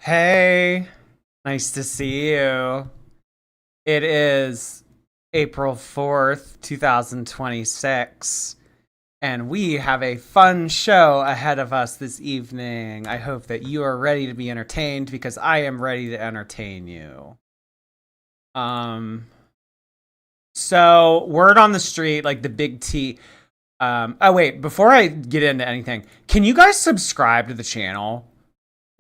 Hey, nice to see you. It is April 4th, 2026, and we have a fun show ahead of us this evening. I hope that you are ready to be entertained because I am ready to entertain you. Um, word on the street, like the big T. Oh wait, before I get into anything, can you guys subscribe to the channel?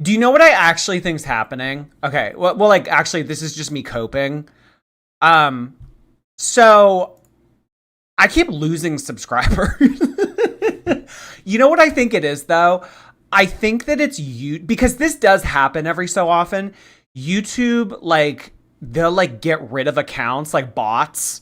Do you know what I actually think's happening? Okay, well, like actually, this is just me coping. Um, so I keep losing subscribers. You know what I think it is though? I think that it's you because this does happen every so often. YouTube, like they'll like get rid of accounts like bots.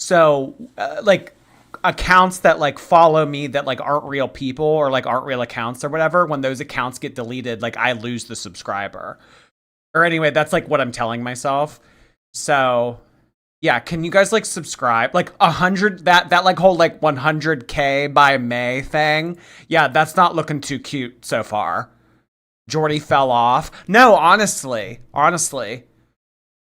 So like accounts that like follow me that like aren't real people or like aren't real accounts or whatever, when those accounts get deleted, like I lose the subscriber. Or anyway, that's like what I'm telling myself. So yeah, can you guys like subscribe? Like 100, that like whole like 100K by May thing. Yeah, that's not looking too cute so far. Jordy fell off. No, honestly.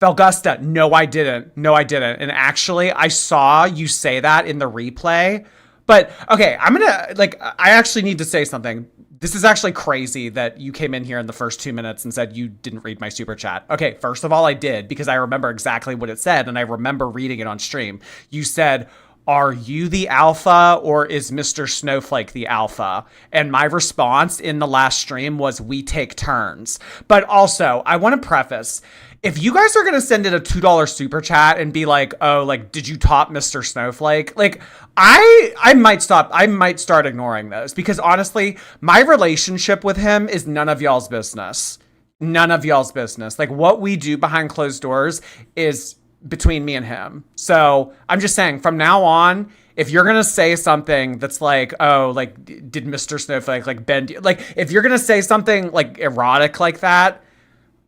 Belgusta, no, I didn't. No, I didn't. And actually, I saw you say that in the replay. But okay, I'm gonna like. I actually need to say something. This is actually crazy that you came in here in the first 2 minutes and said you didn't read my super chat. Okay, first of all, I did because I remember exactly what it said and I remember reading it on stream. You said, "Are you the alpha or is Mr. Snowflake the alpha?" And my response in the last stream was, "We take turns." But also, I want to preface, if you guys are going to send in a $2 super chat and be like, "Oh, like, did you top Mr. Snowflake?" Like, I might stop. I might start ignoring those because honestly, my relationship with him is none of y'all's business. None of y'all's business. Like, what we do behind closed doors is between me and him. So I'm just saying from now on, if you're going to say something that's like, "Oh, like, did Mr. Snowflake like bend you?" Like, if you're going to say something like erotic like that,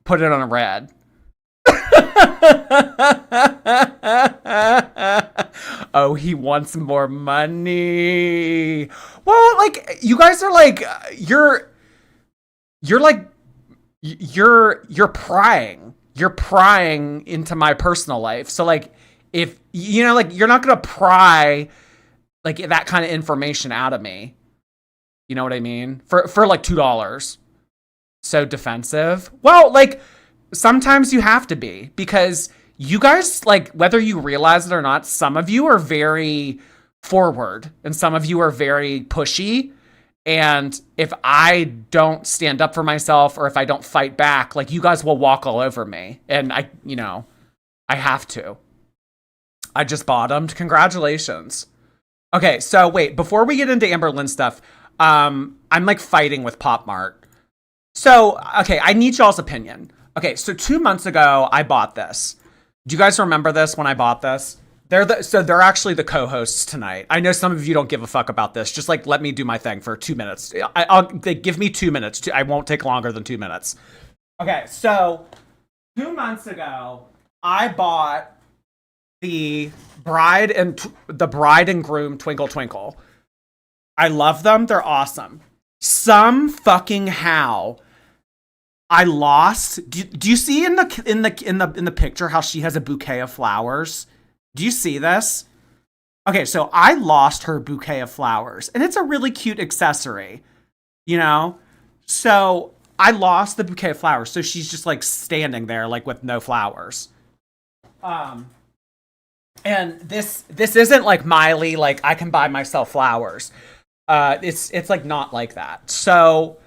put it on a red. Oh, he wants more money. Well, like you guys are like you're like you're prying. You're prying into my personal life. So like if you know like you're not going to pry like that kind of information out of me. You know what I mean? For like $2. So defensive. Well, like sometimes you have to be because you guys, like, whether you realize it or not, some of you are very forward and some of you are very pushy. And if I don't stand up for myself or if I don't fight back, like, you guys will walk all over me. And I have to. I just bottomed. Congratulations. Okay, so wait, before we get into Amberlynn stuff, I'm like fighting with PopMart. So, okay, I need y'all's opinion. Okay, so 2 months ago, I bought this. Do you guys remember this when I bought this? They're actually the co-hosts tonight. I know some of you don't give a fuck about this. Just like let me do my thing for 2 minutes. They give me 2 minutes. I won't take longer than 2 minutes. Okay, so 2 months ago, I bought the bride and groom Twinkle Twinkle. I love them. They're awesome. Some fucking how I lost. Do you see in the picture how she has a bouquet of flowers? Do you see this? Okay, so I lost her bouquet of flowers, and it's a really cute accessory, you know? So I lost the bouquet of flowers, so she's just like standing there like with no flowers. And this isn't like Miley, like I can buy myself flowers. It's like not like that. So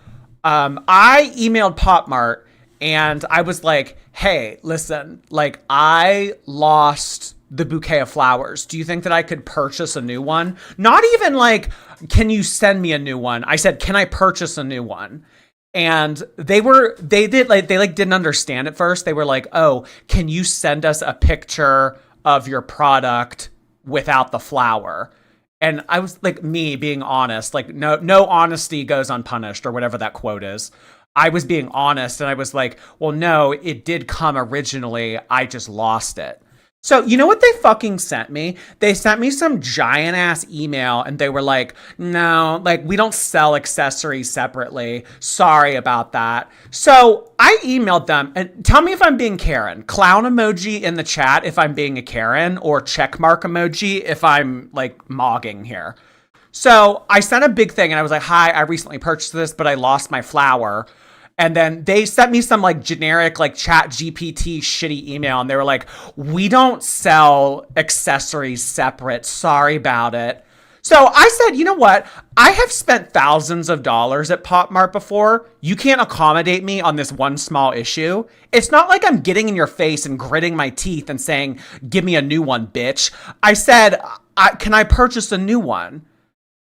I emailed PopMart and I was like, "Hey, listen, like I lost the bouquet of flowers. Do you think that I could purchase a new one?" Not even like, "Can you send me a new one?" I said, "Can I purchase a new one?" And they didn't understand at first. They were like, "Oh, can you send us a picture of your product without the flower?" And I was like, me being honest, like no honesty goes unpunished or whatever that quote is. I was being honest and I was like, "Well, no, it did come originally. I just lost it." So, you know what they fucking sent me? They sent me some giant ass email and they were like, no, like, we don't sell accessories separately. Sorry about that. So I emailed them and tell me if I'm being Karen. Clown emoji in the chat if I'm being a Karen, or check mark emoji if I'm like mogging here. So I sent a big thing and I was like, hi, I recently purchased this, but I lost my flower. And then they sent me some like generic like chat GPT shitty email. And they were like, we don't sell accessories separate. Sorry about it. So I said, you know what? I have spent thousands of dollars at PopMart before. You can't accommodate me on this one small issue. It's not like I'm getting in your face and gritting my teeth and saying, give me a new one, bitch. I said, can I purchase a new one?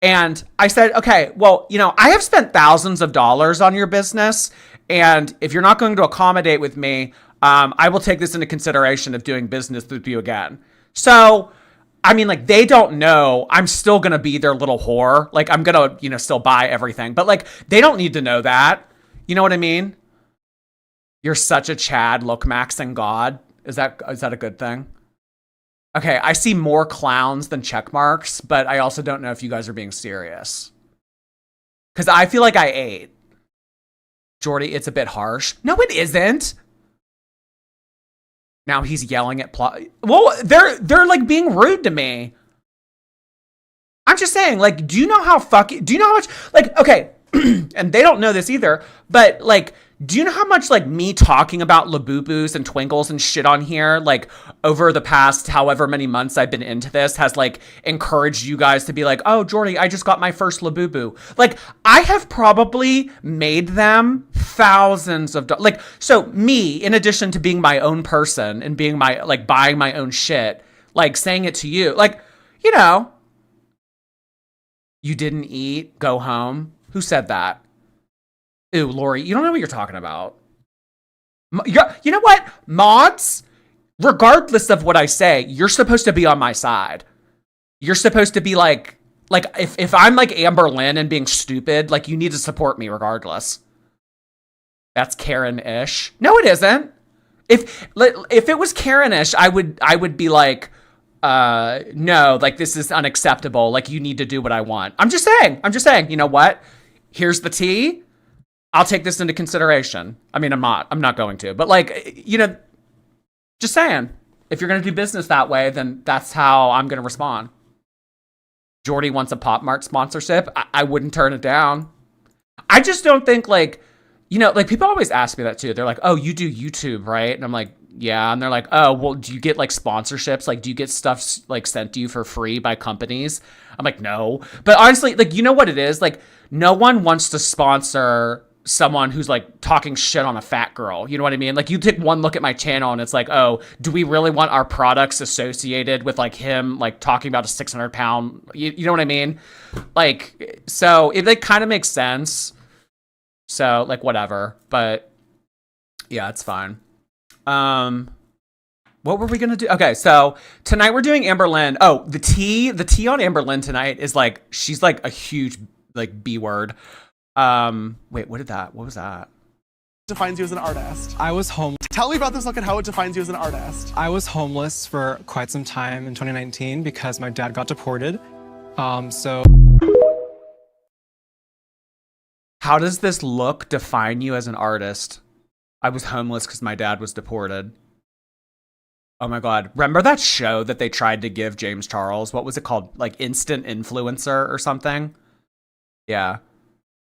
And I said, okay, well, you know, I have spent thousands of dollars on your business. And if you're not going to accommodate with me, I will take this into consideration of doing business with you again. So, I mean, like, they don't know I'm still going to be their little whore. Like, I'm going to, you know, still buy everything. But, like, they don't need to know that. You know what I mean? You're such a Chad, look maxing God. Is that a good thing? Okay, I see more clowns than check marks, but I also don't know if you guys are being serious. Because I feel like I ate. Jordy, it's a bit harsh. No, it isn't. Now he's yelling at well, they're like being rude to me. I'm just saying, like, do you know how much, like, okay, and they don't know this either, but like, do you know how much like me talking about Labubu's and Twinkles and shit on here, like over the past however many months I've been into this, has like encouraged you guys to be like, oh, Jordy, I just got my first Labubu. Like, I have probably made them thousands of dollars. Like, so me, in addition to being my own person and being my, like, buying my own shit, like saying it to you, like, you know, you didn't eat, go home. Who said that? Ew, Lori, you don't know what you're talking about. You know what? Mods, regardless of what I say, you're supposed to be on my side. You're supposed to be like if I'm like Amberlynn and being stupid, like, you need to support me regardless. That's Karen-ish. No, it isn't. If it was Karen-ish, I would be like, no, like, this is unacceptable. Like, you need to do what I want. I'm just saying, you know what? Here's the tea. I'll take this into consideration. I mean, I'm not going to, but like, you know, just saying, if you're going to do business that way, then that's how I'm going to respond. Jordy wants a PopMart sponsorship. I wouldn't turn it down. I just don't think, like, you know, like, people always ask me that too. They're like, oh, you do YouTube, right? And I'm like, yeah. And they're like, oh, well, do you get like sponsorships? Like, do you get stuff like sent to you for free by companies? I'm like, no. But honestly, like, you know what it is? Like, no one wants to sponsor someone who's like talking shit on a fat girl. You know what I mean? Like, you take one look at my channel and it's like, oh, do we really want our products associated with like him, like talking about a 600-pound, you know what I mean? Like, so it like kind of makes sense. So like, whatever, but yeah, it's fine. What were we going to do? Okay. So tonight we're doing Amberlynn. Oh, the tea on Amberlynn tonight is like, she's like a huge like B word. Wait, what was that? Defines you as an artist. I was home. Tell me about this look and how it defines you as an artist. I was homeless for quite some time in 2019 because my dad got deported. So how does this look define you as an artist? I was homeless because my dad was deported. Oh my God. Remember that show that they tried to give James Charles? What was it called? Like Instant Influencer or something? Yeah.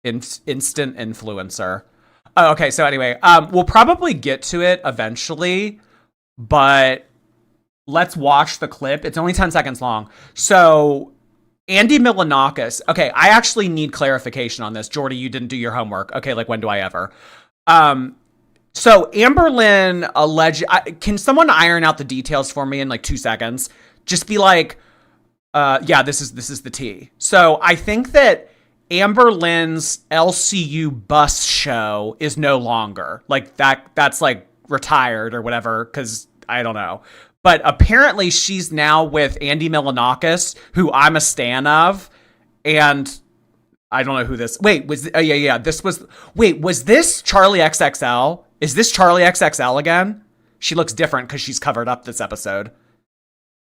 Instant Influencer. Oh, okay. So anyway, we'll probably get to it eventually, but let's watch the clip. It's only 10 seconds long. So Andy Milonakis. Okay. I actually need clarification on this. Jordy, you didn't do your homework. Okay. Like, when do I ever? So Amberlynn can someone iron out the details for me in like 2 seconds? Just be like, yeah, this is the tea. So I think that Amberlynn's LCU bus show is no longer like that's like retired or whatever, because I don't know, but apparently she's now with Andy Milonakis, who I'm a stan of, and I don't know who this was this Charlie XXL? Is this Charlie XXL again? She looks different because she's covered up this episode.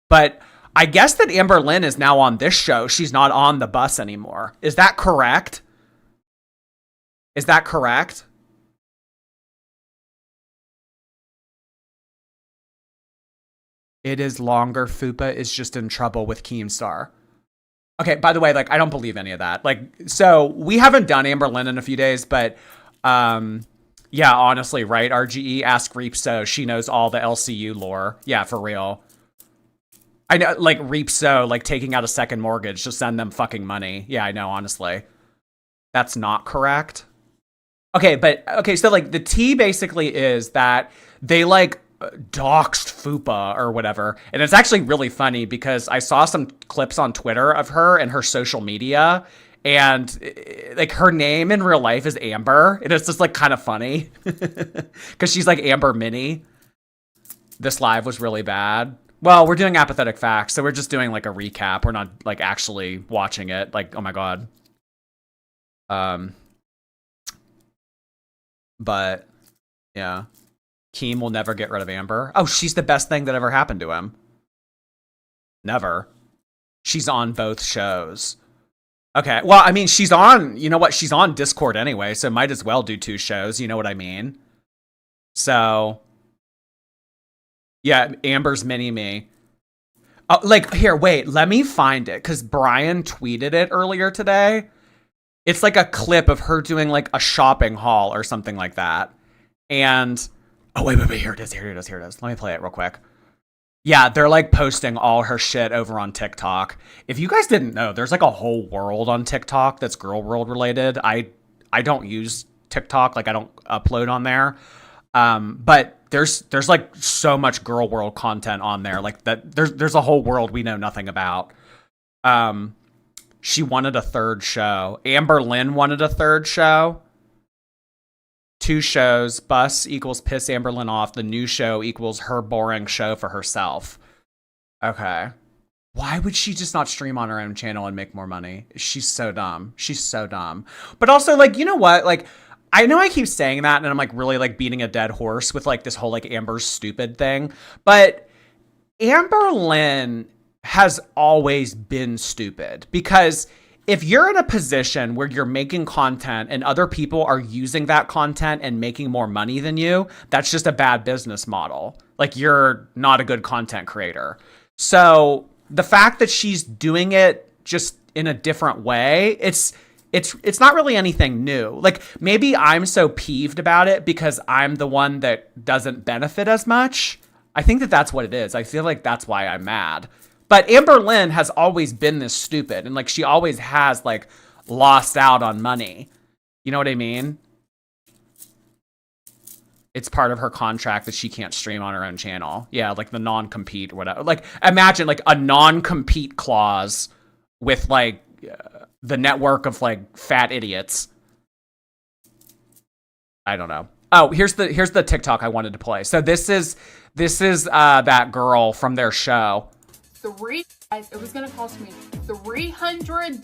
But I guess that Amberlynn is now on this show. She's not on the bus anymore. Is that correct? Is that correct? It is longer. Fupa is just in trouble with Keemstar. Okay, by the way, like, I don't believe any of that. Like, so we haven't done Amberlynn in a few days, but yeah, honestly, right? RGE, ask Reap So. She knows all the LCU lore. Yeah, for real. I know, like, Reap So, like, taking out a second mortgage to send them fucking money. Yeah, I know, honestly. That's not correct. Okay, so, like, the tea basically is that they, like, doxed Fupa or whatever. And it's actually really funny because I saw some clips on Twitter of her and her social media, and like her name in real life is Amber, and it's just like kind of funny because she's like Amber Mini. This live was really bad. Well, we're doing apathetic facts, so we're just doing like a recap. We're not like actually watching it. Like, oh my god. But yeah. Keem will never get rid of Amber. Oh, she's the best thing that ever happened to him. Never. She's on both shows. Okay, well, I mean, she's on, you know what? She's on Discord anyway, so might as well do 2 shows. You know what I mean? So, yeah, Amber's mini-me. Oh, like, here, wait, let me find it, because Brian tweeted it earlier today. It's like a clip of her doing, like, a shopping haul or something like that. And... oh, wait, here it is. Let me play it real quick. Yeah, they're like posting all her shit over on TikTok. If you guys didn't know, there's like a whole world on TikTok that's girl world related. I don't use TikTok, like I don't upload on there. But there's like so much girl world content on there. Like that there's a whole world we know nothing about. She wanted a 3rd show. Amberlynn wanted a 3rd show. 2 shows. Bus equals piss Amberlynn off. The new show equals her boring show for herself. Okay. Why would she just not stream on her own channel and make more money? She's so dumb. She's so dumb. But also, like, you know what? Like, I know I keep saying that and I'm like really like beating a dead horse with like this whole like Amber's stupid thing. But Amberlynn has always been stupid because if you're in a position where you're making content and other people are using that content and making more money than you, that's just a bad business model. Like, you're not a good content creator. So the fact that she's doing it just in a different way, it's not really anything new. Like, maybe I'm so peeved about it because I'm the one that doesn't benefit as much. I think that that's what it is. I feel like that's why I'm mad. But Amberlynn has always been this stupid, and like she always has like lost out on money. You know what I mean? It's part of her contract that she can't stream on her own channel. Yeah, like the non-compete or whatever. Like, imagine like a non-compete clause with like the network of like fat idiots. I don't know. Oh, here's the TikTok I wanted to play. So this is that girl from their show. It was gonna cost me $300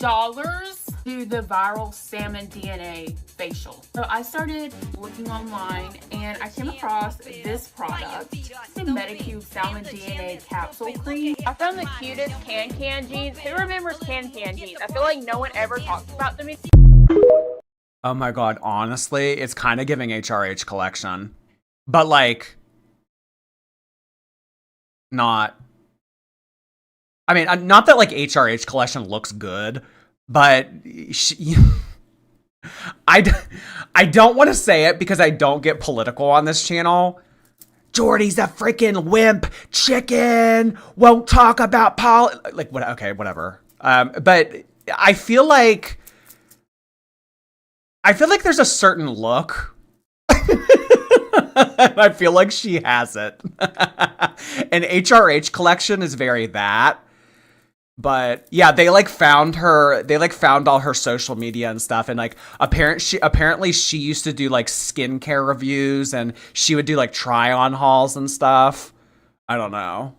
to do the viral salmon DNA facial. So I started looking online and I came across this product, the Medicube Salmon DNA Capsule Cream. I found the cutest can jeans. Who remembers can jeans? I feel like no one ever talks about them. Oh my god, honestly, it's kind of giving HRH collection. But like, not... I mean, not that like HRH collection looks good, but I don't want to say it because I don't get political on this channel. Jordy's a freaking wimp. Chicken won't talk about like what? Okay, whatever. But I feel like there's a certain look. I feel like she has it. And HRH collection is very that. But yeah, they like found all her social media and stuff, and like apparently she used to do like skincare reviews and she would do like try on hauls and stuff. I don't know.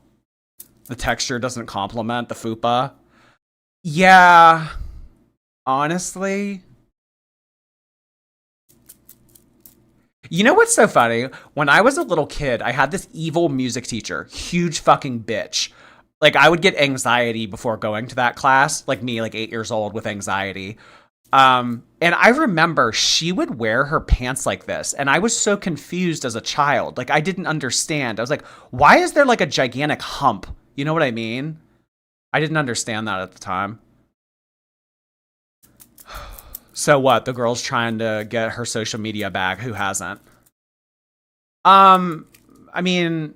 The texture doesn't complement the fupa. Yeah, honestly. You know what's so funny? When I was a little kid, I had this evil music teacher, huge fucking bitch. Like I would get anxiety before going to that class, like me, like 8 years old with anxiety. And I remember she would wear her pants like this, and I was so confused as a child. Like I didn't understand. I was like, why is there like a gigantic hump? You know what I mean? I didn't understand that at the time. So what? The girl's trying to get her social media back. Who hasn't? I mean,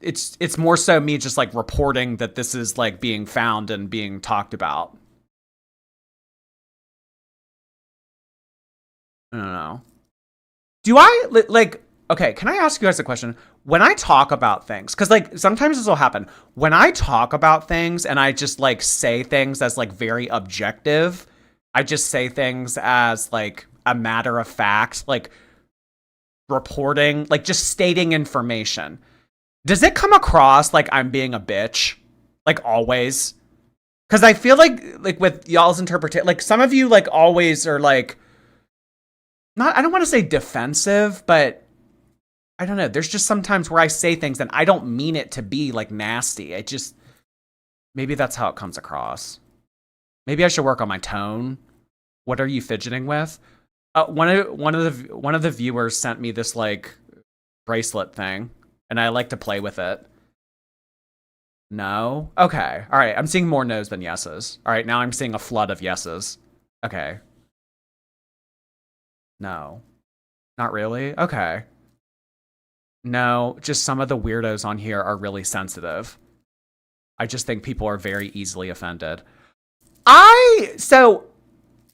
it's more so me just like reporting that this is like being found and being talked about. I don't know. Do I like, okay, can I ask you guys a question? When I talk about things, because like sometimes this will happen. When I talk about things and I just like say things as like very objective, I just say things as like a matter of fact, like reporting, like just stating information. Does it come across like I'm being a bitch? Like always? Because I feel like with y'all's interpretation, like some of you like always are like, not, I don't want to say defensive, but I don't know. There's just sometimes where I say things and I don't mean it to be like nasty. It just, maybe that's how it comes across. Maybe I should work on my tone. What are you fidgeting with? One of the viewers sent me this like bracelet thing, and I like to play with it. No? Okay. All right. I'm seeing more no's than yeses. All right. Now I'm seeing a flood of yeses. Okay. No. Not really? Okay. No, just some of the weirdos on here are really sensitive. I just think people are very easily offended. So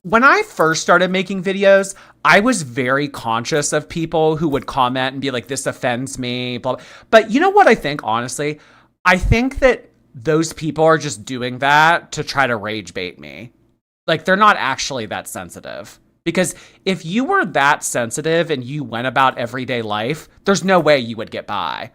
when I first started making videos, I was very conscious of people who would comment and be like, this offends me, blah, blah. But you know what I think, honestly? I think that those people are just doing that to try to rage bait me. Like, they're not actually that sensitive. Because if you were that sensitive and you went about everyday life, there's no way you would get by.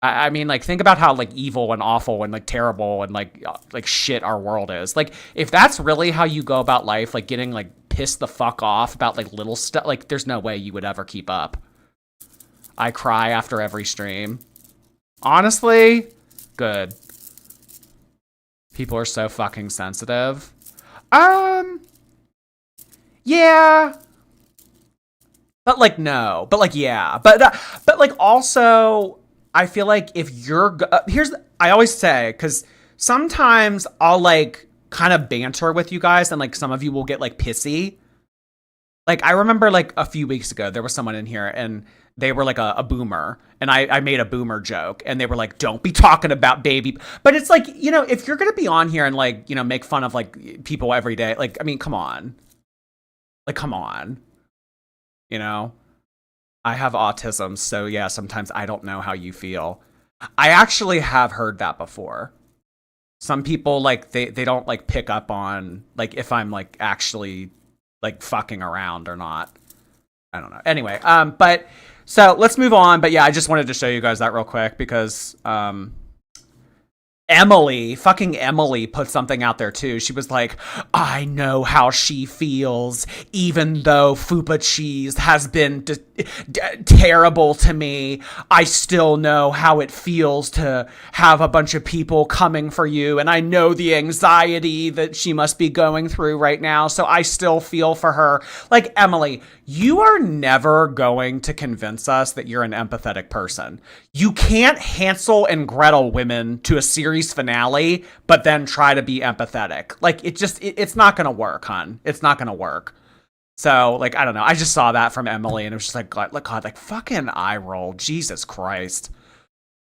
I mean, like, think about how, like, evil and awful and, like, terrible and, like shit our world is. Like, if that's really how you go about life, like, getting, like, pissed the fuck off about, like, little stuff, like, there's no way you would ever keep up. I cry after every stream. Honestly, good. People are so fucking sensitive. Yeah. But, like, no. But, like, yeah. But like, also, I feel like if you're... I always say, because sometimes I'll, like, kind of banter with you guys, and, like, some of you will get, like, pissy. Like, I remember, like, a few weeks ago, there was someone in here, and they were, like, a boomer, and I made a boomer joke, and they were like, don't be talking about baby... But it's like, you know, if you're gonna be on here and, like, you know, make fun of, like, people every day, like, I mean, come on. Like, come on. You know? I have autism, so yeah, sometimes I don't know how you feel. I actually have heard that before. Some people, like, they don't, like, pick up on, like, if I'm, like, actually, like, fucking around or not. I don't know. Anyway, but, so, let's move on. But yeah, I just wanted to show you guys that real quick because, fucking Emily put something out there too. She was like, I know how she feels, even though Fupa Cheese has been terrible to me. I still know how it feels to have a bunch of people coming for you. And I know the anxiety that she must be going through right now. So I still feel for her. Like, Emily, you are never going to convince us that you're an empathetic person. You can't Hansel and Gretel women to a series finale, but then try to be empathetic. Like, it's not going to work, hon. It's not going to work. So, like, I don't know. I just saw that from Emily, and it was just like, God, like fucking eye roll. Jesus Christ.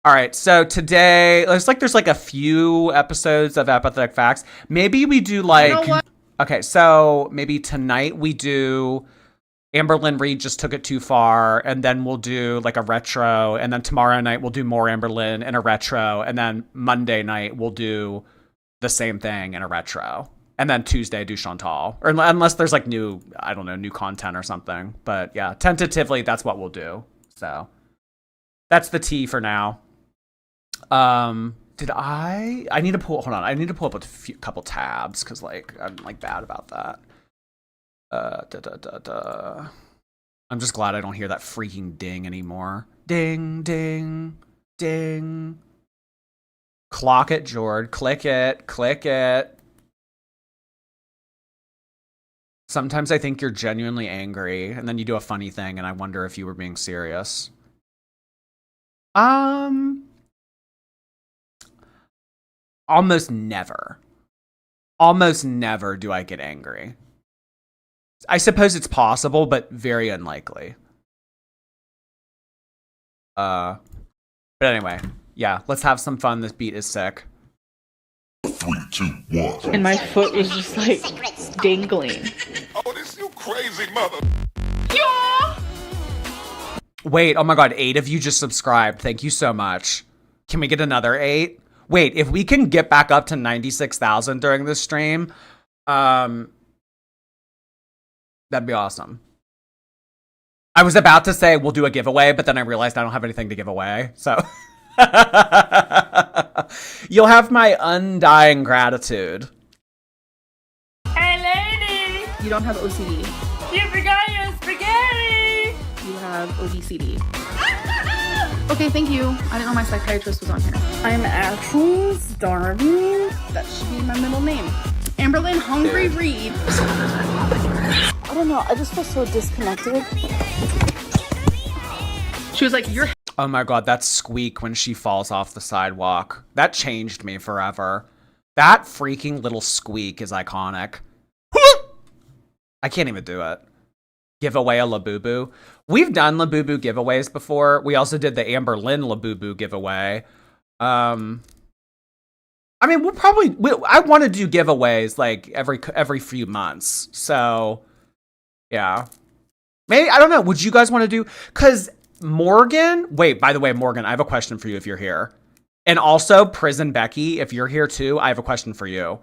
All right, so today, there's like a few episodes of Empathetic Facts. Maybe we do, like... You know what? Okay, so maybe tonight we do... Amberlynn Reid just took it too far, and then we'll do like a retro, and then tomorrow night we'll do more Amberlynn and a retro, and then Monday night we'll do the same thing in a retro, and then Tuesday do Chantal, or unless there's like new content or something. But yeah, tentatively that's what we'll do. So that's the tea for now. Did I need to pull? Hold on, I need to pull up a couple tabs because like I'm like bad about that. I'm just glad I don't hear that freaking ding anymore. Ding, ding, ding. Clock it, Jord. Click it. Click it. Sometimes I think you're genuinely angry, and then you do a funny thing, and I wonder if you were being serious. Almost never. Almost never do I get angry. I suppose it's possible, but very unlikely. But anyway, yeah, let's have some fun. This beat is sick. 3, 2, 1. And my foot was just like dangling. Oh, this you crazy mother. Yeah. Wait, oh my god, 8 of you just subscribed. Thank you so much. Can we get another 8? Wait, if we can get back up to 96,000 during this stream, that'd be awesome. I was about to say we'll do a giveaway, but then I realized I don't have anything to give away, so. You'll have my undying gratitude. Hey, lady. You don't have OCD. You forgot your spaghetti. You have ODCD. Okay, thank you. I didn't know my psychiatrist was on here. I'm actually starving. That should be my middle name. Amberlynn Hungry Reid. I don't know. I just feel so disconnected. She was like, you're... Oh my god, that squeak when she falls off the sidewalk. That changed me forever. That freaking little squeak is iconic. I can't even do it. Give away a Labubu. We've done Labubu giveaways before. We also did the Amberlynn Labubu giveaway. I mean, I want to do giveaways like every few months. So, yeah. Maybe, I don't know. Would you guys want to do, because Morgan, wait, by the way, Morgan, I have a question for you if you're here. And also, Prison Becky, if you're here too, I have a question for you.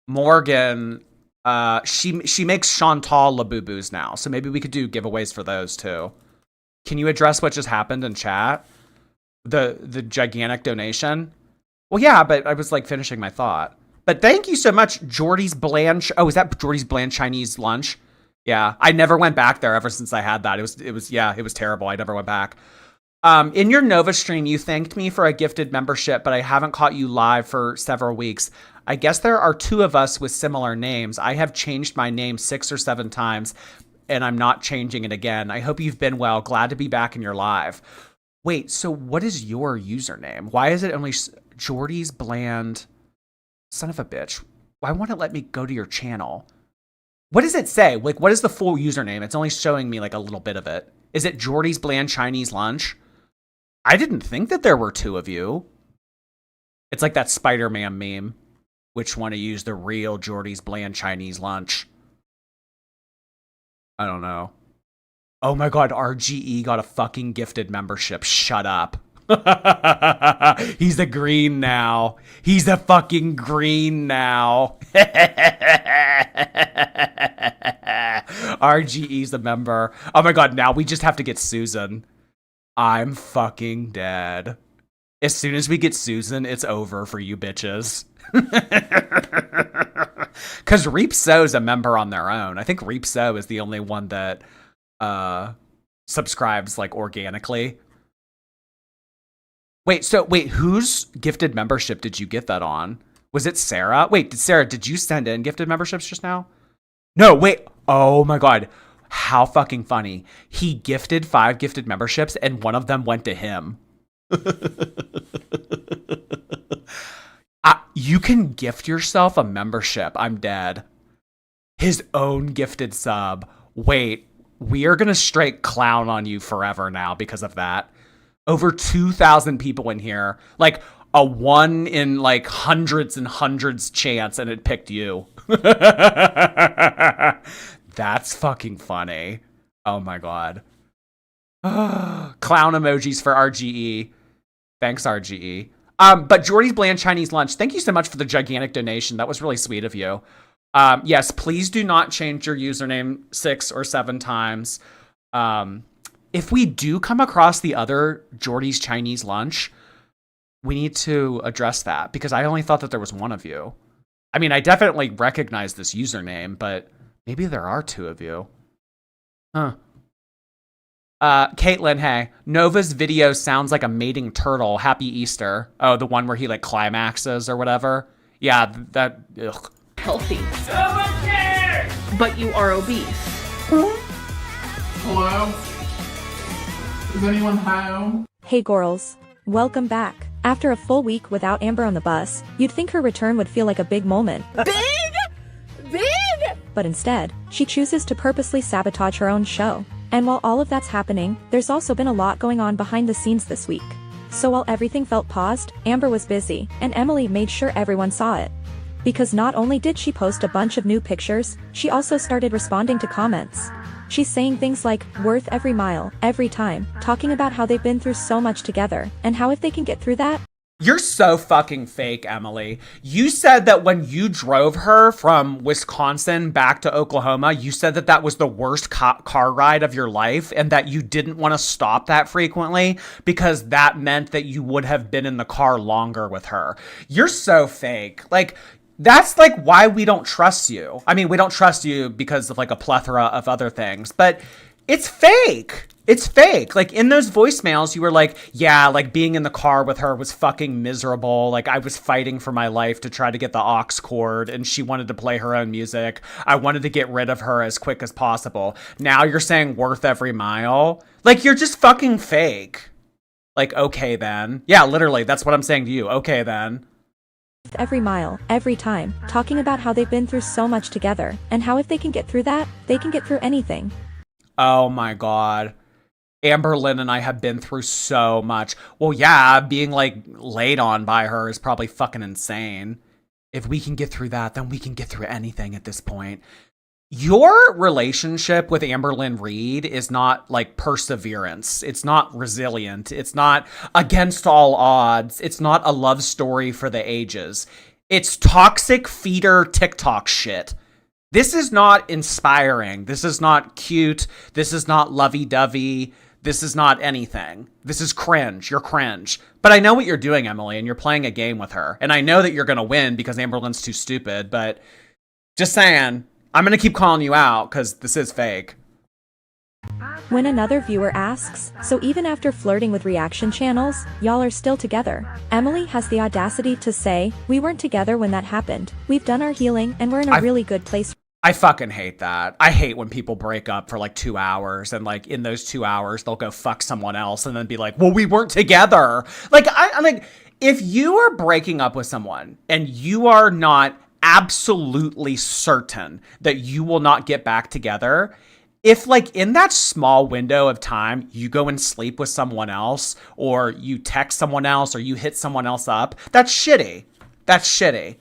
Morgan, she makes Chantal Labubus now, so maybe we could do giveaways for those too. Can you address what just happened in chat? The gigantic donation? Well, yeah, but I was like finishing my thought. But thank you so much, Jordy's Bland. Oh, is that Jordy's Bland Chinese lunch? Yeah, I never went back there ever since I had that. It was terrible. I never went back. In your Nova stream, you thanked me for a gifted membership, but I haven't caught you live for several weeks. I guess there are 2 of us with similar names. I have changed my name 6 or 7 times, and I'm not changing it again. I hope you've been well. Glad to be back in your live. Wait, so what is your username? Why is it only Jordy's Bland? Son of a bitch. Why won't it let me go to your channel? What does it say? Like, what is the full username? It's only showing me like a little bit of it. Is it Jordy's Bland Chinese Lunch? I didn't think that there were 2 of you. It's like that Spider-Man meme. Which one to use the real Jordy's Bland Chinese Lunch? I don't know. Oh my god, RGE got a fucking gifted membership. Shut up. He's a green now. He's a fucking green now. RGE's a member. Oh my god, now we just have to get Susan. I'm fucking dead. As soon as we get Susan, it's over for you bitches. Because Reap So's a member on their own. I think Reap So is the only one that subscribes like organically. Wait, whose gifted membership did you get that on? Was it Sarah? Wait, Sarah, did you send in gifted memberships just now? No, wait. Oh my god. How fucking funny. He gifted 5 gifted memberships and one of them went to him. You can gift yourself a membership. I'm dead. His own gifted sub. Wait, we are going to straight clown on you forever now because of that. Over 2,000 people in here. Like a 1 in like hundreds and hundreds chance and it picked you. That's fucking funny. Oh my god. Clown emojis for RGE. Thanks, RGE. But Jordy's Bland Chinese Lunch, thank you so much for the gigantic donation. That was really sweet of you. Yes, please do not change your username 6 or 7 times. If we do come across the other Jordy's Chinese Lunch, we need to address that because I only thought that there was 1 of you. I mean, I definitely recognize this username, but maybe there are 2 of you. Huh. Caitlin, hey, Nova's video sounds like a mating turtle. Happy Easter. Oh, the one where he like climaxes or whatever. Yeah, that. Ugh. Healthy. But you are obese. Hello? Is anyone home? Hey girls. Welcome back. After a full week without Amber on the bus, you'd think her return would feel like a big moment. Big! But instead, she chooses to purposely sabotage her own show. And while all of that's happening, there's also been a lot going on behind the scenes this week. So while everything felt paused, Amber was busy, and Emily made sure everyone saw it. Because not only did she post a bunch of new pictures, she also started responding to comments. She's saying things like, worth every mile, every time, talking about how they've been through so much together, and how if they can get through that, You're so fucking fake, Emily. You said that when you drove her from Wisconsin back to Oklahoma, you said that that was the worst car ride of your life and that you didn't want to stop that frequently because that meant that you would have been in the car longer with her. You're so fake. Like, that's like why we don't trust you. I mean, we don't trust you because of like a plethora of other things, but it's fake. It's fake. Like in those voicemails, you were like, yeah, like being in the car with her was fucking miserable. Like I was fighting for my life to try to get the aux cord and she wanted to play her own music. I wanted to get rid of her as quick as possible. Now you're saying worth every mile. Like you're just fucking fake. Like, okay then. Yeah, literally, that's what I'm saying to you. Okay then. every mile, every time, talking about how they've been through so much together, and how if they can get through that, they can get through anything. Oh my God. Amberlynn and I have been through so much. Well, yeah, being like laid on by her is probably fucking insane. If we can get through that, then we can get through anything at this point. Your relationship with Amberlynn Reid is not like perseverance. It's not resilient. It's not against all odds. It's not a love story for the ages. It's toxic feeder TikTok shit. This is not inspiring. This is not cute. This is not lovey-dovey. This is not anything. This is cringe. You're cringe. But I know what you're doing, Emily, and you're playing a game with her. And I know that you're going to win because Amberlynn's too stupid, but just saying, I'm going to keep calling you out because this is fake. When another viewer asks, so even after flirting with reaction channels, y'all are still together? Emily has the audacity to say, we weren't together when that happened. We've done our healing and we're in a really good place. I fucking hate that. I hate when people break up for like 2 hours and like in those 2 hours, they'll go fuck someone else and then be like, well, we weren't together. Like, I'm like, if you are breaking up with someone and you are not absolutely certain that you will not get back together, if like in that small window of time, you go and sleep with someone else or you text someone else or you hit someone else up, that's shitty. That's shitty.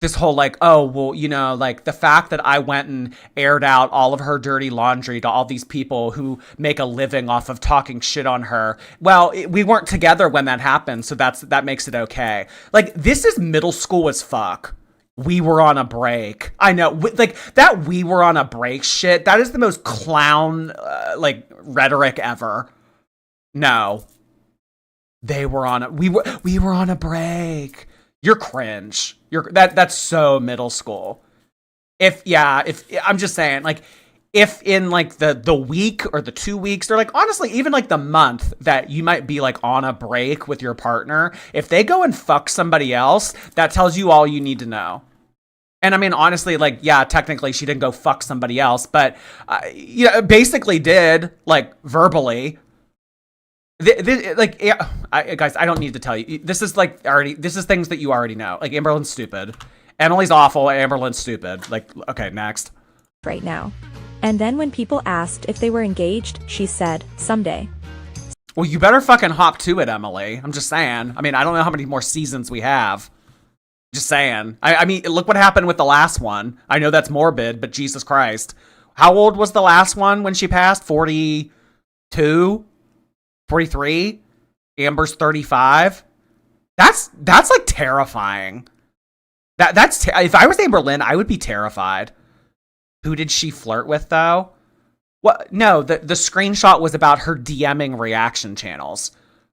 This whole like, oh, well, you know, like the fact that I went and aired out all of her dirty laundry to all these people who make a living off of talking shit on her. Well, we weren't together when that happened, so that makes it okay. Like, this is middle school as fuck. We were on a break. I know, like that we were on a break shit. That is the most clown, like rhetoric ever. No, we were on a break. You're cringe. That's so middle school. If I'm just saying, like, if in like the week or the 2 weeks or like honestly even like the month that you might be like on a break with your partner, if they go and fuck somebody else, that tells you all you need to know. And I mean, honestly, like, yeah, technically she didn't go fuck somebody else, but basically did, like, verbally. Guys, I don't need to tell you. This is things that you already know. Like, Amberlynn's stupid. Emily's awful. Amberlynn's stupid. Like, okay, next. Right now. And then when people asked if they were engaged, she said, someday. Well, you better fucking hop to it, Emily. I'm just saying. I mean, I don't know how many more seasons we have. Just saying. I mean, look what happened with the last one. I know that's morbid, but Jesus Christ. How old was the last one when she passed? 42? 43? Amber's 35? That's like terrifying. If I was Amberlynn, I would be terrified. Who did she flirt with though? What? No, the screenshot was about her DMing reaction channels.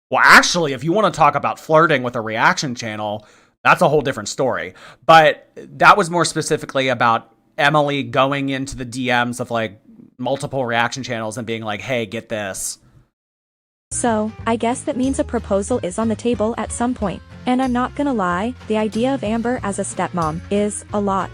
Well, actually, if you want to talk about flirting with a reaction channel, that's a whole different story. But that was more specifically about Emily going into the DMs of like multiple reaction channels and being like, hey, get this. So, I guess that means a proposal is on the table at some point. And I'm not gonna lie, the idea of Amber as a stepmom is a lot.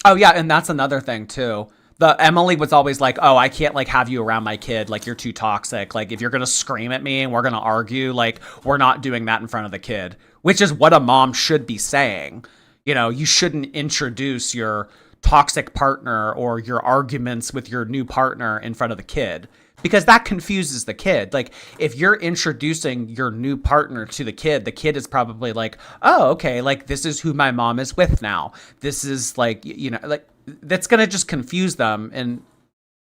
Oh yeah, and that's another thing too. The Emily was always like, oh, I can't like have you around my kid. Like, you're too toxic. Like, if you're going to scream at me and we're going to argue, like, we're not doing that in front of the kid, which is what a mom should be saying. You know, you shouldn't introduce your toxic partner or your arguments with your new partner in front of the kid, because that confuses the kid. Like, if you're introducing your new partner to the kid is probably like, oh, okay, like, this is who my mom is with now. This is like, you know, like, that's going to just confuse them. And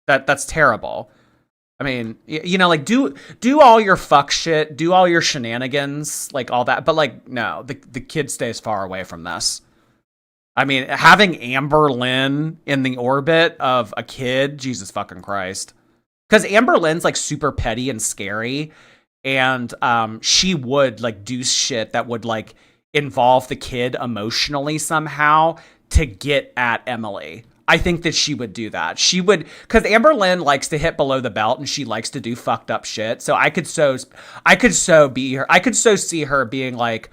that's terrible. I mean, you know, like, do all your fuck shit, do all your shenanigans, like all that. But like, no, the kid stays far away from this. I mean, having Amberlynn in the orbit of a kid, Jesus fucking Christ. Because Amberlynn's like super petty and scary, and she would like do shit that would like involve the kid emotionally somehow to get at Emily. I think that she would do that. She would, because Amberlynn likes to hit below the belt and she likes to do fucked up shit. So I could so see her being like,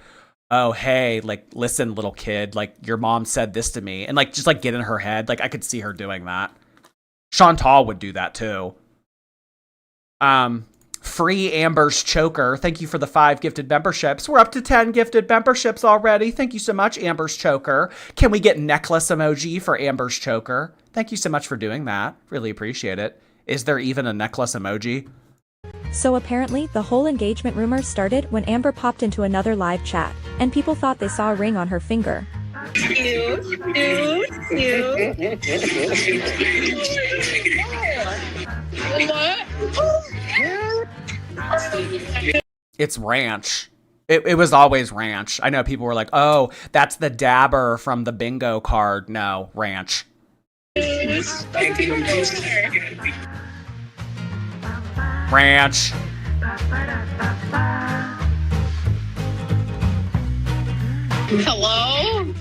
oh, hey, like, listen, little kid, like, your mom said this to me, and like just like get in her head. Like, I could see her doing that. Chantal would do that too. Free Amber's Choker. Thank you for the 5 gifted memberships. We're up to 10 gifted memberships already. Thank you so much, Amber's Choker. Can we get necklace emoji for Amber's Choker? Thank you so much for doing that. Really appreciate it. Is there even a necklace emoji? So apparently, the whole engagement rumor started when Amber popped into another live chat, and people thought they saw a ring on her finger. It's ranch. It was always ranch. I know people were like, oh, that's the dabber from the bingo card. No, ranch. Ranch. Hello?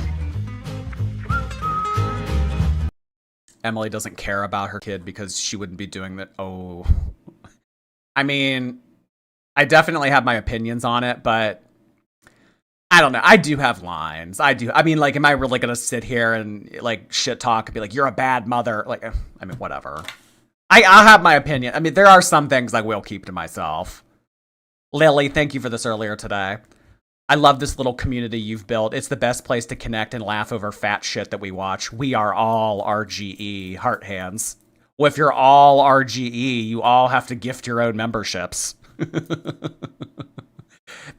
Emily doesn't care about her kid because she wouldn't be doing that. Oh, I mean, I definitely have my opinions on it, but I don't know. I do have lines. I do. I mean, like, am I really going to sit here and like shit talk and be like, you're a bad mother? Like, I mean, whatever. I'll have my opinion. I mean, there are some things I will keep to myself. Lily, thank you for this earlier today. I love this little community you've built. It's the best place to connect and laugh over fat shit that we watch. We are all RGE. Heart hands. Well, if you're all RGE, you all have to gift your own memberships.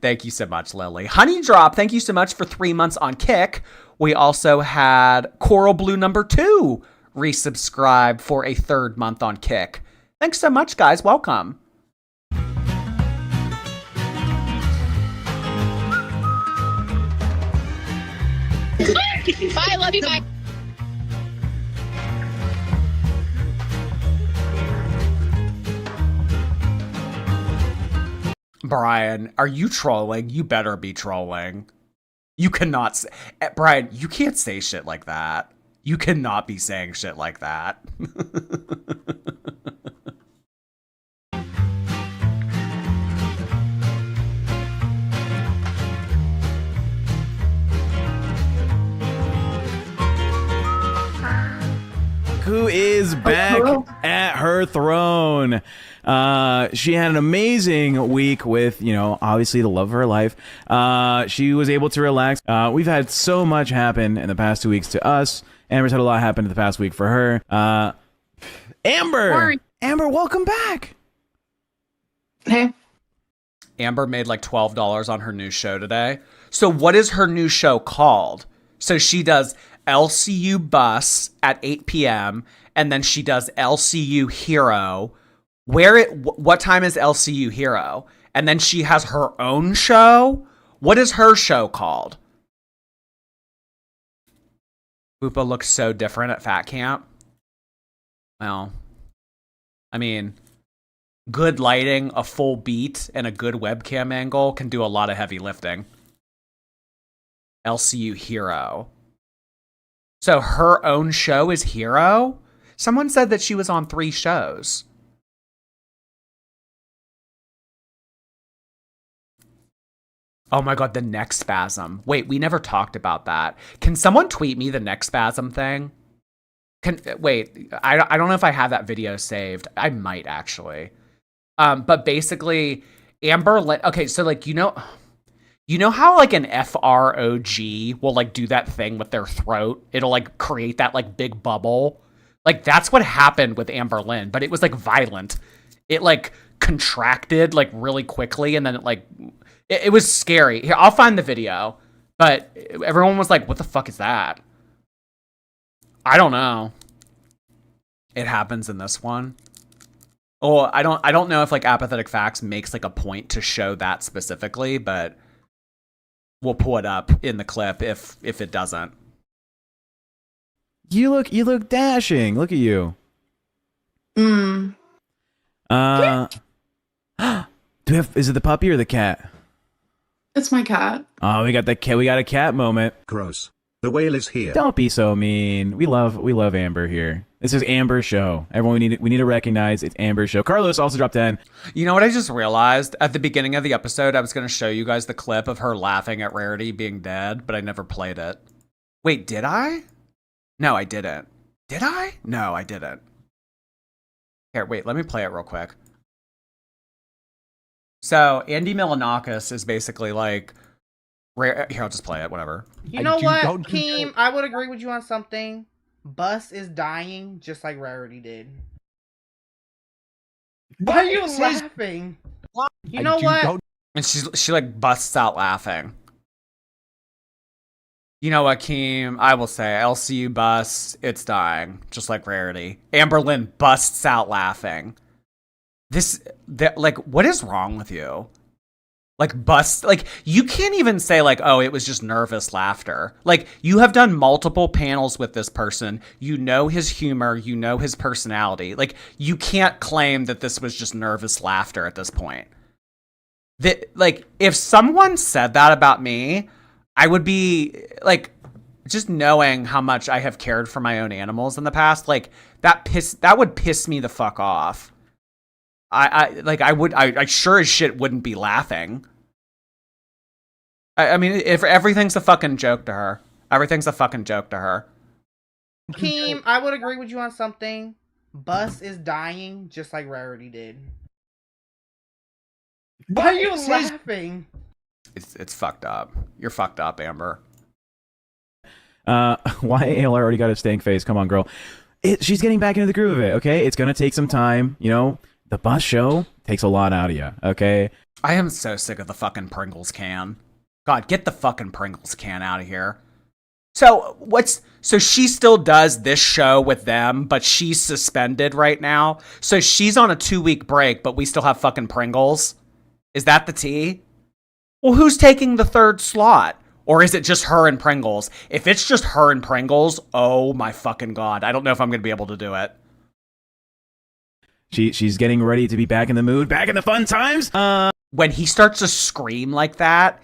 Thank you so much, Lily. Honey Drop, thank you so much for 3 months on Kick. We also had Coral Blue number 2 resubscribe for a 3rd month on Kick. Thanks so much, guys. Welcome. Bye, love you, bye. Brian, are you trolling? You better be trolling. You cannot say, Brian, you can't say shit like that. You cannot be saying shit like that. Who is back at her throne? She had an amazing week with, you know, obviously the love of her life. She was able to relax. We've had so much happen in the past 2 weeks to us. Amber's had a lot happen in the past week for her. Amber! Sorry. Amber, welcome back! Hey. Amber made like $12 on her new show today. So what is her new show called? So she does LCU Bus at 8 p.m. and then she does LCU Hero. What time is LCU Hero? And then she has her own show? What is her show called? Boopa looks so different at Fat Camp. Well, I mean, good lighting, a full beat, and a good webcam angle can do a lot of heavy lifting. LCU Hero. So her own show is Hero? Someone said that she was on 3 shows. Oh my god, the neck spasm. Wait, we never talked about that. Can someone tweet me the neck spasm thing? Wait, I don't know if I have that video saved. I might actually. But basically, Amberlynn. Okay, so like you know how like an FROG will like do that thing with their throat? It'll like create that like big bubble. Like that's what happened with Amberlynn, but it was like violent. It like contracted like really quickly, and then it was scary. Here, I'll find the video, but everyone was like, "What the fuck is that?" I don't know. It happens in this one. Oh, I don't know if like Apathetic Facts makes like a point to show that specifically, but we'll pull it up in the clip if it doesn't. You look dashing. Look at you. Mm. Is it the puppy or the cat? It's my cat. Oh, we got the cat. We got a cat moment. Gross. The whale is here. Don't be so mean. We love Amber here. This is Amber's show. Everyone, we need to recognize it's Amber's show. Carlos also dropped 10. You know what I just realized? At the beginning of the episode, I was going to show you guys the clip of her laughing at Rarity being dead, but I never played it. Wait, did I? No, I didn't. Did I? No, I didn't. Here, wait, let me play it real quick. So, Andy Milonakis is basically like... Here, I'll just play it, whatever. You know what, Keem? I would agree with you on something. Bus is dying just like Rarity did. Why are you laughing? You know what? And she like busts out laughing. You know what, Keem? I will say, LCU bus, it's dying, just like Rarity. Amberlynn busts out laughing. Like, what is wrong with you? Like, you can't even say, like, oh, it was just nervous laughter. Like, you have done multiple panels with this person. You know his humor. You know his personality. Like, you can't claim that this was just nervous laughter at this point. Like, if someone said that about me, I would be, like, just knowing how much I have cared for my own animals in the past, like, that would piss me the fuck off. I sure as shit wouldn't be laughing. I mean, if everything's a fucking joke to her. Everything's a fucking joke to her. Keem, I would agree with you on something. Bus is dying just like Rarity did. Why are you laughing? It's fucked up. You're fucked up, Amber. Why ALR already got a stank face? Come on, girl. She's getting back into the groove of it, okay? It's gonna take some time, you know? The bus show takes a lot out of you, okay? I am so sick of the fucking Pringles can. God, get the fucking Pringles can out of here. So she still does this show with them, but she's suspended right now. So she's on a 2-week break, but we still have fucking Pringles. Is that the tea? Well, who's taking the 3rd slot? Or is it just her and Pringles? If it's just her and Pringles, oh my fucking God. I don't know if I'm going to be able to do it. She's getting ready to be back in the mood, back in the fun times. When he starts to scream like that,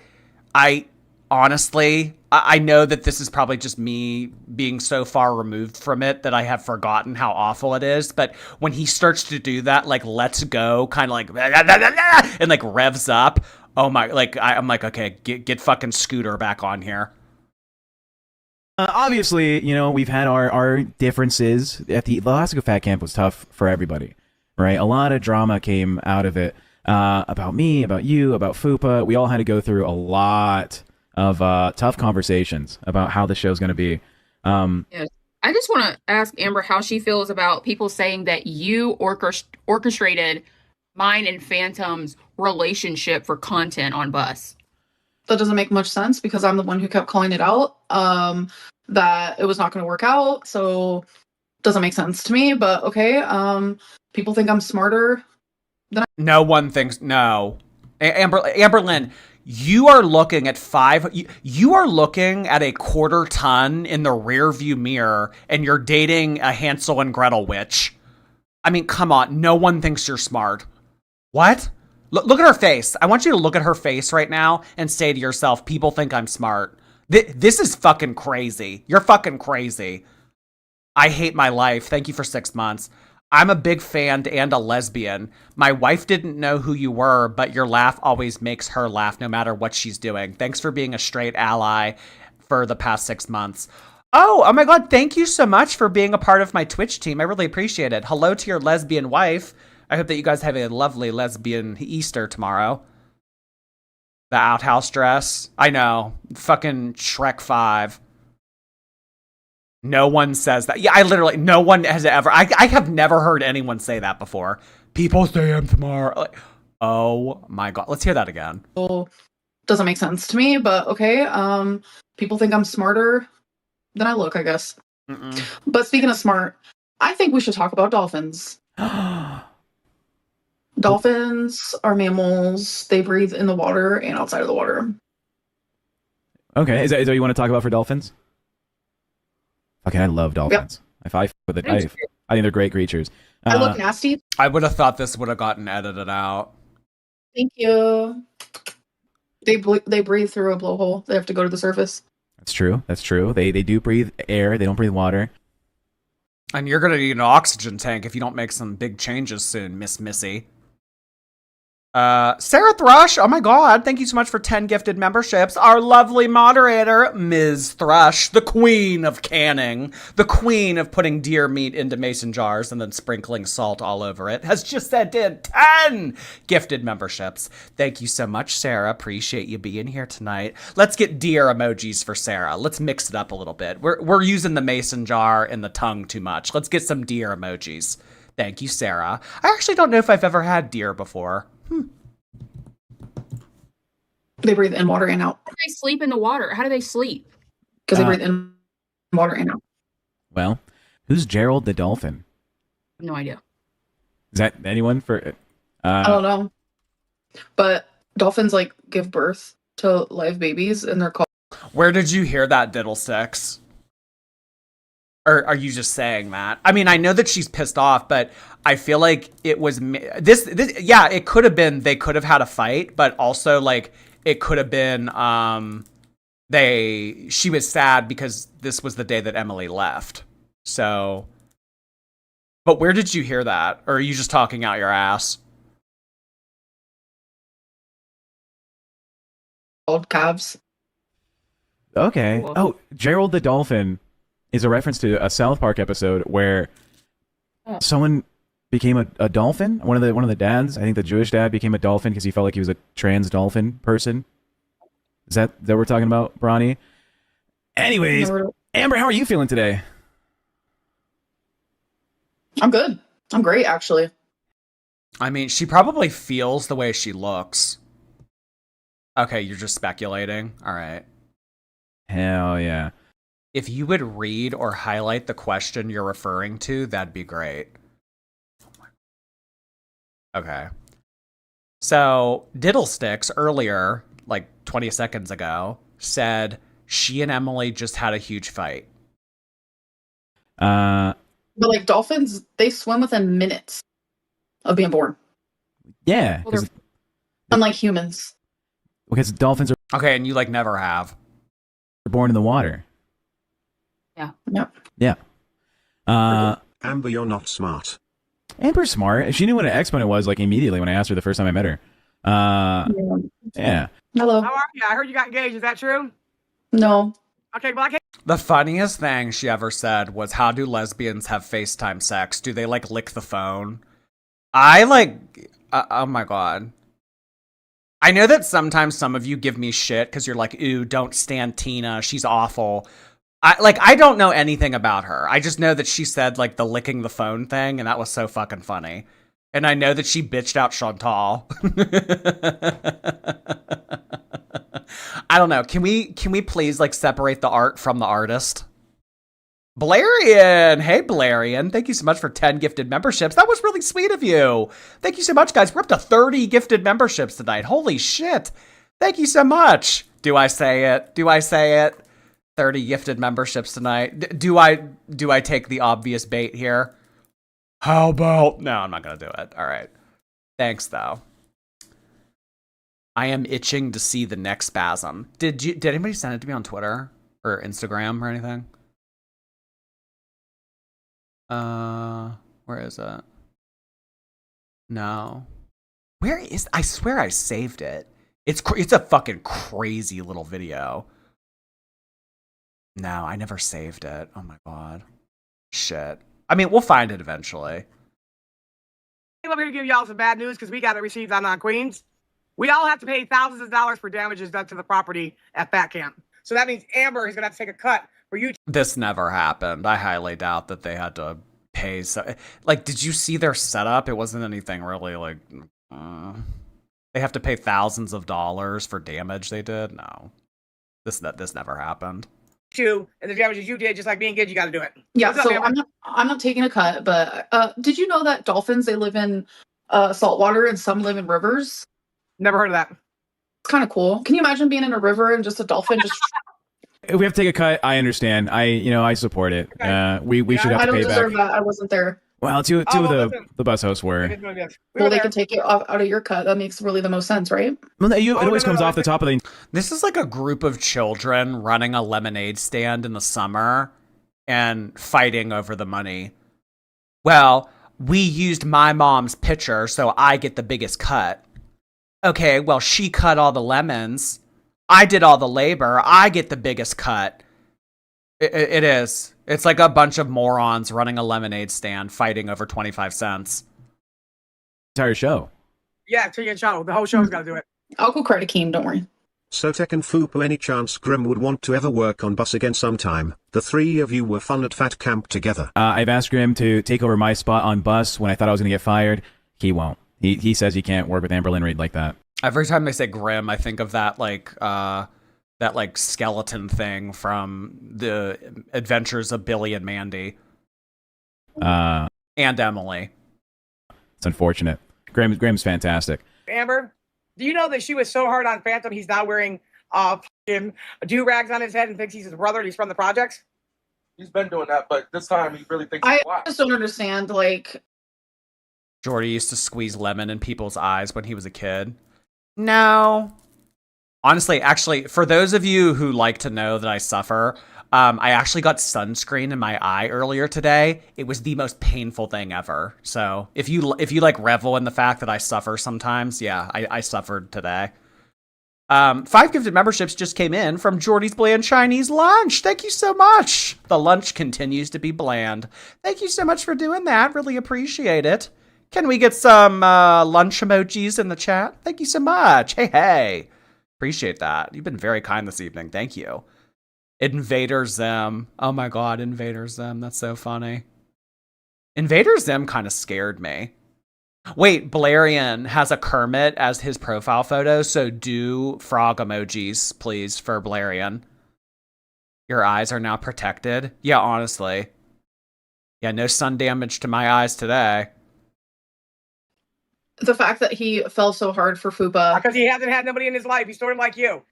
I know that this is probably just me being so far removed from it that I have forgotten how awful it is. But when he starts to do that, like, let's go, kind of like, and like revs up, oh my, like, I'm like, okay, get fucking Scooter back on here. Obviously, you know, we've had our differences. At the Alaska Fat Camp was tough for everybody, right? A lot of drama came out of it. About me, about you, about Fupa. We all had to go through a lot of tough conversations about how the show's going to be. Yes. I just want to ask Amber how she feels about people saying that you orchestrated mine and Phantom's relationship for content on Bus. That doesn't make much sense because I'm the one who kept calling it out, that it was not going to work out. So it doesn't make sense to me, but okay. People think I'm smarter. No one thinks, no. Amberlynn, you are looking at you are looking at a 1/4 ton in the rear view mirror and you're dating a Hansel and Gretel witch. I mean, come on. No one thinks you're smart. What? Look at her face. I want you to look at her face right now and say to yourself, people think I'm smart. This is fucking crazy. You're fucking crazy. I hate my life. Thank you for 6 months. I'm a big fan and a lesbian. My wife didn't know who you were, but your laugh always makes her laugh no matter what she's doing. Thanks for being a straight ally for the past 6 months. Oh my God. Thank you so much for being a part of my Twitch team. I really appreciate it. Hello to your lesbian wife. I hope that you guys have a lovely lesbian Easter tomorrow. The outhouse dress. I know. Fucking Shrek 5. No one says that. Yeah, no one has ever. I have never heard anyone say that before. People say I'm tomorrow. Like, oh my God. Let's hear that again. Doesn't make sense to me, but okay. People think I'm smarter than I look, I guess. But speaking of smart, I think we should talk about dolphins. Dolphins are mammals. They breathe in the water and outside of the water. Okay, is that what you want to talk about for dolphins? Okay, I love dolphins. Yep. If I with it, I think they're great creatures. I look nasty. I would have thought this would have gotten edited out. Thank you. They breathe through a blowhole. They have to go to the surface. That's true. That's true. They do breathe air. They don't breathe water. And you're gonna need an oxygen tank if you don't make some big changes soon, Miss Missy. Sarah Thrush, oh my God, thank you so much for 10 gifted memberships. Our lovely moderator, Ms. Thrush, the queen of canning, the queen of putting deer meat into mason jars and then sprinkling salt all over it, has just sent in 10 gifted memberships. Thank you so much, Sarah. Appreciate you being here tonight. Let's get deer emojis for Sarah. Let's mix it up a little bit. We're using the mason jar and the tongue too much. Let's get some deer emojis. Thank you, Sarah. I actually don't know if I've ever had deer before. They breathe in water and out. How do they sleep in the water? How do they sleep? Because they breathe in water and out. Well, who's Gerald the dolphin? No idea. Is that anyone for? I don't know. But dolphins give birth to live babies, and they're called. Where did you hear that, Diddlesticks? Or are you just saying that? I mean, I know that she's pissed off, but I feel like it was this. Yeah, it could have been they could have had a fight, but also it could have been she was sad because this was the day that Emily left. So, but where did you hear that? Or are you just talking out your ass? Called calves. Okay. Oh, Gerald the dolphin is a reference to a South Park episode where someone became a dolphin. One of the dads, I think the Jewish dad, became a dolphin because he felt like he was a trans dolphin person. Is that we're talking about, Bronny? Anyways, Amber, how are you feeling today? I'm good. I'm great, actually. I mean, she probably feels the way she looks. Okay, you're just speculating. All right. Hell yeah. If you would read or highlight the question you're referring to, that'd be great. Okay. So, Diddlesticks earlier, 20 seconds ago, said she and Emily just had a huge fight. But dolphins, they swim within minutes of being born. Yeah. Unlike humans. Because dolphins are okay, and you never have. They're born in the water. Yeah. Yep. Yeah. Amber, you're not smart. Amber's smart. She knew what an exponent was immediately when I asked her the first time I met her. Yeah. Hello. How are you? I heard you got engaged. Is that true? No. Okay, well, I can't. The funniest thing she ever said was, how do lesbians have FaceTime sex? Do they lick the phone? Oh my God. I know that sometimes some of you give me shit because you're like, ooh, don't stand Tina. She's awful. I don't know anything about her. I just know that she said the licking the phone thing, and that was so fucking funny. And I know that she bitched out Chantal. I don't know. Can we please separate the art from the artist? Blarian. Hey, Blarian. Thank you so much for 10 gifted memberships. That was really sweet of you. Thank you so much, guys. We're up to 30 gifted memberships tonight. Holy shit. Thank you so much. Do I say it? 30 gifted memberships tonight. Do I take the obvious bait here? How about... No, I'm not going to do it. All right. Thanks, though. I am itching to see the next spasm. Did anybody send it to me on Twitter or Instagram or anything? Where is it? No. Where is, I swear I saved it. It's a fucking crazy little video. No, I never saved it. Oh my god. Shit. I mean, we'll find it eventually. I'm here to give y'all some bad news because we got it received on Queens. We all have to pay thousands of dollars for damages done to the property at Fat Camp. So that means Amber is going to have to take a cut for you. This never happened. I highly doubt that they had to pay. Like, did you see their setup? It wasn't anything really like... they have to pay thousands of dollars for damage they did? No. This never happened. You and the damages you did, just like being good, you got to do it. Yeah, What's up, so Amber? I'm not taking a cut, but did you know that dolphins, they live in saltwater and some live in rivers? Never heard of that. It's kind of cool. Can you imagine being in a river and just a dolphin just... If we have to take a cut, I understand. I support it. We should have I to don't pay deserve back. that. I wasn't there. Well, two of the bus hosts were. Well, they can take it out of your cut. That makes really the most sense, right? Well, it always comes off the top of the... This is like a group of children running a lemonade stand in the summer and fighting over the money. Well, we used my mom's pitcher, so I get the biggest cut. Okay, well, she cut all the lemons. I did all the labor. I get the biggest cut. It is. It's like a bunch of morons running a lemonade stand fighting over 25 cents. Entire show. Yeah, take a show. The whole show's got to do it. I'll go credit Keem, don't worry. So Tech and Fupu, any chance Grim would want to ever work on Bus again sometime? The three of you were fun at Fat Camp together. I've asked Grim to take over my spot on Bus when I thought I was going to get fired. He won't. He says he can't work with Amberlynn Reid like that. Every time they say Grim, I think of that like skeleton thing from the Adventures of Billy and Mandy. And Emily. It's unfortunate. Grim's fantastic. Amber, do you know that she was so hard on Phantom, he's now wearing do-rags on his head and thinks he's his brother and he's from the projects? He's been doing that, but this time he really thinks I he's black. just don't understand, like... Jordy used to squeeze lemon in people's eyes when he was a kid. No. Honestly, actually, for those of you who like to know that I suffer, I actually got sunscreen in my eye earlier today. It was the most painful thing ever. So if you like revel in the fact that I suffer sometimes, yeah, I suffered today. 5 gifted memberships just came in from Jordy's Bland Chinese Lunch. Thank you so much. The lunch continues to be bland. Thank you so much for doing that. Really appreciate it. Can we get some lunch emojis in the chat? Thank you so much. Hey. Appreciate that. You've been very kind this evening. Thank you. Invader Zim. Oh my god, Invader Zim. That's so funny. Invader Zim kind of scared me. Wait, Blarian has a Kermit as his profile photo, so do frog emojis, please, for Blarian. Your eyes are now protected. Yeah, honestly. Yeah, no sun damage to my eyes today. The fact that he fell so hard for Fupa. Because he hasn't had nobody in his life. He's sort of like you.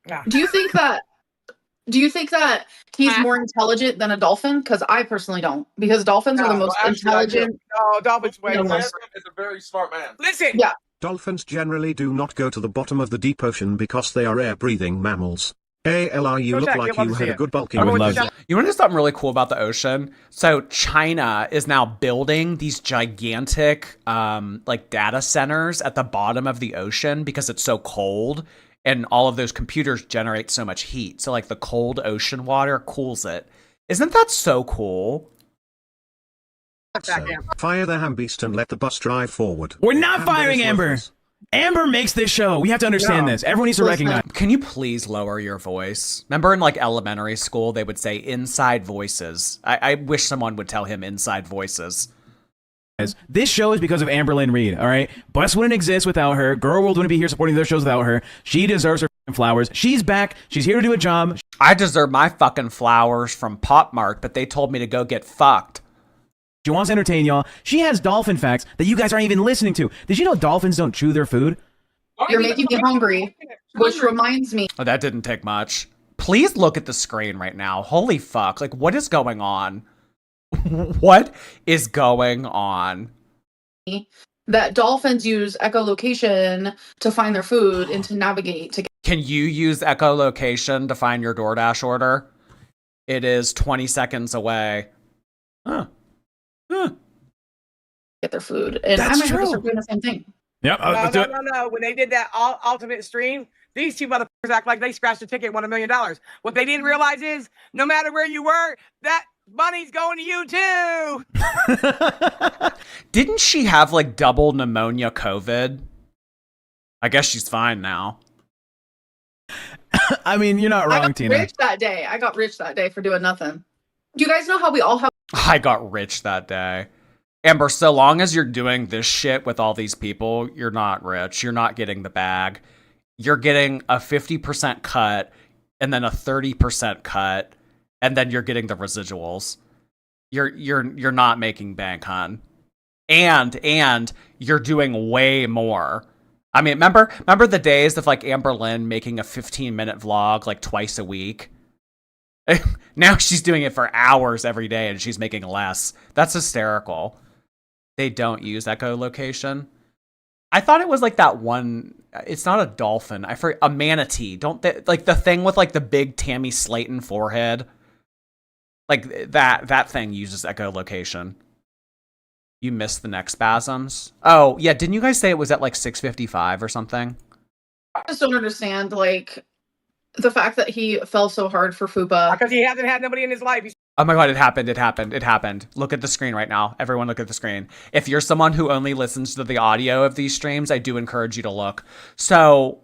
Yeah. Do you think that he's more intelligent than a dolphin? Because I personally don't. Because dolphins are the most intelligent. No, dolphins way. Amber is a very smart man. Listen. Yeah. Dolphins generally do not go to the bottom of the deep ocean because they are air-breathing mammals. ALR, you look like you had a good bulking. I would love it. You want to know something really cool about the ocean? So China is now building these gigantic like data centers at the bottom of the ocean because it's so cold and all of those computers generate so much heat. So like the cold ocean water cools it. Isn't that so cool? So, fire the ham beast and let the bus drive forward. We're not firing Amber. Amber makes this show. We have to understand this. Everyone needs to recognize. Can you please lower your voice? Remember in like elementary school, they would say inside voices. I wish someone would tell him inside voices. This show is because of Amberlynn Reid, all right? Bus wouldn't exist without her. Girl World wouldn't be here supporting their shows without her. She deserves her flowers. She's back. She's here to do a job. I deserve my fucking flowers from PopMart, but they told me to go get fucked. She wants to entertain y'all. She has dolphin facts that you guys aren't even listening to. Did you know dolphins don't chew their food? You're making me hungry, which reminds me. Oh, that didn't take much. Please look at the screen right now. Holy fuck. Like, what is going on? What is going on? That dolphins use echolocation to find their food and to navigate to. Can you use echolocation to find your DoorDash order? It is 20 seconds away. Huh. get their food, and I That's might have to true. start doing the same thing. Yep. No. When they did that ultimate stream, these two motherfuckers act like they scratched a ticket and won $1 million. What they didn't realize is, no matter where you were, that money's going to you too. Didn't she have like double pneumonia COVID? I guess she's fine now. I mean, you're not wrong, Tina. I got rich that day for doing nothing. Do you guys know how we all have? I got rich that day. Amber, so long as you're doing this shit with all these people, you're not rich. You're not getting the bag. You're getting a 50% cut and then a 30% cut, and then you're getting the residuals. You're not making bank, hon. And you're doing way more. I mean, remember the days of like Amberlynn making a 15-minute vlog like twice a week? Now she's doing it for hours every day and she's making less. That's hysterical. They don't use echolocation. I thought it was like that one. It's not a dolphin. A manatee. Don't they, like the thing with like the big Tammy Slayton forehead? Like that thing uses echolocation. You missed the neck spasms. Oh yeah, didn't you guys say it was at like 6:55 or something? I just don't understand like the fact that he fell so hard for Fupa because he hasn't had nobody in his life. Oh my god, it happened. Look at the screen right now. Everyone look at the screen. If you're someone who only listens to the audio of these streams, I do encourage you to look. So,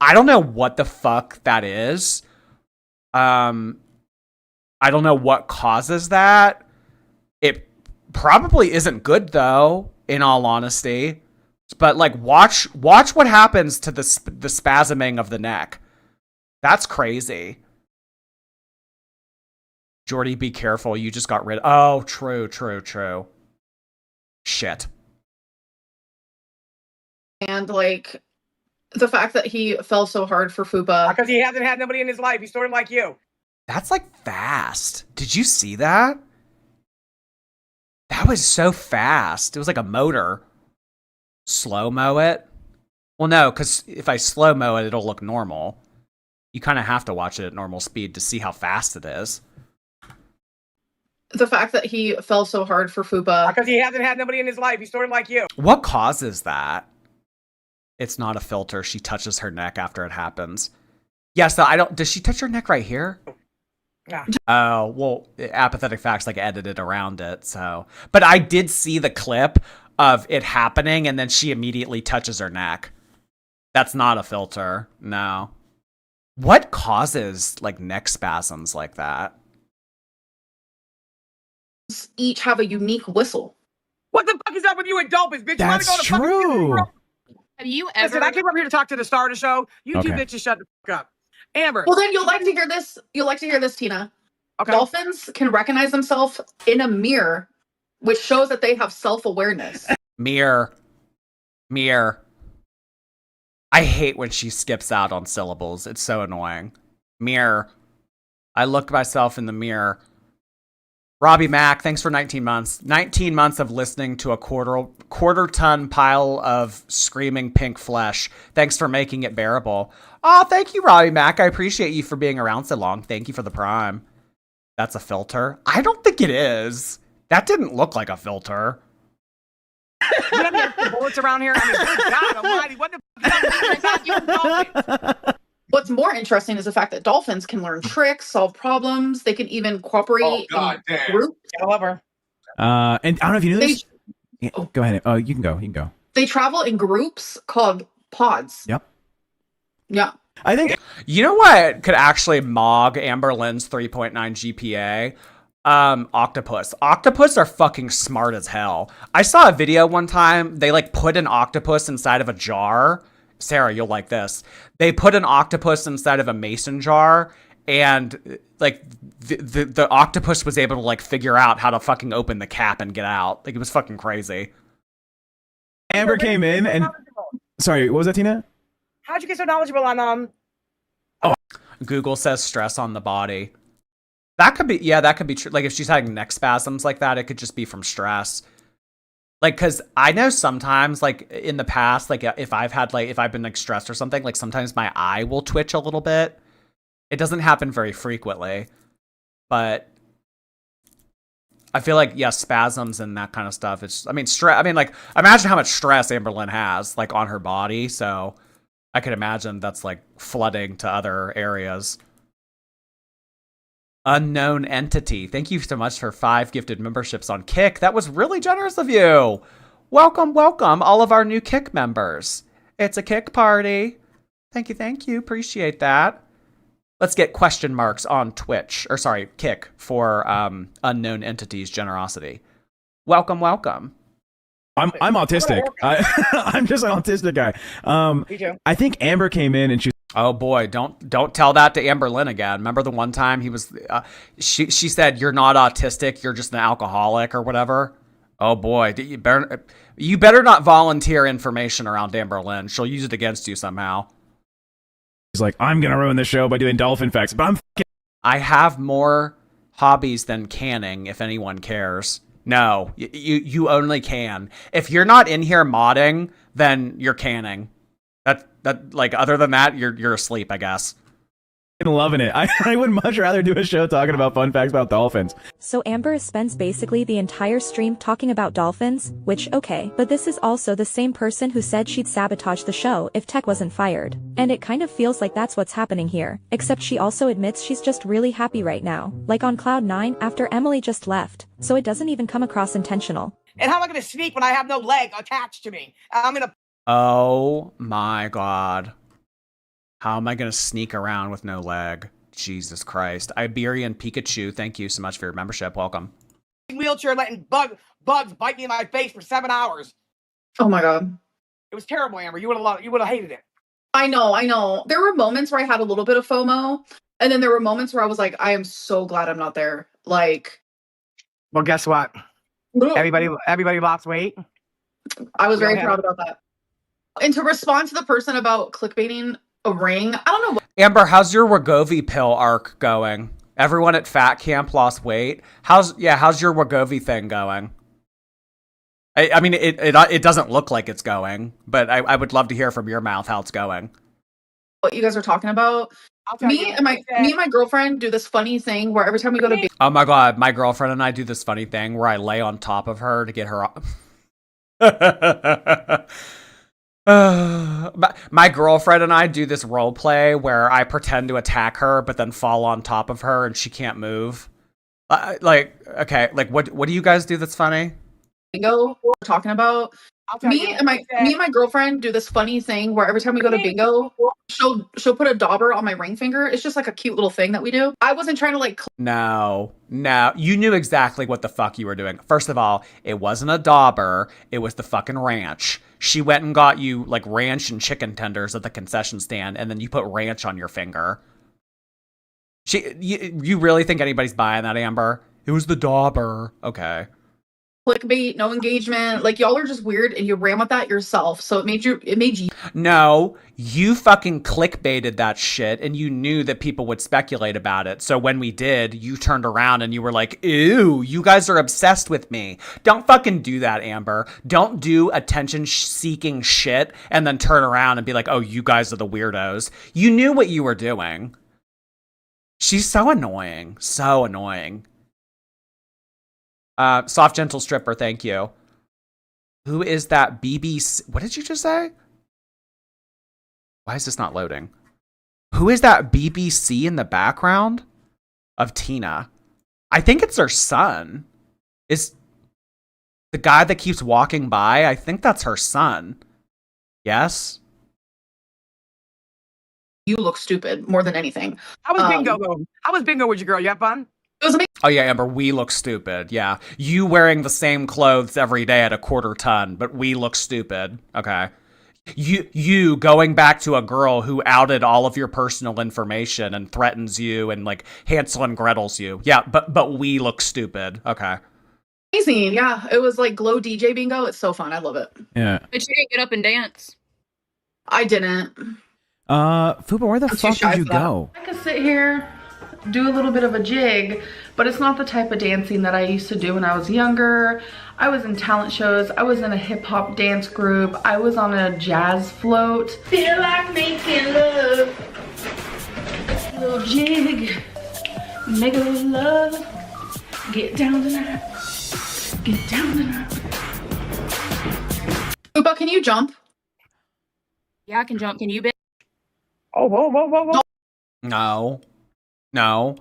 I don't know what the fuck that is. I don't know what causes that. It probably isn't good though, in all honesty. But like watch what happens to the spasming of the neck. That's crazy. Jordy, be careful. You just got rid. Oh, true. Shit. And like the fact that he fell so hard for Fupa because he hasn't had nobody in his life. He's sort of like you. That's like fast. Did you see that? That was so fast. It was like a motor. Slow-mo it? Well, no, because if I slow-mo it, it'll look normal. You kind of have to watch it at normal speed to see how fast it is. The fact that he fell so hard for Fupa because he hasn't had nobody in his life. He's sort of like you. What causes that? It's not a filter. She touches her neck after it happens. Yes, does she touch her neck right here? Yeah. Oh, well, Apathetic Facts like edited around it, so. But I did see the clip of it happening and then she immediately touches her neck. That's not a filter. No. What causes like neck spasms like that? Each have a unique whistle. What the fuck is up with you and Dolphins, bitch? That's you wanna go to true. Have you ever? Listen, I came up here to talk to the star of the show. You two bitches shut the fuck up. Amber. Well, then you'll like to hear this. You'll like to hear this, Tina. Okay. Dolphins can recognize themselves in a mirror, which shows that they have self-awareness. Mirror. I hate when she skips out on syllables. It's so annoying. Mirror. I look myself in the mirror. Robbie Mack, thanks for 19 months. 19 months of listening to a quarter ton pile of screaming pink flesh. Thanks for making it bearable. Oh, thank you, Robbie Mack. I appreciate you for being around so long. Thank you for the prime. That's a filter? I don't think it is. That didn't look like a filter. You have any bullets around here? I mean, good God almighty, what the fuck? What's more interesting is the fact that dolphins can learn tricks, solve problems. They can even cooperate in groups. I love her. And I don't know if you knew this. Go ahead. Oh, you can go. They travel in groups called pods. Yep. Yeah. I think. You know what could actually mog Amberlynn's 3.9 GPA? Octopus. Octopus are fucking smart as hell. I saw a video one time. They like put an octopus inside of a jar. Sarah, you'll like this. They put an octopus inside of a mason jar, and like the octopus was able to like figure out how to fucking open the cap and get out. Like it was fucking crazy. Amber came in and sorry, what was that, Tina? How'd you get so knowledgeable on Google says stress on the body. That could be true. Like if she's having neck spasms like that, it could just be from stress. Like, cause I know sometimes like in the past, like if I've been like stressed or something, like sometimes my eye will twitch a little bit. It doesn't happen very frequently, but I feel like, yeah, spasms and that kind of stuff. It's, I mean, stress. I mean, like, imagine how much stress Amberlynn has, like, on her body. So I could imagine that's, like, flooding to other areas. Unknown Entity. Thank you so much for 5 gifted memberships on Kick. That was really generous of you. Welcome, welcome, all of our new Kick members. It's a Kick party. Thank you, thank you. Appreciate that. Let's get question marks on Twitch, or sorry, Kick, for Unknown Entity's generosity. Welcome, welcome. I'm autistic. I'm just an autistic guy. I think Amber came in and she. Oh boy, don't tell that to Amberlynn again. Remember the one time he was, she said you're not autistic, you're just an alcoholic or whatever. Oh boy, you better not volunteer information around Amberlynn. She'll use it against you somehow. He's like, I'm gonna ruin the show by doing dolphin facts, but I have more hobbies than canning, if anyone cares. No, you only can. If you're not in here modding, then you're canning. That like, other than that, you're asleep, I guess. I'm loving it. I would much rather do a show talking about fun facts about dolphins. So Amber spends basically the entire stream talking about dolphins, which, okay, but this is also the same person who said she'd sabotage the show if Tech wasn't fired. And it kind of feels like that's what's happening here, except she also admits she's just really happy right now, like on cloud 9 after Emily just left, so it doesn't even come across intentional. And how am I going to sneak when I have no leg attached to me? I'm going to... Oh my god. How am I going to sneak around with no leg? Jesus Christ. Iberian Pikachu, thank you so much for your membership. Welcome. Wheelchair letting bugs bite me in my face for 7 hours. Oh my god. It was terrible, Amber. You would have hated it. I know. There were moments where I had a little bit of FOMO, and then there were moments where I was like, I am so glad I'm not there. Like, well, guess what? Everybody lost weight. I was very proud about that. And to respond to the person about clickbaiting a ring, I don't know. Amber, how's your Wegovy pill arc going? Everyone at Fat Camp lost weight. How's your Wegovy thing going? I mean, it doesn't look like it's going, but I would love to hear from your mouth how it's going. What you guys are talking about? Me and my girlfriend do this funny thing where every time we go to oh my god, my girlfriend and I do this funny thing where I lay on top of her to get her my girlfriend and I do this role play where I pretend to attack her but then fall on top of her and she can't move. Okay, like what do you guys do that's funny? Bingo, we're talking about. Me and my girlfriend do this funny thing where every time we go to bingo, she'll put a dauber on my ring finger. It's just like a cute little thing that we do. I wasn't trying to like. No, you knew exactly what the fuck you were doing. First of all, it wasn't a dauber. It was the fucking ranch. She went and got you like ranch and chicken tenders at the concession stand, and then you put ranch on your finger. You really think anybody's buying that, Amber? It was the dauber. Okay. Clickbait, no engagement. Like, y'all are just weird and you ran with that yourself. So it made you. No, you fucking clickbaited that shit and you knew that people would speculate about it. So when we did, you turned around and you were like, ew, you guys are obsessed with me. Don't fucking do that, Amber. Don't do attention-seeking shit and then turn around and be like, oh, you guys are the weirdos. You knew what you were doing. She's so annoying. So annoying. Soft Gentle Stripper, thank you. Who is that BBC? What did you just say? Why is this not loading? Who is that BBC in the background of Tina? I think it's her son. Is the guy that keeps walking by? I think that's her son. Yes? You look stupid more than anything. How was bingo though? How was bingo with your girl? You have fun? It was amazing. Oh yeah, Amber, we look stupid. Yeah. You wearing the same clothes every day at a quarter ton, but we look stupid. Okay. You going back to a girl who outed all of your personal information and threatens you and like Hansel and Gretel's you. Yeah, but we look stupid. Okay. Amazing. Yeah. It was like glow DJ bingo. It's so fun. I love it. Yeah. But you didn't get up and dance. I didn't. Fuba, where the fuck did you go? I could sit here, do a little bit of a jig, but it's not the type of dancing that I used to do when I was younger. I was in talent shows. I was in a hip hop dance group. I was on a jazz float. Feel like making love. Little jig, make a love. Get down tonight. Get down tonight. Upa, can you jump? Yeah, I can jump. Can you, bitch? Oh, whoa, whoa, whoa, whoa. No. No.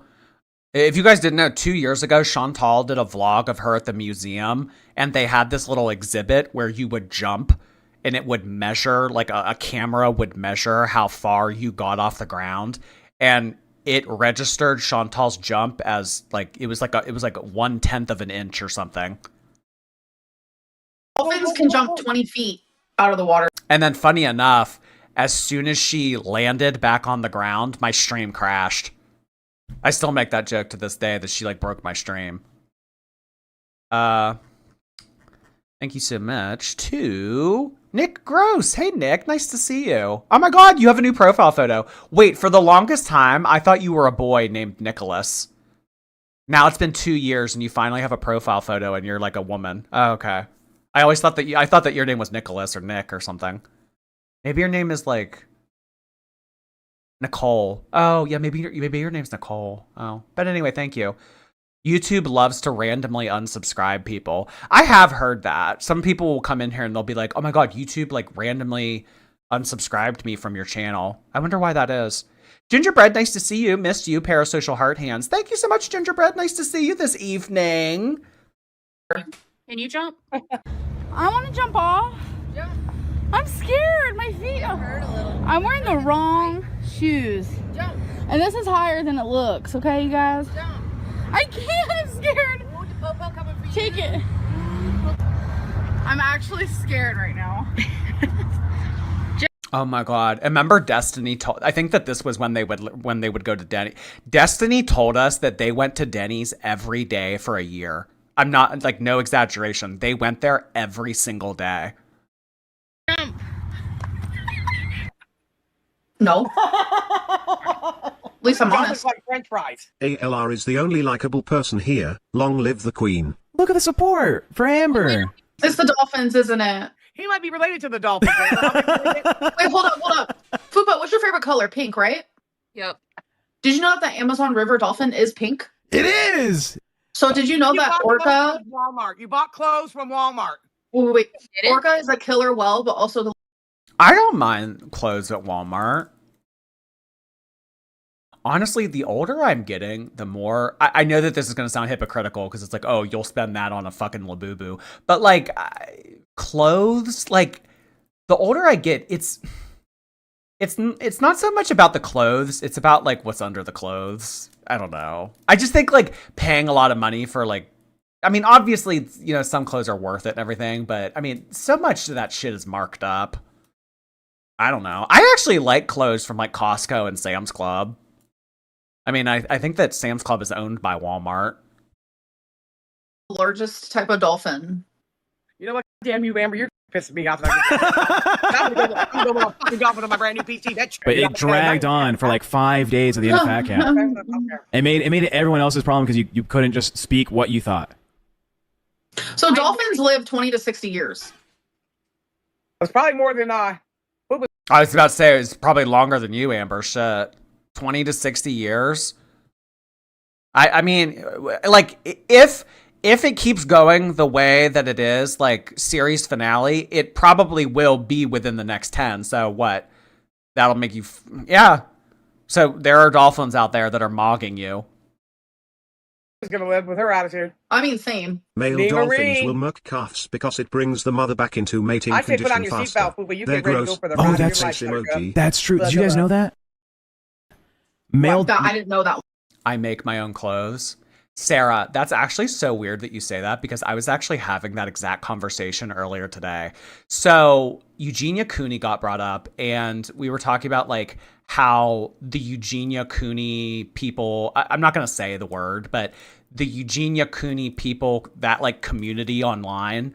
If you guys didn't know, 2 years ago, Chantal did a vlog of her at the museum, and they had this little exhibit where you would jump, and it would measure, like a camera would measure how far you got off the ground, and it registered Chantal's jump as like it was like 1/10 of an inch or something. Dolphins can jump 20 feet out of the water. And then, funny enough, as soon as she landed back on the ground, my stream crashed. I still make that joke to this day that she like broke my stream. Thank you so much to Nick Gross. Hey Nick, nice to see you. Oh my god, you have a new profile photo. Wait, for the longest time, I thought you were a boy named Nicholas. Now it's been 2 years and you finally have a profile photo and you're like a woman. Oh, okay. I always thought that I thought that your name was Nicholas or Nick or something. Maybe your name is like Nicole. Oh, yeah, maybe your name's Nicole. Oh. But anyway, thank you. YouTube loves to randomly unsubscribe people. I have heard that. Some people will come in here and they'll be like, "Oh my god, YouTube like randomly unsubscribed me from your channel." I wonder why that is. Gingerbread, nice to see you. Missed you, Parasocial Heart Hands. Thank you so much, Gingerbread. Nice to see you this evening. Can you jump? I want to jump off. Jump. I'm scared. My feet hurt a little. I'm wearing the wrong shoes. Jump. And this is higher than it looks, okay, you guys? Jump. I can't. I'm scared. Take it. I'm actually scared right now. Oh my god. Remember Destiny told I think that this was when they would go to Denny. Destiny told us that they went to Denny's every day for a year. I'm not like no exaggeration. They went there every single day. Jump. No. At least I'm honest. Like French fries. ALR is the only likable person here. Long live the queen. Look at the support for Amber. It's the Dolphins, isn't it? He might be related to the Dolphins. Wait, hold up. Fupa, what's your favorite color? Pink, right? Yep. Did you know that the Amazon River dolphin is pink? It is. So did you know that orca? Walmart. You bought clothes from Walmart. Wait. Orca is a killer whale, but also the. I don't mind clothes at Walmart. Honestly, the older I'm getting, the more I know that this is going to sound hypocritical because it's like, oh, you'll spend that on a fucking Labubu. But like clothes, like the older I get, it's not so much about the clothes. It's about like what's under the clothes. I don't know. I just think like paying a lot of money for like, I mean, obviously, you know, some clothes are worth it and everything, but I mean, so much of that shit is marked up. I don't know. I actually like clothes from like Costco and Sam's Club. I mean, I think that Sam's Club is owned by Walmart. Largest type of dolphin. You know what? Damn you, Amber. You're pissing me off. I'm going to fucking dolphin on my brand new PC. But it dragged on for like 5 days at the end of Fat Cat. It made it everyone else's problem because you couldn't just speak what you thought. So dolphins live 20 to 60 years. It's probably more than I was about to say it's probably longer than you, Amber. Shit. 20 to 60 years. I mean, like if it keeps going the way that it is, like series finale, it probably will be within the next 10. So what? That'll make you, yeah. So there are dolphins out there that are mogging you. Who's gonna live with her attitude? I mean, same. Male dolphins will milk calves because it brings the mother back into mating I say condition put on your faster. seatbelt, but you They're get ready to gross. go for the Oh, ride of that's your life, emoji. That's true. Did you guys know that? Male. I didn't know that. I make my own clothes. Sarah, that's actually so weird that you say that because I was actually having that exact conversation earlier today. So Eugenia Cooney got brought up and we were talking about like how the Eugenia Cooney people, I'm not going to say the word, but the Eugenia Cooney people, that like community online,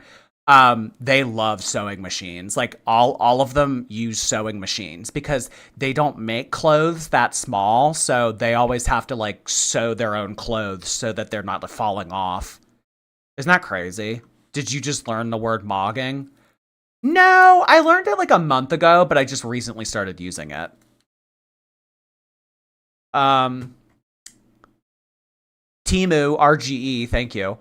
they love sewing machines. Like all of them use sewing machines because they don't make clothes that small. So they always have to like sew their own clothes so that they're not falling off. Isn't that crazy? Did you just learn the word mogging? No, I learned it like a month ago, but I just recently started using it. Timu RGE, thank you.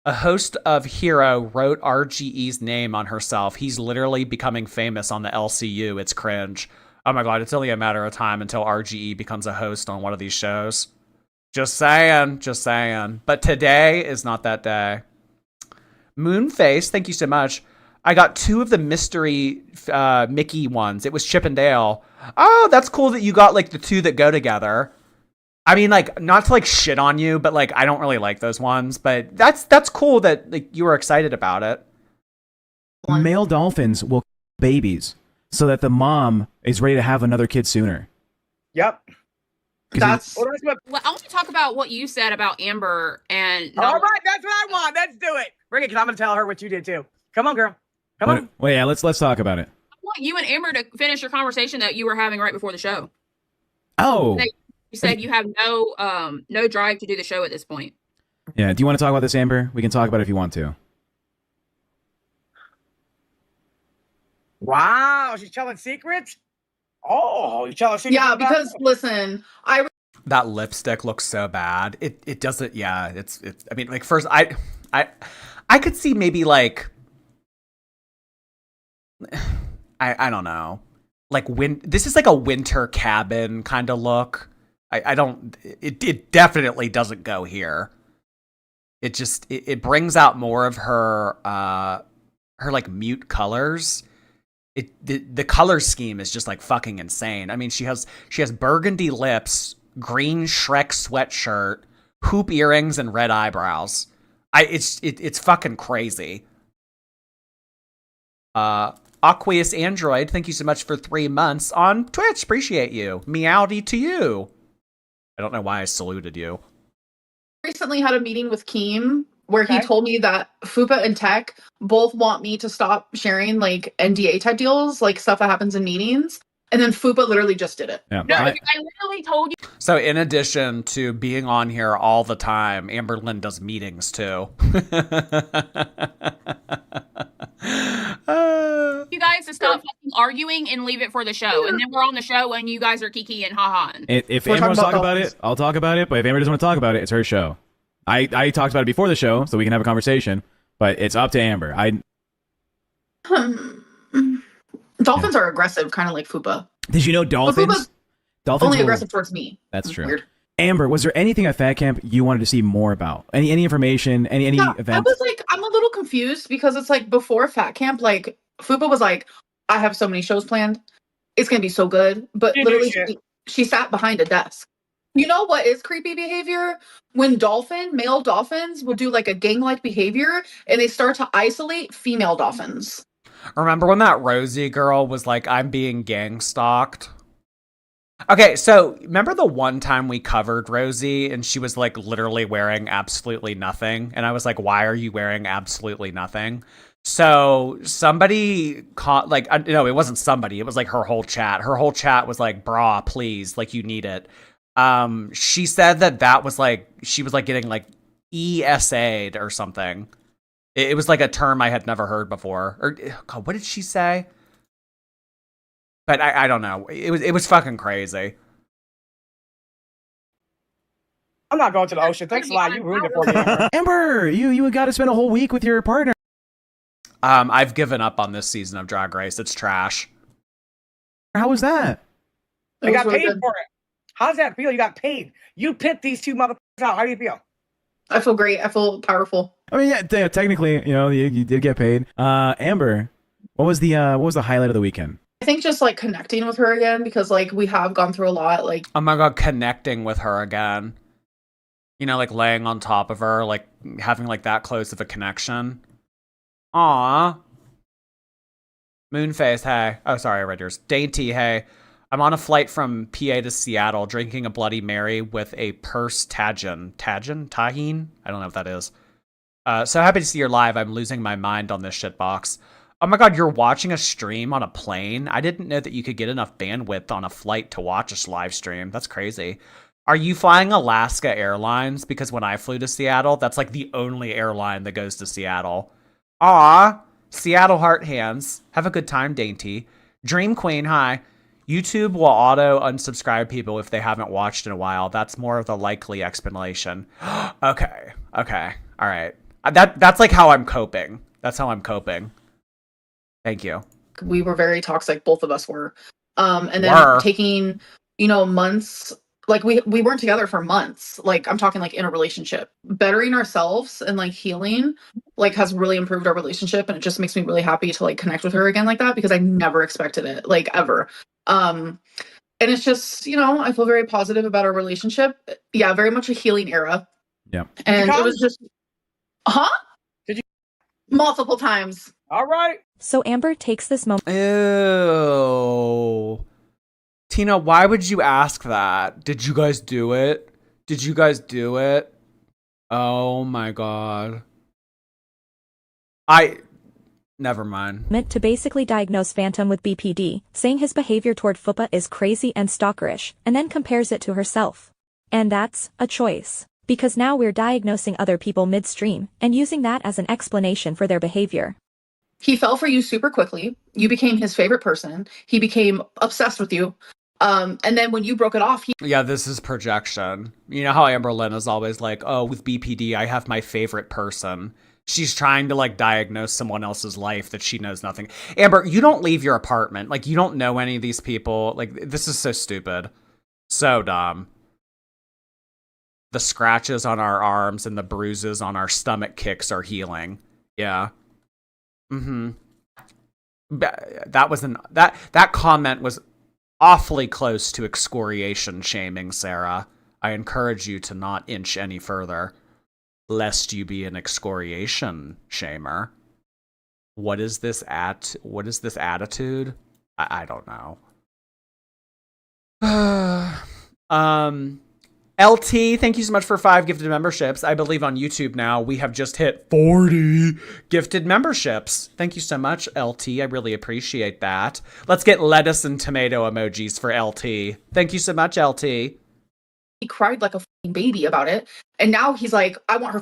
A host of Hero wrote RGE's name on herself. He's literally becoming famous on the LCU. It's cringe. Oh my god, it's only a matter of time until RGE becomes a host on one of these shows. Just saying, just saying. But today is not that day. Moonface, thank you so much. I got 2 of the mystery Mickey ones. It was Chip and Dale. Oh, that's cool that you got like the 2 that go together. I mean, like, not to like shit on you, but like I don't really like those ones. But that's cool that like you were excited about it. Male dolphins will babies so that the mom is ready to have another kid sooner. Yep. That's well, I want to talk about what you said about Amber and all right, that's what I want. Let's do it. Bring it, because I'm gonna tell her what you did too. Come on, girl. Come on. Well, yeah, let's talk about it. I want you and Amber to finish your conversation that you were having right before the show. Oh. You said you have no drive to do the show at this point. Yeah, do you want to talk about this, Amber? We can talk about it if you want to. Wow, she's telling secrets? Oh, you're telling secrets? Yeah, because listen, that lipstick looks so bad. It doesn't. Yeah, it's. I mean, like first, I could see maybe like, I don't know, like this is like a winter cabin kind of look. I don't. It definitely doesn't go here. It just it brings out more of her her like mute colors. The color scheme is just like fucking insane. I mean, she has burgundy lips, green Shrek sweatshirt, hoop earrings, and red eyebrows. It's fucking crazy. Aqueous Android, thank you so much for 3 months on Twitch. Appreciate you. Meowdy to you. I don't know why I saluted you. Recently had a meeting with Keem where he told me that Fupa and Tech both want me to stop sharing like NDA type deals, like stuff that happens in meetings. And then Fupa literally just did it. Yeah, no, I literally told you. So in addition to being on here all the time, Amberlynn does meetings too. You guys to stop fucking arguing and leave it for the show. And then we're on the show and you guys are kiki and haha. If Amber wants to talk about it, I'll talk about it. But if Amber doesn't want to talk about it, it's her show. I talked about it before the show, so we can have a conversation. But it's up to Amber. Dolphins are aggressive, kind of like Fupa. Did you know dolphins? Only aggressive towards me. That's true. Weird. Amber, was there anything at Fat Camp you wanted to see more about? Any information? Any events? I was like, I'm a little confused because it's like before Fat Camp, like Fupa was like, I have so many shows planned. It's gonna be so good. But literally, she sat behind a desk. You know what is creepy behavior? When male dolphins will do like a gang-like behavior and they start to isolate female dolphins. Remember when that Rosie girl was like, I'm being gang stalked? Okay, so remember the one time we covered Rosie and she was like literally wearing absolutely nothing? And I was like, why are you wearing absolutely nothing? So somebody caught, like, no, it wasn't somebody. It was like her whole chat. Her whole chat was like, brah, please, like you need it. She said that was like, she was like getting like ESA'd or something. It was like a term I had never heard before. Or God, what did she say? But I don't know. It was fucking crazy. I'm not going to the ocean. Thanks a lot. You ruined it for me. Amber, you got to spend a whole week with your partner. I've given up on this season of Drag Race. It's trash. How was that? You got paid for it. How does that feel? You got paid. You picked these 2 motherfuckers out. How do you feel? I feel great. I feel powerful. I mean, yeah, technically, you did get paid. Amber, what was the highlight of the weekend? I think just like connecting with her again because like we have gone through a lot. Like, oh my god, connecting with her again. You know, like laying on top of her, like having like that close of a connection. Aw. Moonface, hey. Oh, sorry, I read yours. Dainty, hey. I'm on a flight from PA to Seattle, drinking a Bloody Mary with a purse tajin. Tajin? I don't know what that is. So happy to see you're live. I'm losing my mind on this shitbox. Oh my god, you're watching a stream on a plane? I didn't know that you could get enough bandwidth on a flight to watch a live stream. That's crazy. Are you flying Alaska Airlines? Because when I flew to Seattle, that's like the only airline that goes to Seattle. Aw, Seattle heart hands. Have a good time, Dainty. Dream Queen, hi. YouTube will auto unsubscribe people if they haven't watched in a while. That's more of the likely explanation. Okay. All right. That's like how I'm coping. That's how I'm coping. Thank you. We were very toxic, both of us were. And then taking, months, like we weren't together for months. Like I'm talking like in a relationship. Bettering ourselves and like healing like has really improved our relationship, and it just makes me really happy to like connect with her again like that, because I never expected it, like ever. And it's just, I feel very positive about our relationship. Yeah, very much a healing era. Yeah. And it was just Did you multiple times. All right. So Amber takes this moment. Ew. Tina, why would you ask that? Did you guys do it? Oh my god. Never mind. Meant to basically diagnose Phantom with BPD, saying his behavior toward Fupa is crazy and stalkerish, and then compares it to herself. And that's a choice. Because now we're diagnosing other people midstream, and using that as an explanation for their behavior. He fell for you super quickly. You became his favorite person. He became obsessed with you. And then when you broke it off, Yeah, this is projection. You know how Amberlynn is always like, oh, with BPD, I have my favorite person. She's trying to like diagnose someone else's life that she knows nothing. Amber, you don't leave your apartment. Like, you don't know any of these people. Like, this is so stupid. So dumb. The scratches on our arms and the bruises on our stomach kicks are healing. Yeah. That comment was awfully close to excoriation shaming, Sarah. I encourage you to not inch any further, lest you be an excoriation shamer. What is this attitude? I don't know. LT, thank you so much for 5 gifted memberships. I believe on YouTube now we have just hit 40 gifted memberships. Thank you so much, LT. I really appreciate that. Let's get lettuce and tomato emojis for LT. Thank you so much, LT. he cried like a baby about it. And now he's like, I want her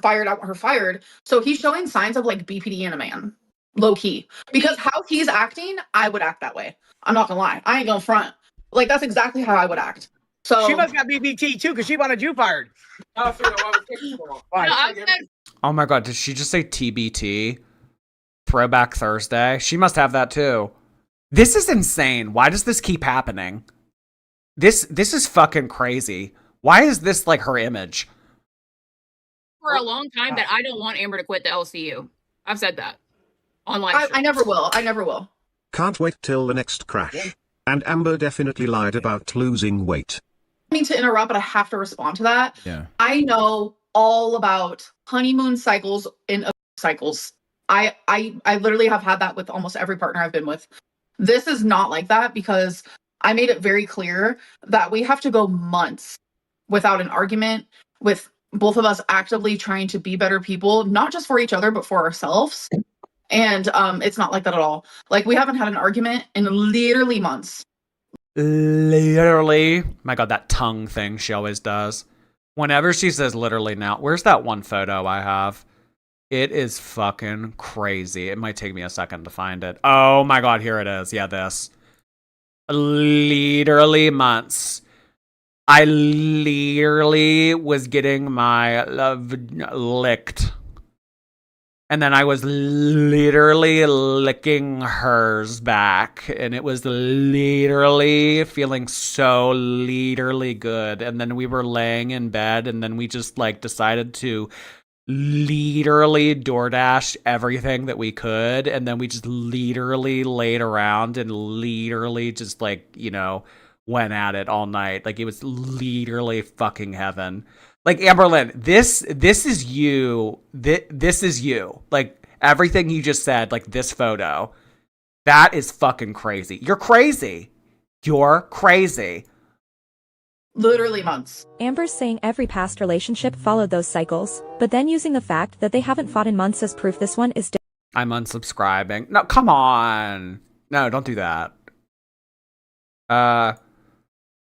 fired. So he's showing signs of like BPD in a man. Low key. Because how he's acting, I would act that way. I'm not gonna lie. I ain't gonna front. Like, that's exactly how I would act. So she must got BBT too, because she wanted you fired. Oh my god, did she just say TBT? Throwback Thursday? She must have that too. This is insane. Why does this keep happening? This is fucking crazy. Why is this like her image? For a long time that I don't want Amber to quit the LCU. I've said that. Online. I never will. Can't wait till the next crash. And Amber definitely lied about losing weight. I mean to interrupt, but I have to respond to that. Yeah. I know all about honeymoon cycles and cycles. I literally have had that with almost every partner I've been with. This is not like that, because I made it very clear that we have to go months without an argument, with both of us actively trying to be better people, not just for each other, but for ourselves. And it's not like that at all. Like, we haven't had an argument in literally months. Literally. My god, that tongue thing she always does. Whenever she says literally now, where's that one photo I have? It is fucking crazy. It might take me a second to find it. Oh my god, here it is. Yeah, this. Literally months. I literally was getting my love licked. And then I was literally licking hers back. And it was literally feeling so literally good. And then we were laying in bed, and then we just like decided to literally DoorDash everything that we could. And then we just literally laid around and literally just like, went at it all night. Like, it was literally fucking heaven. Like, Amberlynn, this is you. This is you. Like, everything you just said, like this photo, that is fucking crazy. You're crazy. You're crazy. Literally months. Amber's saying every past relationship followed those cycles, but then using the fact that they haven't fought in months as proof this one is I'm unsubscribing. No, come on. No, don't do that.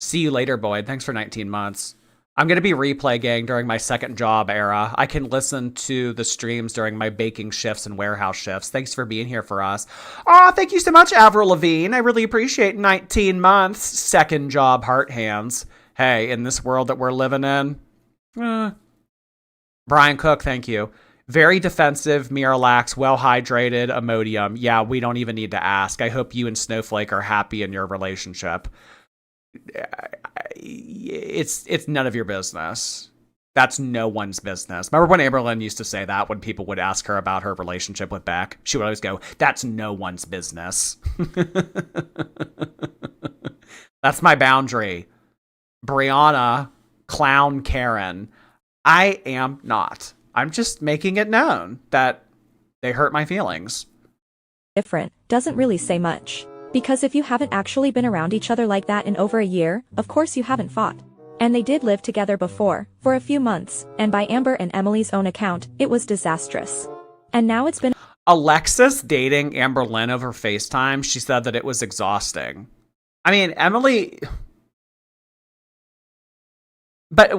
See you later, Boyd. Thanks for 19 months. I'm going to be replay gang during my second job era. I can listen to the streams during my baking shifts and warehouse shifts. Thanks for being here for us. Aw, thank you so much, Avril Lavigne. I really appreciate 19 months. Second job, heart hands. Hey, in this world that we're living in. Brian Cook, thank you. Very defensive, Miralax, well-hydrated, Imodium. Yeah, we don't even need to ask. I hope you and Snowflake are happy in your relationship. It's none of your business. That's no one's business. Remember when Amberlynn used to say that when people would ask her about her relationship with Beck? She would always go, that's no one's business. That's my boundary. Brianna, clown Karen. I am not. I'm just making it known that they hurt my feelings. Different doesn't really say much. Because if you haven't actually been around each other like that in over a year, of course you haven't fought. And they did live together before, for a few months, and by Amber and Emily's own account, it was disastrous. And now it's been— Alexis dating Amberlynn over FaceTime, she said that it was exhausting. I mean, Emily... But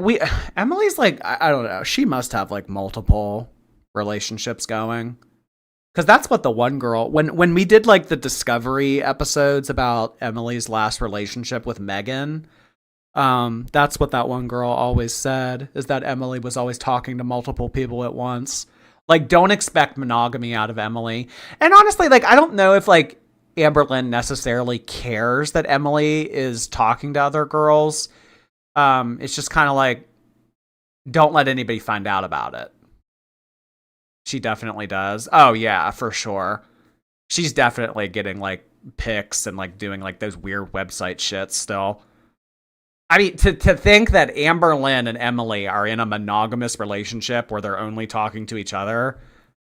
Emily's like, I don't know, she must have like multiple relationships going. Because that's what the one girl, when we did like the Discovery episodes about Emily's last relationship with Megan, that's what that one girl always said, is that Emily was always talking to multiple people at once. Like, don't expect monogamy out of Emily. And honestly, like, I don't know if like Amberlynn necessarily cares that Emily is talking to other girls. It's just kind of like, don't let anybody find out about it. She definitely does. Oh yeah, for sure. She's definitely getting like pics and like doing like those weird website shit still. I mean, to think that Amberlynn and Emily are in a monogamous relationship where they're only talking to each other,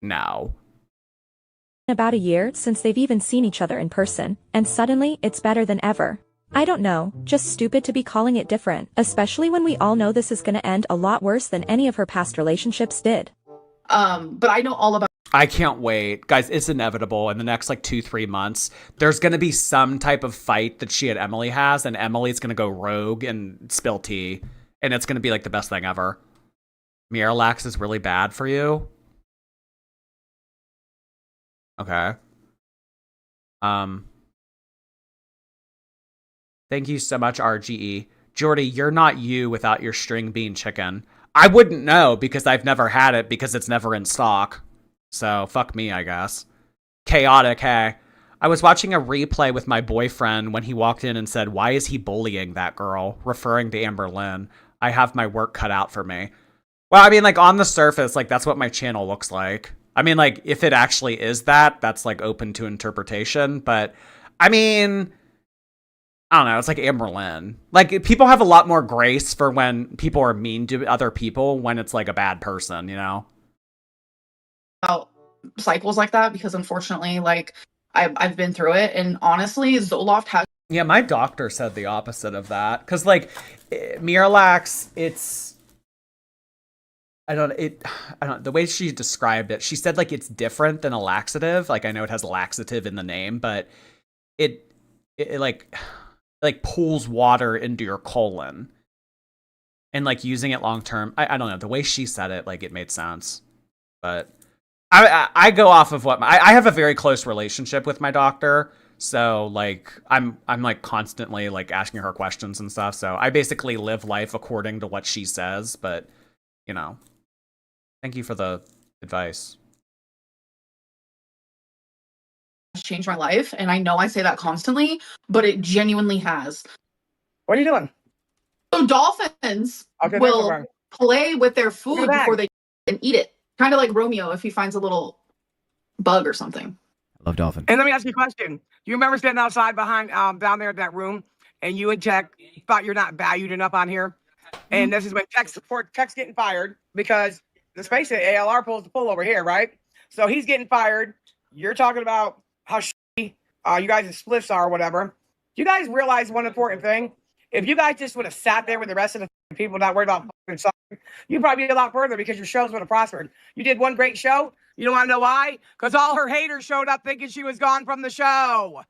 no. About a year since they've even seen each other in person, and suddenly it's better than ever. I don't know, just stupid to be calling it different, especially when we all know this is gonna end a lot worse than any of her past relationships did. But I know all about— I can't wait. Guys, it's inevitable. In the next like 2-3 months, there's going to be some type of fight that she and Emily has, and Emily's going to go rogue and spill tea, and it's going to be like the best thing ever. Miralax is really bad for you? Okay. Thank you so much, RGE. Jordy, you're not you without your string bean chicken. I wouldn't know because I've never had it because it's never in stock. So, fuck me, I guess. Chaotic, hey. I was watching a replay with my boyfriend when he walked in and said, why is he bullying that girl? Referring to Amberlynn. I have my work cut out for me. Well, I mean, like, on the surface, like, that's what my channel looks like. I mean, like, if it actually is that, that's, like, open to interpretation. But, I mean... I don't know, it's like Amberlynn. Like, people have a lot more grace for when people are mean to other people when it's, like, a bad person, you know? Cycles like that, because unfortunately, like, I've been through it, and honestly, Zoloft has— Yeah, my doctor said the opposite of that. Because, like, Miralax, it's... I don't know, the way she described it, she said, like, it's different than a laxative. Like, I know it has laxative in the name, but it like pulls water into your colon, and like using it long term. I don't know, the way she said it, like, it made sense. But I go off of what I have a very close relationship with my doctor, so like I'm like constantly like asking her questions and stuff. So I basically live life according to what she says. But you know, thank you for the advice. changed my life, and I know I say that constantly, but it genuinely has. What are you doing? So dolphins will play with their food before they and eat it, kind of like Romeo if he finds a little bug or something. Love Dolphin. And let me ask you a question. Do you remember standing outside behind down there at that room, and you and Tech thought you're not valued enough on here? And this is when Tech's getting fired because let's face it, ALR pulls the pull over here, right? So he's getting fired. You're talking about how shitty you guys' spliffs are or whatever. You guys realize one important thing? If you guys just would have sat there with the rest of the people not worried about fucking something, you'd probably be a lot further because your shows would have prospered. You did one great show. You don't want to know why? Because all her haters showed up thinking she was gone from the show.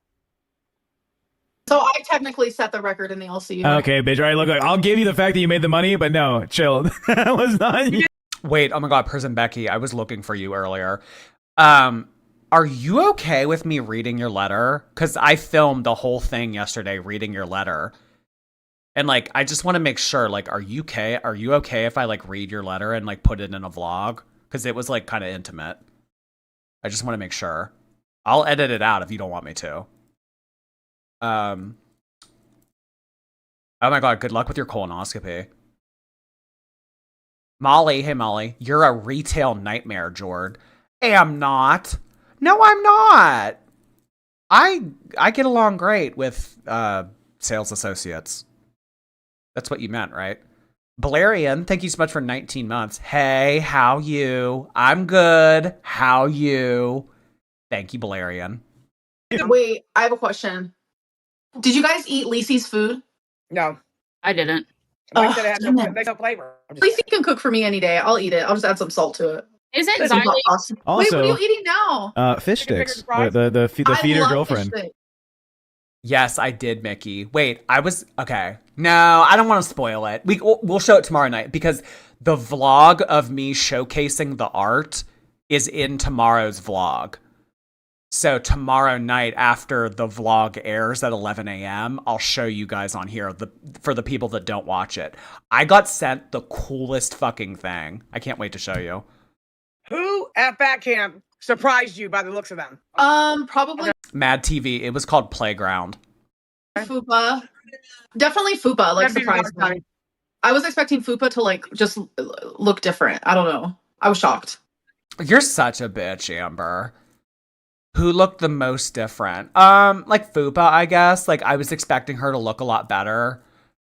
So I technically set the record in the LC. Okay, bitch. All right, look, I'll give you the fact that you made the money, but no, chill. That was not. Wait, oh my god, Prison Becky, I was looking for you earlier. Are you okay with me reading your letter? Because I filmed the whole thing yesterday reading your letter. And like, I just want to make sure, like, are you okay? Are you okay if I like read your letter and like put it in a vlog? Because it was like kind of intimate. I just want to make sure. I'll edit it out if you don't want me to. Oh my god, good luck with your colonoscopy. Molly, hey Molly, you're a retail nightmare, Jord. Am not. No, I'm not. I get along great with sales associates. That's what you meant, right? Balerian, thank you so much for 19 months. Hey, how you? I'm good. How you? Thank you, Balerian. Wait, I have a question. Did you guys eat Lacey's food? No. I didn't. Mike said it had no flavor. Lacey can cook for me any day. I'll eat it. I'll just add some salt to it. Isn't Some Xylee... hot sauce. Wait, what are you eating now? Fish sticks. The feeder love girlfriend. fish sticks. Yes, I did, Mickey. Wait, I was okay. No, I don't want to spoil it. We'll show it tomorrow night because the vlog of me showcasing the art is in tomorrow's vlog. So tomorrow night after the vlog airs at 11 a.m., I'll show you guys on here for the people that don't watch it. I got sent the coolest fucking thing. I can't wait to show you. Who at Fat Camp surprised you by the looks of them? Probably Mad TV. It was called Playground. Fupa. Definitely Fupa, like surprised me. I was expecting Fupa to like just look different. I don't know. I was shocked. You're such a bitch, Amber. Who looked the most different? Like Fupa, I guess. Like I was expecting her to look a lot better.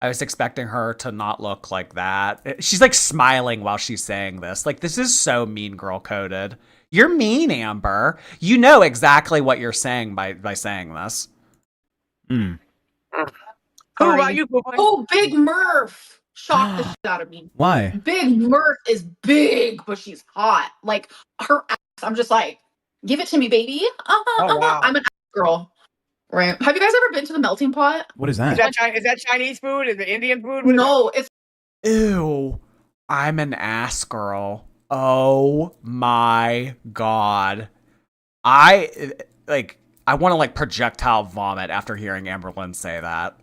I was expecting her to not look like that. She's like smiling while she's saying this. Like this is so mean girl coded. You're mean, Amber. You know exactly what you're saying by saying this. Who about you, Fupa? Oh, Big Murph. Shocked the shit out of me. Why? Big Murph is big, but she's hot. Like her ass, I'm just like, give it to me, baby. Wow. I'm an ass girl. Right. Have you guys ever been to the Melting Pot? What is that? Is that Chinese food? Is it Indian food? No, it's... Ew. I'm an ass girl. Oh my god. I want to like projectile vomit after hearing Amberlynn say that.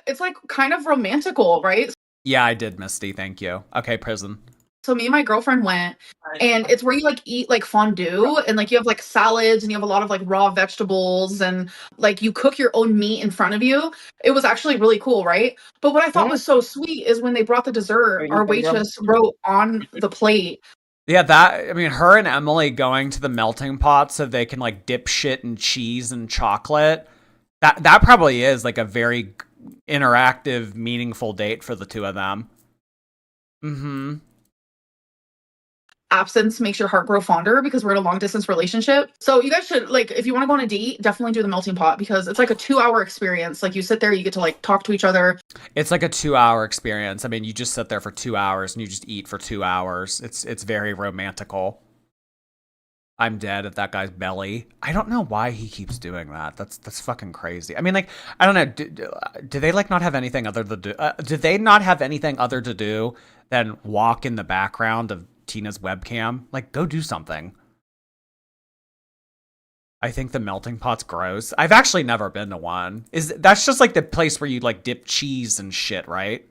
It's like kind of romantical, right? Yeah, I did, Misty. Thank you. Okay, prison. So me and my girlfriend went, and it's where you like eat like fondue, and like you have like salads, and you have a lot of like raw vegetables, and like you cook your own meat in front of you. It was actually really cool, right? But what I thought was so sweet is when they brought the dessert, our waitress wrote on the plate. Yeah, her and Emily going to the melting pot so they can like dip shit in cheese and chocolate. That probably is like a very interactive, meaningful date for the two of them. Mm-hmm. Absence makes your heart grow fonder because we're in a long distance relationship. So you guys should, like, if you want to go on a date, definitely do the melting pot because it's like a 2-hour experience. Like you sit there, you get to like talk to each other. It's like a 2-hour experience. I mean, you just sit there for 2 hours and you just eat for 2 hours. It's very romantical. I'm dead at that guy's belly. I don't know why he keeps doing that. That's fucking crazy. I mean, like, I don't know. Do they like not have anything other to do? Do they not have anything other to do than walk in the background of Tina's webcam? Like, go do something. I think the melting pot's gross. I've actually never been to one. That's just like the place where you like dip cheese and shit, right?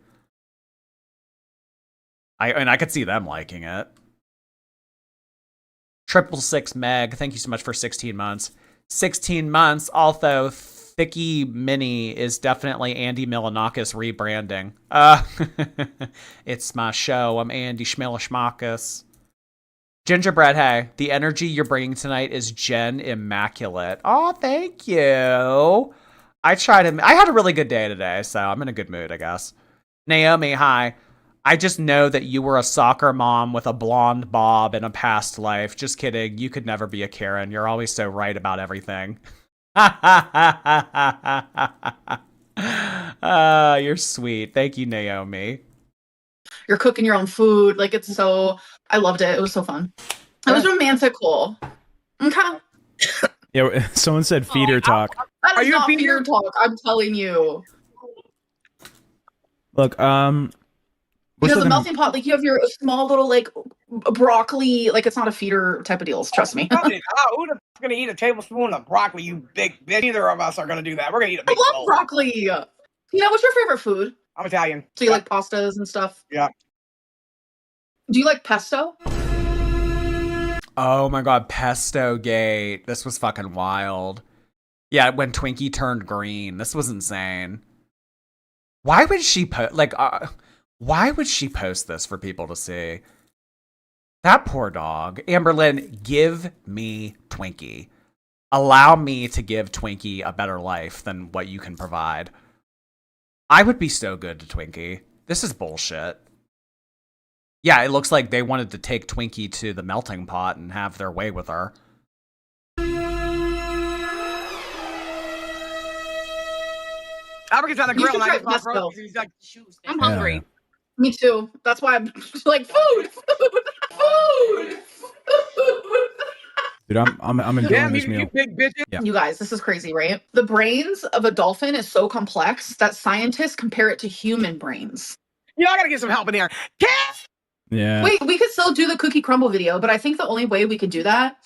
I could see them liking it. 666 Meg, thank you so much for 16 months. 16 months, although Thicky Mini is definitely Andy Milanakis rebranding. It's my show. I'm Andy Schmilishmakis. Gingerbread, hey, the energy you're bringing tonight is Jen Immaculate. Oh, thank you. I had a really good day today, so I'm in a good mood, I guess. Naomi, hi. I just know that you were a soccer mom with a blonde bob in a past life. Just kidding. You could never be a Karen. You're always so right about everything. You're sweet. Thank you, Naomi. You're cooking your own food. Like I loved it. It was so fun. It was romantical. Okay. Yeah, someone said feeder talk. That Are is you a not feeder? feeder talk. I'm telling you. Look, we're Because still a gonna. melting pot, like you have your small little like broccoli, like it's not a feeder type of deals. Trust me. Who the f- gonna eat a tablespoon of broccoli? You big bitch. Neither of us are gonna do that. We're gonna eat a I big love bowl. broccoli. Tina, what's your favorite food? I'm Italian. So you like pastas and stuff? Yeah. Do you like pesto? Oh my god, Pesto Gate. This was fucking wild. Yeah, when Twinkie turned green. This was insane. Why would she why would she post this for people to see? That poor dog. Amberlynn, give me Twinkie. Allow me to give Twinkie a better life than what you can provide. I would be so good to Twinkie. This is bullshit. Yeah, it looks like they wanted to take Twinkie to the melting pot and have their way with her. Albert gets on the You grill should and I try just bought pesto. groceries. He's like, I'm hungry. Me too. That's why I'm like food. Dude, I'm enjoying damn, this you meal. big bitches. Yeah. You guys, this is crazy, right? The brains of a dolphin is so complex that scientists compare it to human brains. You know, I gotta get some help in here. Yeah. Wait, we could still do the cookie crumble video, but I think the only way we could do that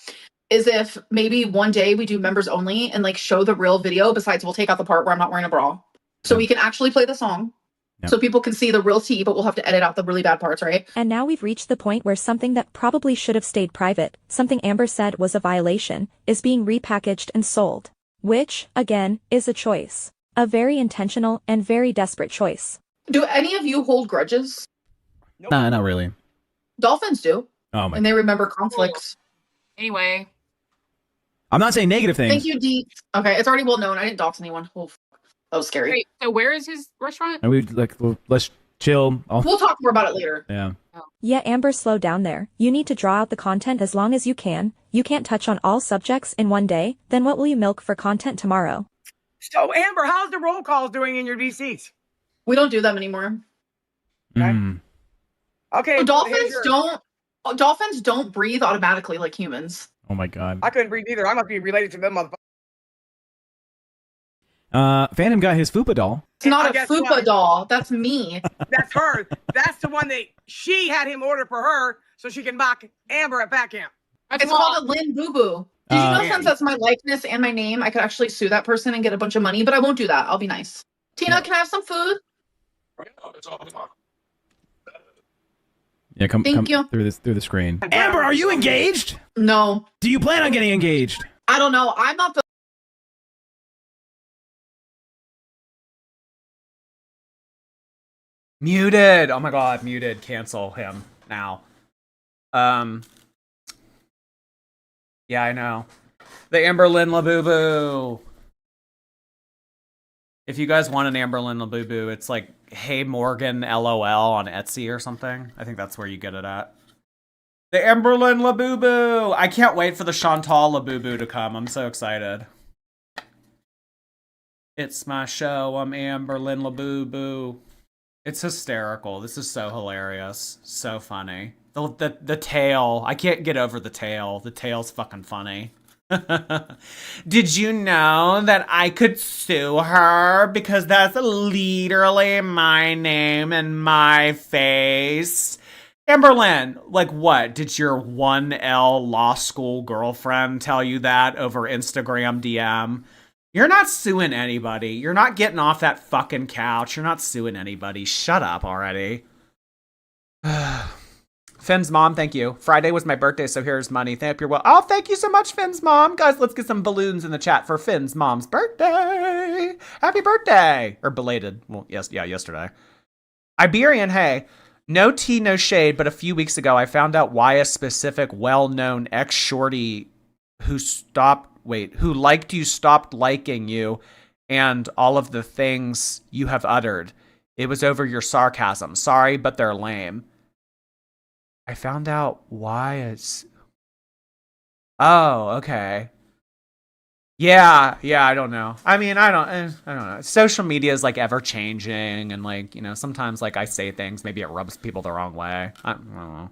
is if maybe one day we do members only and like show the real video. Besides, we'll take out the part where I'm not wearing a bra. So we can actually play the song. Yep. So people can see the real tea, but we'll have to edit out the really bad parts, right? And now we've reached the point where something that probably should have stayed private, something Amber said was a violation, is being repackaged and sold. Which, again, is a choice. A very intentional and very desperate choice. Do any of you hold grudges? Nah, not really. Dolphins do. Oh my. And they remember conflicts. Anyway. I'm not saying negative things. Thank you, Dee. Okay, it's already well known. I didn't dox anyone. Oh, that was scary. Wait, so where is his restaurant? And we let's chill. We'll talk more about it later. Yeah. Yeah, Amber, slow down there. You need to draw out the content as long as you can. You can't touch on all subjects in one day. Then what will you milk for content tomorrow? So, Amber, how's the roll calls doing in your VCs? We don't do them anymore. Okay. Dolphins don't breathe automatically like humans. Oh my god. I couldn't breathe either. I must be related to them motherfuckers. Phantom got his Fupa doll. It's not a fupa doll. That's me. That's her. That's the one that she had him order for her so she can mock Amber at Fat Camp. It's called a Lynn Boo Boo. Did you know since that's my likeness and my name, I could actually sue that person and get a bunch of money, but I won't do that. I'll be nice. Tina, can I have some food? Yeah, come Thank you. through the screen. Amber, are you engaged? No. Do you plan on getting engaged? I don't know. I'm not the Muted. Oh my god, muted. Cancel him now. Yeah, I know. The Amberlynn Labubu. If you guys want an Amberlynn Labubu, it's like Hey Morgan LOL on Etsy or something. I think that's where you get it at. The Amberlynn Labubu. I can't wait for the Chantal Labubu to come. I'm so excited. It's my show. I'm Amberlynn Labubu. It's hysterical. This is so hilarious. So funny. The tail. I can't get over the tail. The tail's fucking funny. Did you know that I could sue her? Because that's literally my name and my face. Amberlynn, like what? Did your 1L law school girlfriend tell you that over Instagram DM? You're not suing anybody. You're not getting off that fucking couch. You're not suing anybody. Shut up already. Finn's mom, thank you. Friday was my birthday, so here's money. Thank you. Oh, thank you so much, Finn's mom. Guys, let's get some balloons in the chat for Finn's mom's birthday. Happy birthday. Or belated. Well, yes, yeah, yesterday. Iberian, hey. No tea, no shade, but a few weeks ago I found out why a specific well-known ex-shorty who liked you stopped liking you and all of the things you have uttered. It was over your sarcasm. Sorry, but they're lame. I found out why it's... Oh, okay. Yeah, I don't know. I mean, I don't know. Social media is like ever changing, and like, you know, sometimes like I say things, maybe it rubs people the wrong way. I don't know.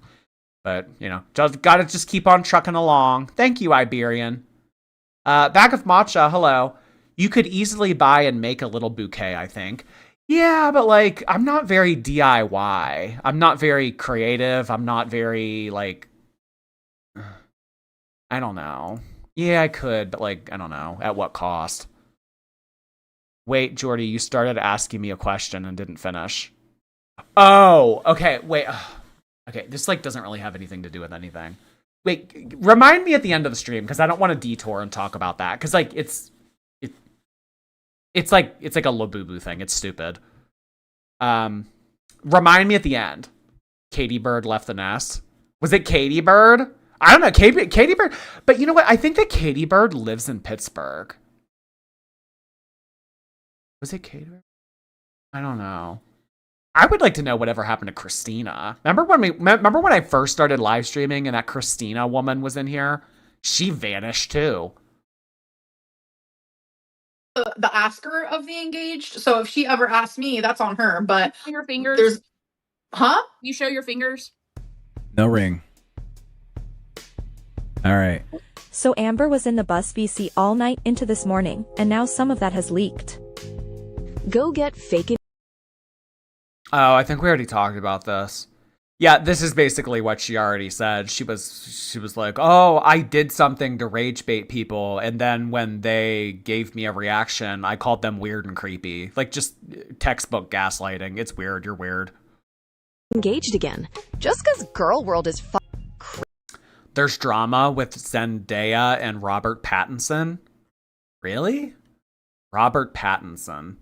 But, you know, gotta just keep on trucking along. Thank you, Iberian. Bag of matcha, hello. You could easily buy and make a little bouquet, I think. Yeah, but like, I'm not very DIY. I'm not very creative. I'm not very like, I don't know. Yeah, I could, but like, I don't know. At what cost? Wait, Jordy, you started asking me a question and didn't finish. Oh, okay. Wait. Okay, this like doesn't really have anything to do with anything. Wait, remind me at the end of the stream because I don't want to detour and talk about that because like it's like a Labubu thing. It's stupid. Remind me at the end. Katie Bird left the nest. Was it Katie Bird? I don't know. Katie Bird. But you know what? I think that Katie Bird lives in Pittsburgh. Was it Katie Bird? I don't know. I would like to know whatever happened to Christina. Remember when I first started live streaming and that Christina woman was in here? She vanished too. The asker of the engaged. So if she ever asks me, that's on her. But Your fingers. there's, huh? You show your fingers. No ring. All right. So Amber was in the bus VC all night into this morning, and now some of that has leaked. Go get fake. Oh, I think we already talked about this. Yeah, this is basically what she already said. She was like, "Oh, I did something to rage bait people, and then when they gave me a reaction, I called them weird and creepy." Like just textbook gaslighting. It's weird. You're weird. Engaged again. Just because Girl World is There's drama with Zendaya and Robert Pattinson. Really? Robert Pattinson.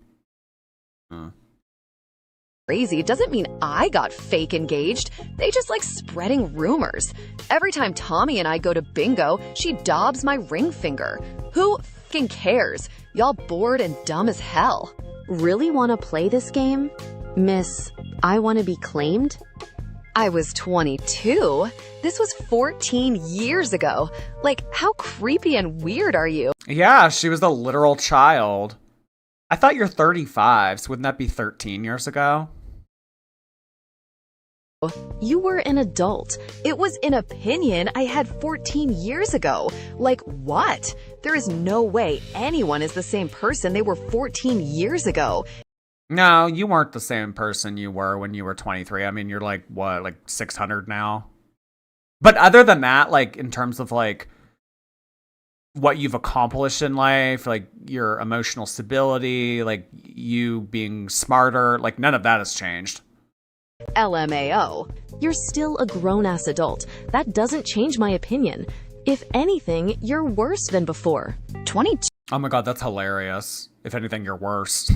crazy doesn't mean I got fake engaged. They just like spreading rumors. Every time Tommy and I go to bingo, she daubs my ring finger. Who f***ing cares? Y'all bored and dumb as hell. Really want to play this game? Miss, I want to be claimed? I was 22. This was 14 years ago. Like, how creepy and weird are you? Yeah, she was a literal child. I thought you're 35, so wouldn't that be 13 years ago? You were an adult. It was an opinion I had 14 years ago. Like, what? There is no way anyone is the same person they were 14 years ago. No, you weren't the same person you were when you were 23. I mean, you're like, what, like 600 now? But other than that, like, in terms of, like, what you've accomplished in life, like, your emotional stability, like, you being smarter, like, none of that has changed. LMAO. You're still a grown-ass adult. That doesn't change my opinion. If anything, you're worse than before. 22. Oh my god, that's hilarious. If anything, you're worse.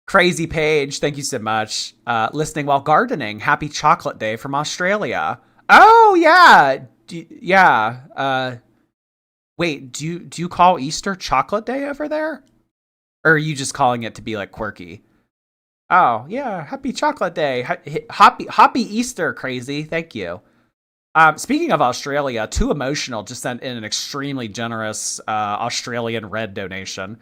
Crazy Paige, thank you so much. Listening while gardening. Happy Chocolate Day from Australia. Oh yeah, yeah. Wait, do you call Easter Chocolate Day over there, or are you just calling it to be like quirky? Oh yeah, Happy Chocolate Day. Happy Easter, Crazy. Thank you. Speaking of Australia, Too Emotional just sent in an extremely generous Australian red donation.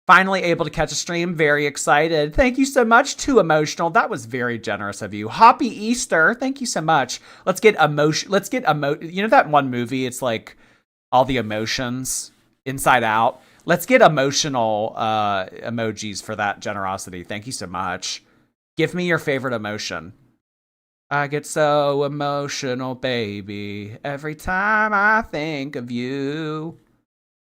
Finally able to catch a stream. Very excited. Thank you so much, Too Emotional. That was very generous of you. Happy Easter. Thank you so much. Let's get emotion. You know that one movie? It's like all the emotions inside out. Let's get emotional emojis for that generosity. Thank you so much. Give me your favorite emotion. I get so emotional, baby, every time I think of you.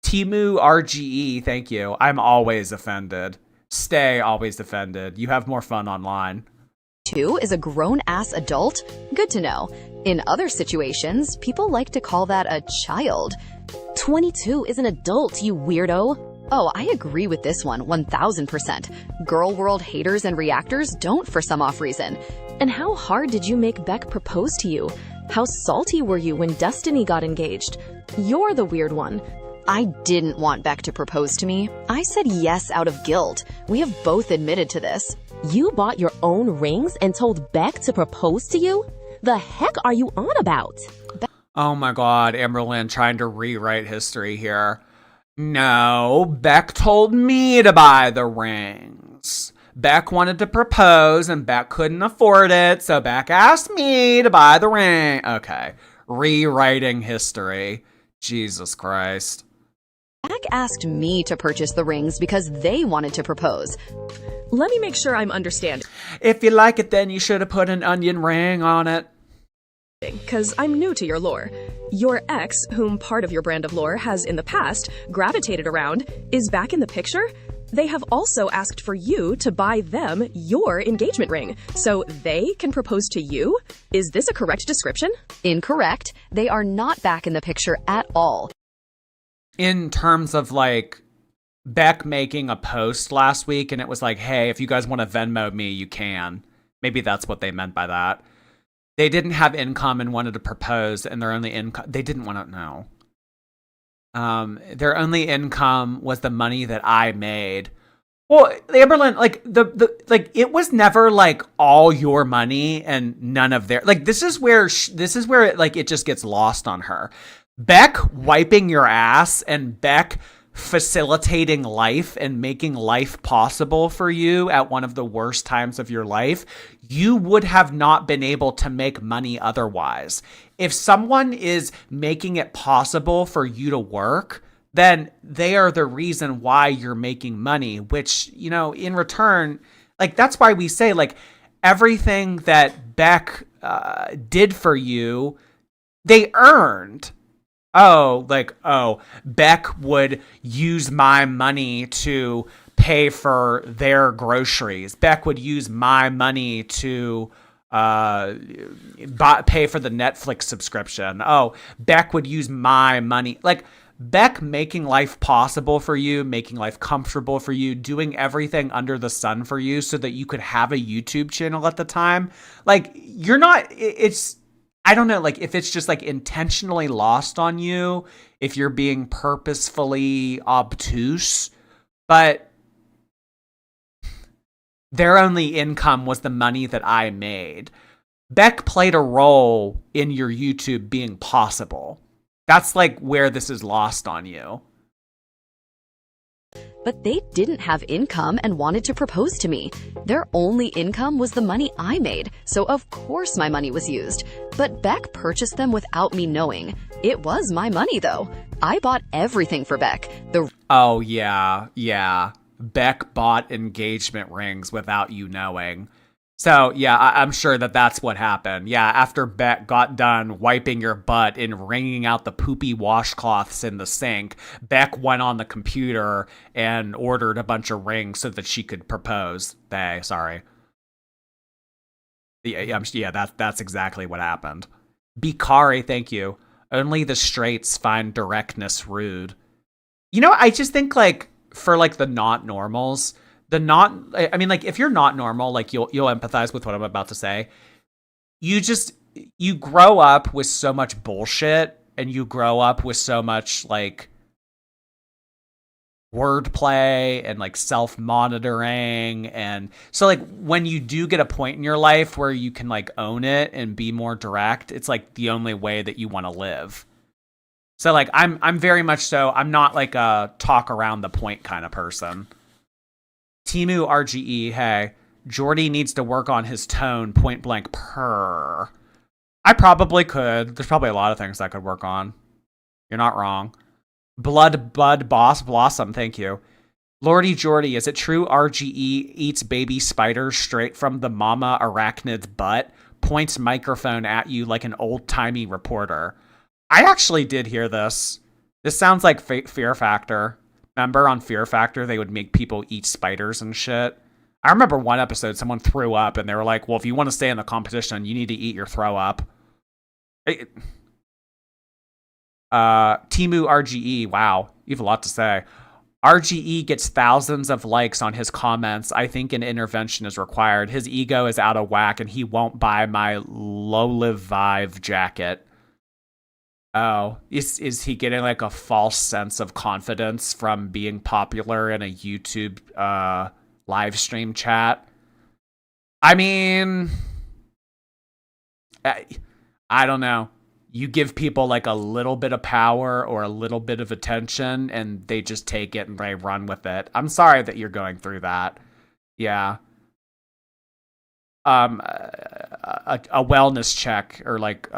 Timu RGE, thank you. I'm always offended. Stay always offended. You have more fun online. 2 is a grown-ass adult? Good to know. In other situations, people like to call that a child. 22 is an adult, you weirdo. Oh, I agree with this one, 1000%. Girl World haters and reactors don't for some off reason. And how hard did you make Beck propose to you? How salty were you when Destiny got engaged? You're the weird one. I didn't want Beck to propose to me. I said yes out of guilt. We have both admitted to this. You bought your own rings and told Beck to propose to you? The heck are you on about? Oh my god, Amberlynn trying to rewrite history here. No, Beck told me to buy the rings. Beck wanted to propose and Beck couldn't afford it, so Beck asked me to buy the ring. Okay. Rewriting history. Jesus Christ. Beck asked me to purchase the rings because they wanted to propose. Let me make sure I'm understanding. If you like it, then you should have put an onion ring on it. Because I'm new to your lore. Your ex, whom part of your brand of lore has in the past gravitated around, is back in the picture? They have also asked for you to buy them your engagement ring, so they can propose to you? Is this a correct description? Incorrect. They are not back in the picture at all. In terms of like Beck making a post last week and it was like, hey, if you guys want to Venmo me, you can. Maybe that's what they meant by that. They didn't have income and wanted to propose, and their only income, they didn't want to know. Their only income was the money that I made. Well, Amberlynn, like like it was never like all your money and none of their, like this is where it, like it just gets lost on her. Beck wiping your ass and Beck facilitating life and making life possible for you at one of the worst times of your life, you would have not been able to make money otherwise. If someone is making it possible for you to work, then they are the reason why you're making money, which, you know, in return, like that's why we say like everything that Beck did for you, they earned. Beck would use my money to pay for their groceries. Beck would use my money to pay for the Netflix subscription. Oh, Beck would use my money. Like Beck making life possible for you, making life comfortable for you, doing everything under the sun for you so that you could have a YouTube channel at the time. Like you're not, it's, I don't know, like if it's just like intentionally lost on you, if you're being purposefully obtuse, but their only income was the money that I made. Beck played a role in your YouTube being possible. That's like where this is lost on you. But they didn't have income and wanted to propose to me. Their only income was the money I made, so of course my money was used. But Beck purchased them without me knowing. It was my money, though. I bought everything for Beck. Oh, yeah. Beck bought engagement rings without you knowing. So, yeah, I'm sure that that's what happened. Yeah, after Beck got done wiping your butt and wringing out the poopy washcloths in the sink, Beck went on the computer and ordered a bunch of rings so that she could propose. Sorry. Yeah, that's exactly what happened. Bikari, thank you. Only the straights find directness rude. You know, I just think, like, for, like, the not normals... if you're not normal, like you'll empathize with what I'm about to say. You grow up with so much bullshit and you grow up with so much like wordplay and like self-monitoring. And so like when you do get a point in your life where you can like own it and be more direct, it's like the only way that you want to live. So like I'm very much so, I'm not like a talk around the point kind of person. Timu RGE, hey, Jordy needs to work on his tone, point blank purr. I probably could. There's probably a lot of things I could work on. You're not wrong. Blood Bud Boss Blossom, thank you. Lordy Jordy, is it true RGE eats baby spiders straight from the mama arachnid's butt? Points microphone at you like an old-timey reporter. I actually did hear this. This sounds like Fear Factor. Remember on Fear Factor, they would make people eat spiders and shit? I remember one episode, someone threw up, and they were like, well, if you want to stay in the competition, you need to eat your throw up. Timu RGE, wow, you have a lot to say. RGE gets thousands of likes on his comments. I think an intervention is required. His ego is out of whack, and he won't buy my Lolivive jacket. Oh, is he getting like a false sense of confidence from being popular in a YouTube live stream chat? I mean, I don't know. You give people like a little bit of power or a little bit of attention and they just take it and they run with it. I'm sorry that you're going through that. Yeah. A wellness check or like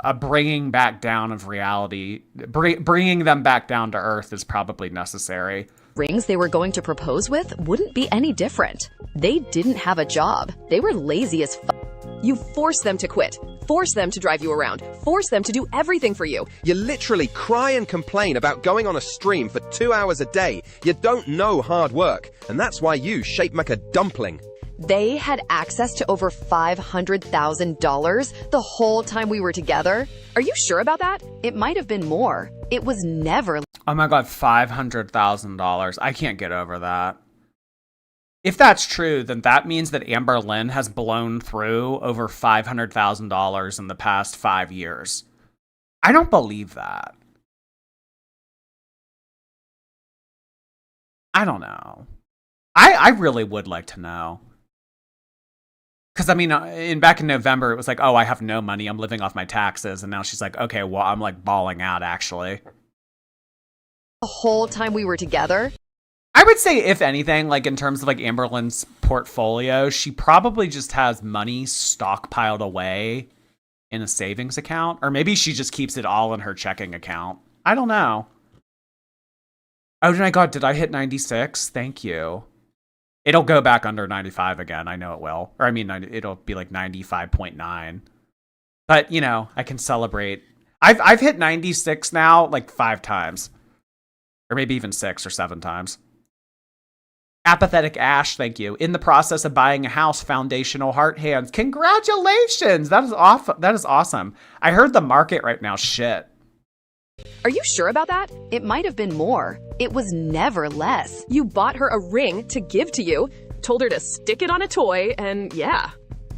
a bringing back down of reality, bringing them back down to earth is probably necessary. Rings they were going to propose with wouldn't be any different. They didn't have a job. They were lazy as fuck. You force them to quit. Force them to drive you around. Force them to do everything for you. You literally cry and complain about going on a stream for 2 hours a day. You don't know hard work, and that's why you shape like a dumpling. They had access to over $500,000 the whole time we were together. Are you sure about that? It might have been more. It was never. Oh my God, $500,000. I can't get over that. If that's true, then that means that Amberlynn has blown through over $500,000 in the past 5 years. I don't believe that. I don't know. I really would like to know. Because, I mean, back in November, it was like, oh, I have no money. I'm living off my taxes. And now she's like, okay, well, I'm like balling out, actually. The whole time we were together? I would say, if anything, like in terms of like Amberlynn's portfolio, she probably just has money stockpiled away in a savings account. Or maybe she just keeps it all in her checking account. I don't know. Oh my God, did I hit 96? Thank you. It'll go back under 95 again. I know it will. Or I mean, it'll be like 95.9. But, you know, I can celebrate. I've hit 96 now like 5 times. Or maybe even 6 or 7 times. Apathetic Ash, thank you. In the process of buying a house, foundational heart hands. Congratulations! That is awesome. I heard the market right now, shit. Are you sure about that? It might have been more. It was never less. You bought her a ring to give to you, told her to stick it on a toy, and yeah.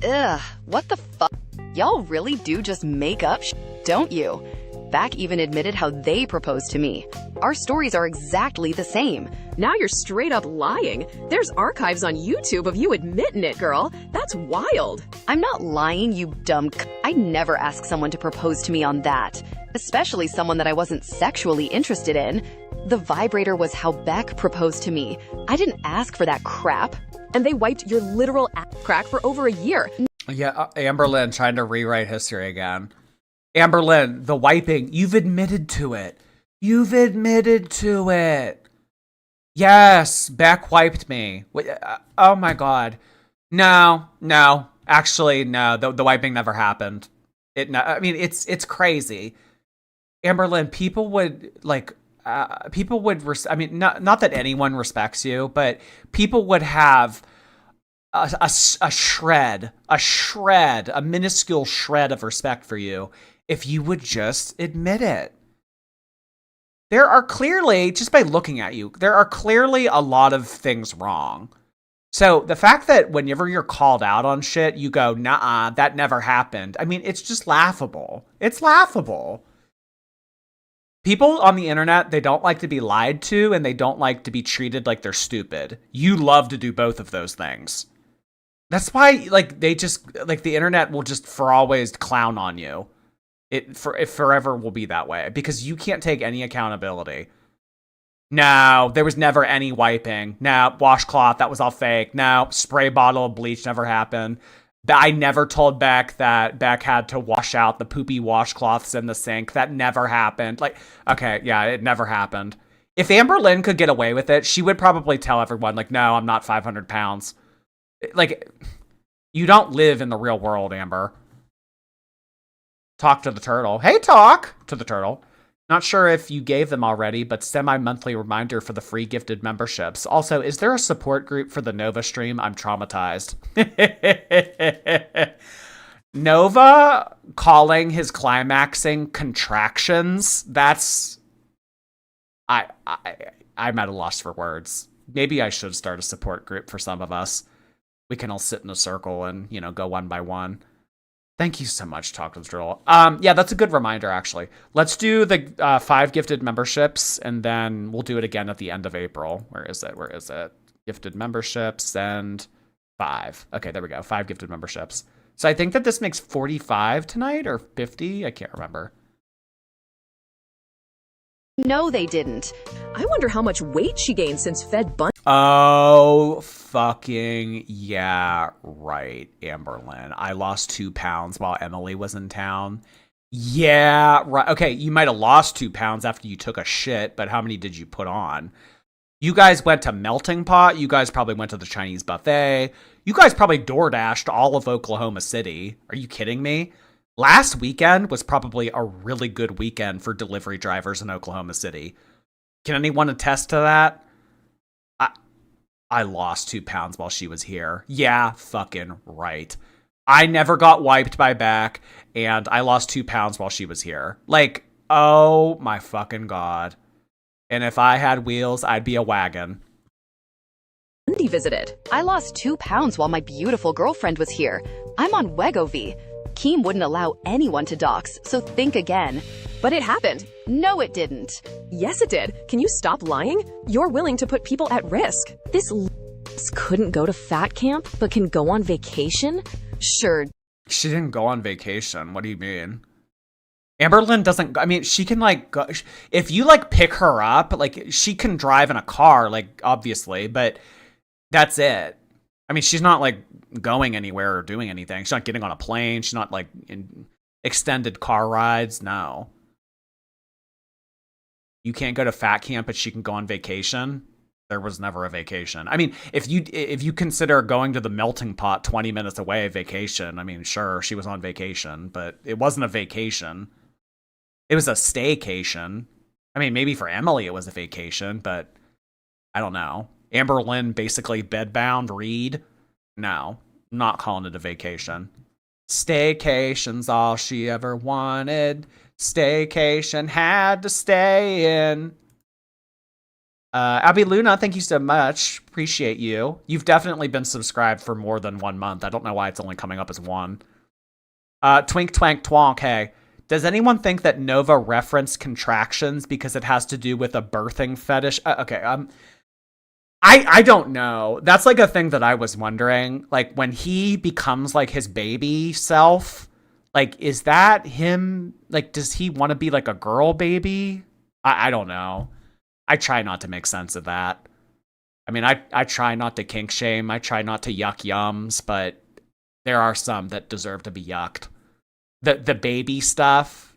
Ugh, what the fuck? Y'all really do just make up don't you? Back even admitted how they proposed to me. Our stories are exactly the same. Now you're straight up lying. There's archives on YouTube of you admitting it, girl. That's wild. I'm not lying, you dumb I'd never ask someone to propose to me on that. Especially someone that I wasn't sexually interested in. The vibrator was how Beck proposed to me. I didn't ask for that crap. And they wiped your literal ass crack for over a year. Yeah, Amberlynn trying to rewrite history again. Amberlynn, the wiping, you've admitted to it. You've admitted to it. Yes, Beck wiped me. Oh my God. No. Actually, no. The wiping never happened. I mean, it's crazy. Amberlynn, people would I mean, not that anyone respects you, but people would have a minuscule shred of respect for you if you would just admit it. There are clearly, just by looking at you, there are clearly a lot of things wrong. So the fact that whenever you're called out on shit, you go, nah, that never happened. I mean, it's just laughable. It's laughable. People on the internet, they don't like to be lied to, and they don't like to be treated like they're stupid. You love to do both of those things. That's why, like, the internet will just for always clown on you. It forever will be that way, because you can't take any accountability. No, there was never any wiping. No, washcloth, that was all fake. No, spray bottle of bleach never happened. I never told Beck that Beck had to wash out the poopy washcloths in the sink. That never happened. Like, okay, yeah, it never happened. If Amberlynn could get away with it, she would probably tell everyone, like, no, I'm not 500 pounds. Like, you don't live in the real world, Amber. Talk to the turtle. Hey, talk to the turtle. Not sure if you gave them already, but semi-monthly reminder for the free gifted memberships. Also, is there a support group for the Nova stream? I'm traumatized. Nova calling his climaxing contractions. That's... I'm at a loss for words. Maybe I should start a support group for some of us. We can all sit in a circle and, go one by one. Thank you so much, Talk to the Turtle. Yeah, that's a good reminder, actually. Let's do the 5 gifted memberships, and then we'll do it again at the end of April. Where is it? Gifted memberships and 5. Okay, there we go. 5 gifted memberships. So I think that this makes 45 tonight, or 50? I can't remember. No, they didn't. I wonder how much weight she gained since Fed Bunny. Oh, fucking yeah, right, Amberlynn. I lost 2 pounds while Emily was in town, Yeah, right. Okay, you might have lost 2 pounds after you took a shit, but how many did you put on? You guys went to Melting Pot. You guys probably went to the Chinese buffet. You guys probably DoorDashed all of Oklahoma City. Are you kidding me? Last weekend was probably a really good weekend for delivery drivers in Oklahoma City. Can anyone attest to that? I lost 2 pounds while she was here. Yeah, fucking right. I never got wiped by Beck, and I lost 2 pounds while she was here. Like, oh my fucking God. And if I had wheels, I'd be a wagon. Wendy visited. I lost 2 pounds while my beautiful girlfriend was here. I'm on Wegovy. Keem wouldn't allow anyone to dox, so think again. But it happened. No, it didn't. Yes, it did. Can you stop lying? You're willing to put people at risk. This couldn't go to fat camp, but can go on vacation? Sure. She didn't go on vacation. What do you mean? Amberlynn doesn't, I mean, she can like, go, if you like pick her up, like she can drive in a car, like obviously, but that's it. I mean, she's not like going anywhere or doing anything. She's not getting on a plane. She's not like in extended car rides. No. You can't go to fat camp, but she can go on vacation. There was never a vacation. I mean, if you consider going to the Melting Pot 20 minutes away a vacation, I mean, sure, she was on vacation, but it wasn't a vacation. It was a staycation. I mean, maybe for Emily it was a vacation, but I don't know. Amberlynn basically bedbound Reid. No, not calling it a vacation. Staycation's all she ever wanted. Staycation had to stay in. Abby Luna, thank you so much. Appreciate you. You've definitely been subscribed for more than 1 month. I don't know why it's only coming up as 1. Twink Twank Twonk, hey. Does anyone think that Nova referenced contractions because it has to do with a birthing fetish? Okay, I don't know. That's like a thing that I was wondering. Like when he becomes like his baby self, like is that him? Like does he want to be like a girl baby? I don't know. I try not to make sense of that. I mean, I try not to kink shame. I try not to yuck yums, but there are some that deserve to be yucked. The baby stuff,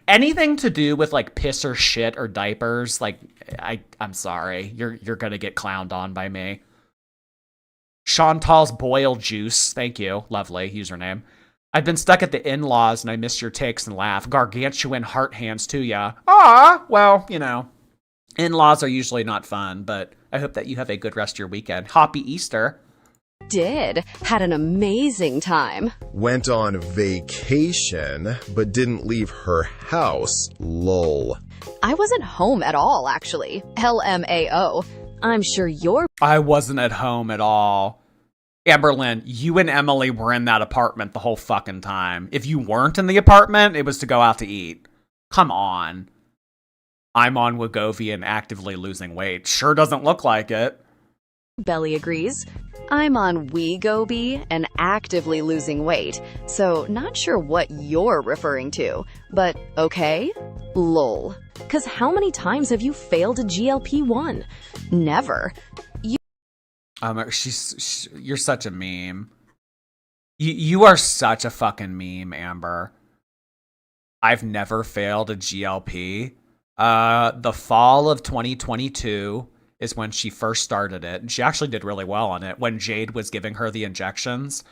anything to do with like piss or shit or diapers, like I'm sorry, you're gonna get clowned on by me. Chantal's boiled juice, thank you, lovely username. I've been stuck at the in-laws and I miss your takes and laugh. Gargantuan heart hands to ya. Ah, well, you know, in-laws are usually not fun, but I hope that you have a good rest of your weekend. Happy Easter. Had an amazing time. Went on vacation, but didn't leave her house. Lol. I wasn't home at all, actually. LMAO. I'm sure I wasn't at home at all. Amberlynn, you and Emily were in that apartment the whole fucking time. If you weren't in the apartment, it was to go out to eat. Come on. I'm on Wegovy and actively losing weight. Sure doesn't look like it. Belly agrees. I'm on Wegovy and actively losing weight, so not sure what you're referring to, but okay? Lol. Cause how many times have you failed a GLP-1? Never. You're such a meme. You are such a fucking meme, Amber. I've never failed a GLP. The fall of 2022 is when she first started it, and she actually did really well on it when Jade was giving her the injections.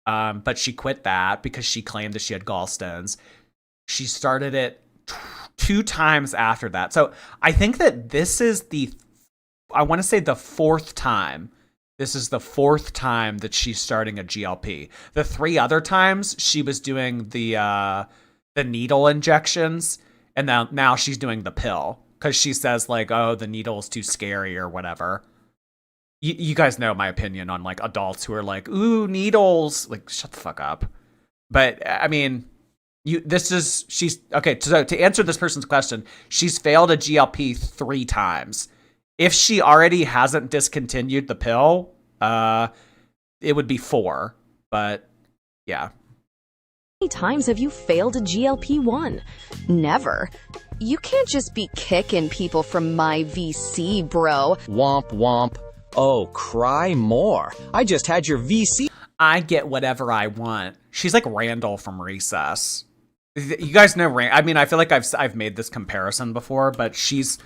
But she quit that because she claimed that she had gallstones. She started it 2 times after that. So I think that this is I want to say the 4th time. This is the 4th time that she's starting a GLP. The 3 other times she was doing the needle injections, and now she's doing the pill. Because she says, like, oh, the needle is too scary or whatever. You guys know my opinion on, like, adults who are like, ooh, needles. Like, shut the fuck up. But, I mean, okay, so to answer this person's question, she's failed a GLP 3 times. If she already hasn't discontinued the pill, it would be 4. But, yeah. How many times have you failed a GLP-1? Never. You can't just be kicking people from my VC, bro. Womp womp. Oh, cry more. I just had your VC. I get whatever I want. She's like Randall from Recess. You guys know I mean, I feel like I've made this comparison before, but she's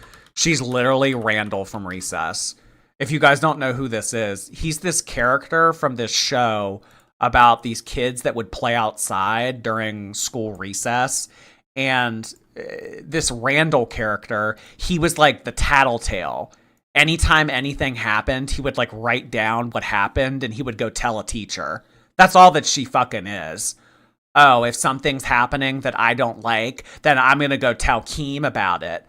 literally Randall from Recess. If you guys don't know who this is, he's this character from this show about these kids that would play outside during school recess. And this Randall character, he was like the tattletale. Anytime anything happened, he would like write down what happened and he would go tell a teacher. That's all that she fucking is. Oh, if something's happening that I don't like, then I'm going to go tell Keem about it.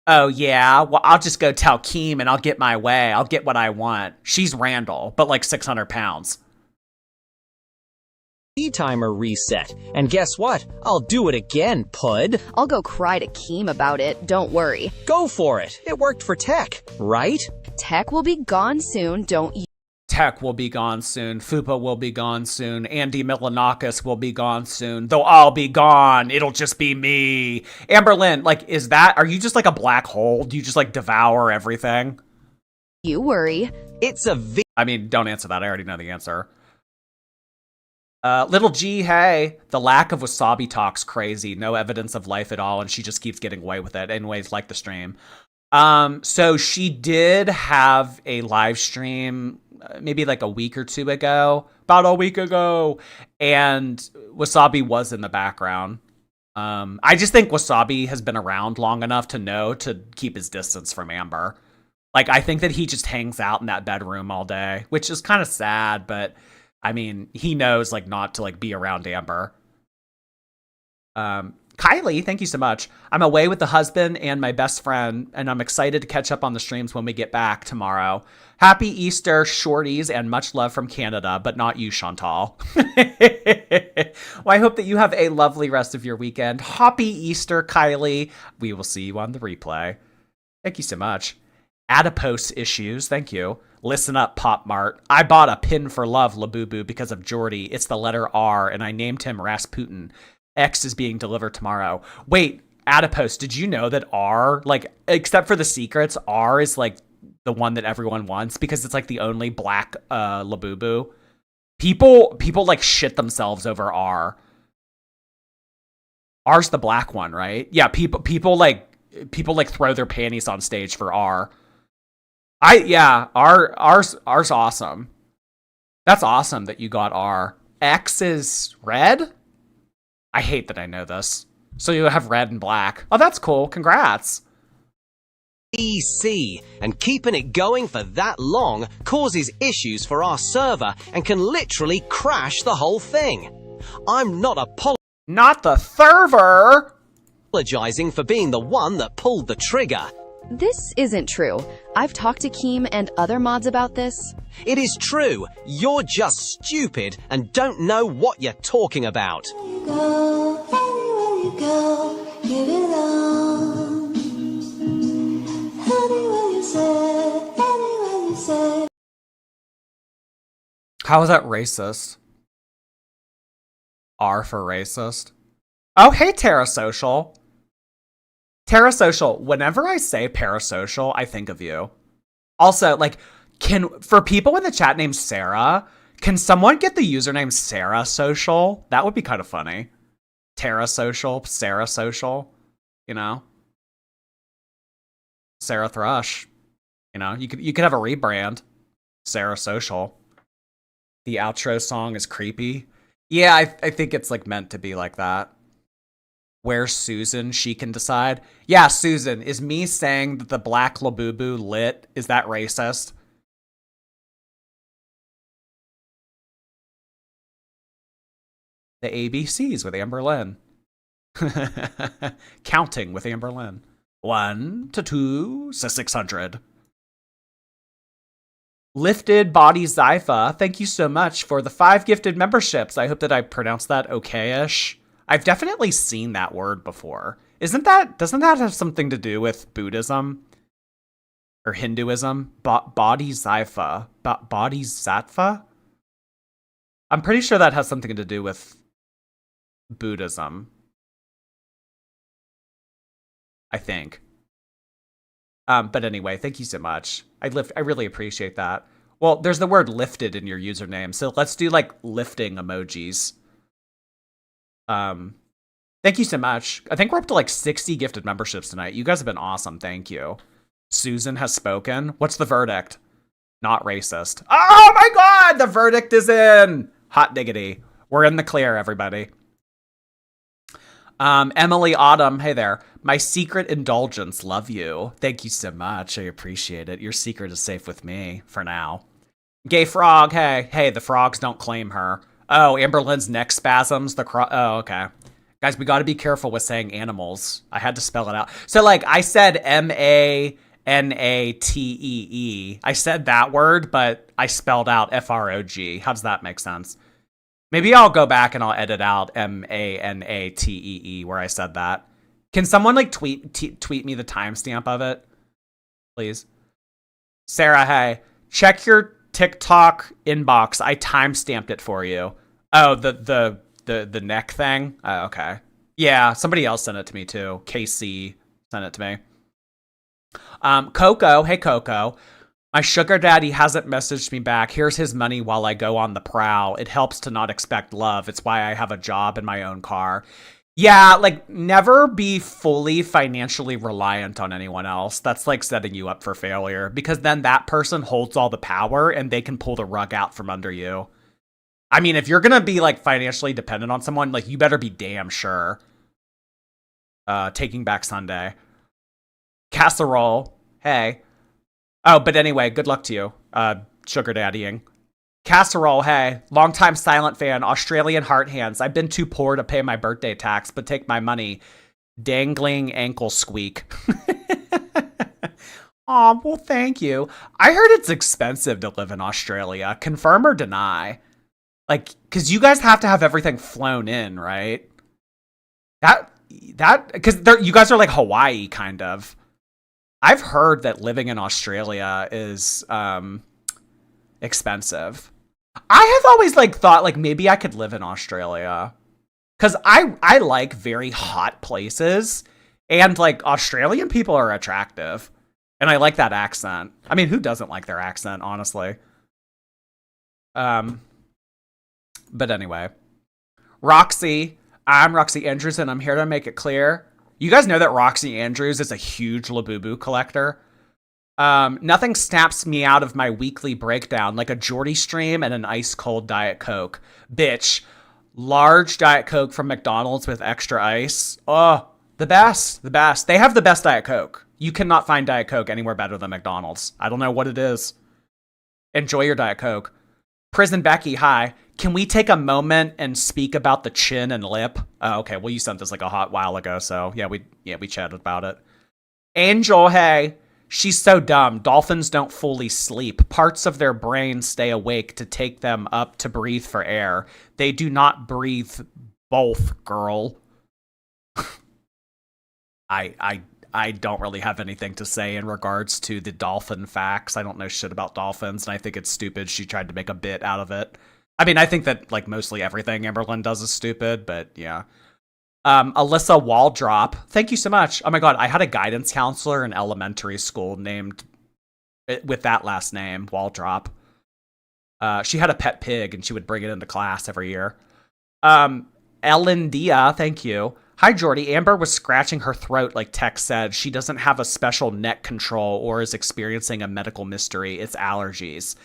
Oh, yeah, well, I'll just go tell Keem and I'll get my way. I'll get what I want. She's Randall, but like 600 pounds. Timer reset. And guess what? I'll do it again, Pud. I'll go cry to Keem about it, don't worry. Go for it. It worked for Tech, right? Tech will be gone soon, don't you? Tech will be gone soon. Fupa will be gone soon. Andy Milanakis will be gone soon. They'll all be gone. It'll just be me. Amberlynn, like, are you just like a black hole? Do you just like devour everything? You worry. It's a I mean, don't answer that. I already know the answer. Little G, hey. The lack of wasabi talk's crazy. No evidence of life at all, and she just keeps getting away with it. Anyways, like the stream. So she did have a live stream maybe like a week or two ago, about a week ago, and Wasabi was in the background. I just think Wasabi has been around long enough to know to keep his distance from Amber. Like, I think that he just hangs out in that bedroom all day, which is kind of sad, but I mean, he knows like not to like be around Amber. Kylie, thank you so much. I'm away with the husband and my best friend, and I'm excited to catch up on the streams when we get back tomorrow. Happy Easter, shorties, and much love from Canada, but not you, Chantal. Well, I hope that you have a lovely rest of your weekend. Happy Easter, Kylie. We will see you on the replay. Thank you so much. Adipose issues, thank you. Listen up, PopMart. I bought a pin for love, Labubu, because of Jordy. It's the letter R, and I named him Rasputin. X is being delivered tomorrow. Wait, Adipose, did you know that R, like, except for the secrets, R is like the one that everyone wants because it's like the only black Labubu. People like shit themselves over R. R's the black one, right? Yeah, people like throw their panties on stage for R. R's awesome. That's awesome that you got R. X is red? I hate that I know this. So you have red and black. Oh, that's cool. Congrats. EC, and keeping it going for that long causes issues for our server and can literally crash the whole thing. I'm not Not the server! apologizing for being the one that pulled the trigger. This isn't true. I've talked to Keem and other mods about this. It is true. You're just stupid and don't know what you're talking about. How is that racist? R for racist? Oh, hey, Terrasocial. Terrasocial, whenever I say parasocial, I think of you. Also, like, for people in the chat named Sarah, can someone get the username Sarah Social? That would be kind of funny. Terrasocial, Sarah Social, you know? Sarah Thrush. You know, you could have a rebrand. Sarah Social. The outro song is creepy. Yeah, I think it's like meant to be like that. Where's Susan? She can decide. Yeah, Susan, is me saying that the black Labubu lit, is that racist? The ABCs with Amberlynn. Counting with Amberlynn. 1 to 2 to 600. Lifted Body Zypha, thank you so much for the 5 gifted memberships. I hope that I pronounced that okay-ish. I've definitely seen that word before. Doesn't that have something to do with Buddhism? Or Hinduism? Body Zypha. Body Zatva? I'm pretty sure that has something to do with Buddhism. I think. But anyway, thank you so much. I really appreciate that. Well, there's the word lifted in your username, so let's do like lifting emojis. Thank you so much. I think we're up to like 60 gifted memberships tonight. You guys have been awesome. Thank you. Susan has spoken. What's the verdict? Not racist. Oh my God, the verdict is in. Hot diggity. We're in the clear, everybody. Emily Autumn, hey there. My secret indulgence, love you. Thank you so much. I appreciate it. Your secret is safe with me for now. Gay Frog, hey. Hey, the frogs don't claim her. Oh, Amberlynn's neck spasms. Oh, okay. Guys, we got to be careful with saying animals. I had to spell it out. So, like, I said Manatee. I said that word, but I spelled out frog. How does that make sense? Maybe I'll go back and I'll edit out Manatee where I said that. Can someone, like, tweet me the timestamp of it? Please. Sarah, hey. Check your TikTok inbox. I timestamped it for you. Oh, the neck thing? Oh, okay. Yeah, somebody else sent it to me too. KC sent it to me. Coco, hey Coco. My sugar daddy hasn't messaged me back. Here's his money while I go on the prowl. It helps to not expect love. It's why I have a job in my own car. Yeah, like, never be fully financially reliant on anyone else. That's like setting you up for failure, because then that person holds all the power and they can pull the rug out from under you. I mean, if you're going to be, like, financially dependent on someone, like, you better be damn sure. Taking Back Sunday. Casserole, hey. Oh, but anyway, good luck to you, sugar daddying. Casserole, hey. Longtime silent fan, Australian heart hands. I've been too poor to pay my birthday tax, but take my money. Dangling ankle squeak. Aw, well, thank you. I heard it's expensive to live in Australia. Confirm or deny? Like, because you guys have to have everything flown in, right? Because you guys are like Hawaii, kind of. I've heard that living in Australia is expensive. I have always like thought like maybe I could live in Australia, because I like very hot places, and like Australian people are attractive, and I like that accent. I mean, who doesn't like their accent, honestly? But anyway, Roxy, I'm Roxy Andrews, and I'm here to make it clear. You guys know that Roxy Andrews is a huge Labubu collector. Nothing snaps me out of my weekly breakdown like a Geordie stream and an ice cold Diet Coke. Bitch, large Diet Coke from McDonald's with extra ice. Oh, the best, the best. They have the best Diet Coke. You cannot find Diet Coke anywhere better than McDonald's. I don't know what it is. Enjoy your Diet Coke. Prison Becky, hi. Can we take a moment and speak about the chin and lip? Oh, okay. Well, you sent this like a hot while ago, so yeah, we chatted about it. Angel, hey. She's so dumb. Dolphins don't fully sleep. Parts of their brains stay awake to take them up to breathe for air. They do not breathe both, girl. I don't really have anything to say in regards to the dolphin facts. I don't know shit about dolphins, and I think it's stupid she tried to make a bit out of it. I mean, I think that like mostly everything Amberlynn does is stupid, but yeah. Alyssa Waldrop, thank you so much. Oh my god, I had a guidance counselor in elementary school named with that last name, Waldrop. She had a pet pig and she would bring it into class every year. Ellen Dia, thank you. Hi, Jordy. Amber was scratching her throat like Tex said. She doesn't have a special neck control or is experiencing a medical mystery. It's allergies.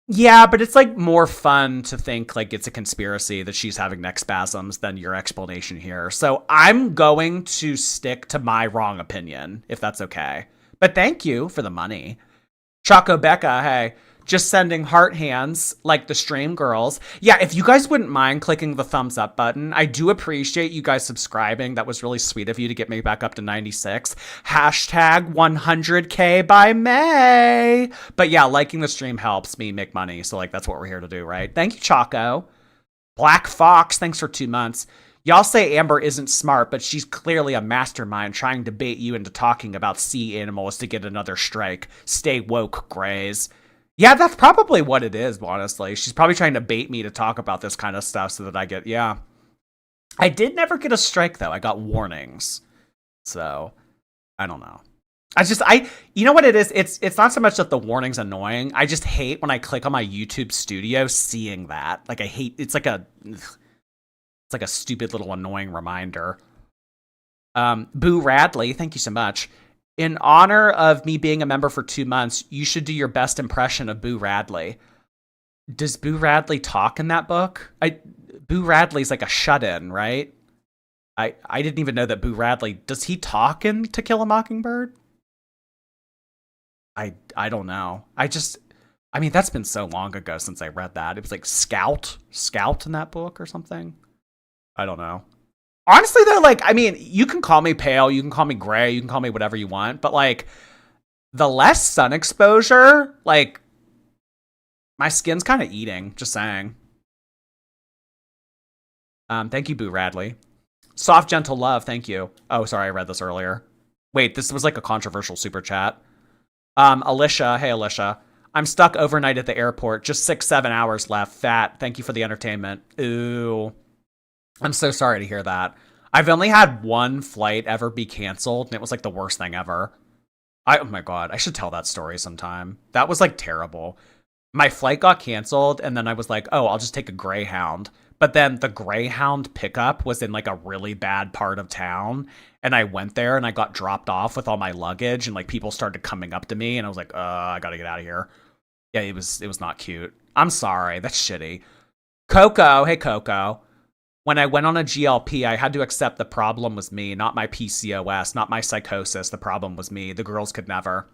Yeah, but it's like more fun to think like it's a conspiracy that she's having neck spasms than your explanation here. So I'm going to stick to my wrong opinion, if that's okay. But thank you for the money. Choco Becca, hey. Just sending heart hands like the stream girls. Yeah, if you guys wouldn't mind clicking the thumbs up button, I do appreciate you guys subscribing. That was really sweet of you to get me back up to 96. Hashtag 100K by May. But yeah, liking the stream helps me make money. So like, that's what we're here to do, right? Thank you, Choco. Black Fox, thanks for 2 months. Y'all say Amber isn't smart, but she's clearly a mastermind trying to bait you into talking about sea animals to get another strike. Stay woke, Grays. Yeah, that's probably what it is, honestly. She's probably trying to bait me to talk about this kind of stuff so that I get, yeah. I did never get a strike, though. I got warnings. So, I don't know. You know what it is? It's not so much that the warning's annoying. I just hate when I click on my YouTube studio seeing that. Like, I hate, it's like like a stupid little annoying reminder. Boo Radley, thank you so much. In honor of me being a member for 2 months, you should do your best impression of Boo Radley. Does Boo Radley talk in that book? Boo Radley's like a shut-in, right? I didn't even know that Boo Radley, does he talk in To Kill a Mockingbird? I don't know. I mean, that's been so long ago since I read that. It was like Scout in that book or something. I don't know. Honestly, though, like, I mean, you can call me pale, you can call me gray, you can call me whatever you want, but, like, the less sun exposure, like, my skin's kind of eating, just saying. Thank you, Boo Radley. Soft, Gentle Love, thank you. Oh, sorry, I read this earlier. Wait, this was like a controversial super chat. Alicia, hey, Alicia. I'm stuck overnight at the airport, just 6-7 hours left. Fat, thank you for the entertainment. Ooh. I'm so sorry to hear that. I've only had one flight ever be canceled, and it was like the worst thing ever. Oh my God, I should tell that story sometime. That was like terrible. My flight got canceled, and then I was like, oh, I'll just take a Greyhound. But then the Greyhound pickup was in like a really bad part of town, and I went there and I got dropped off with all my luggage, and like people started coming up to me, and I was like, I gotta get out of here. Yeah, it was not cute. I'm sorry, that's shitty. Coco, hey Coco. When I went on a GLP, I had to accept the problem was me, not my PCOS, not my psychosis. The problem was me. The girls could never.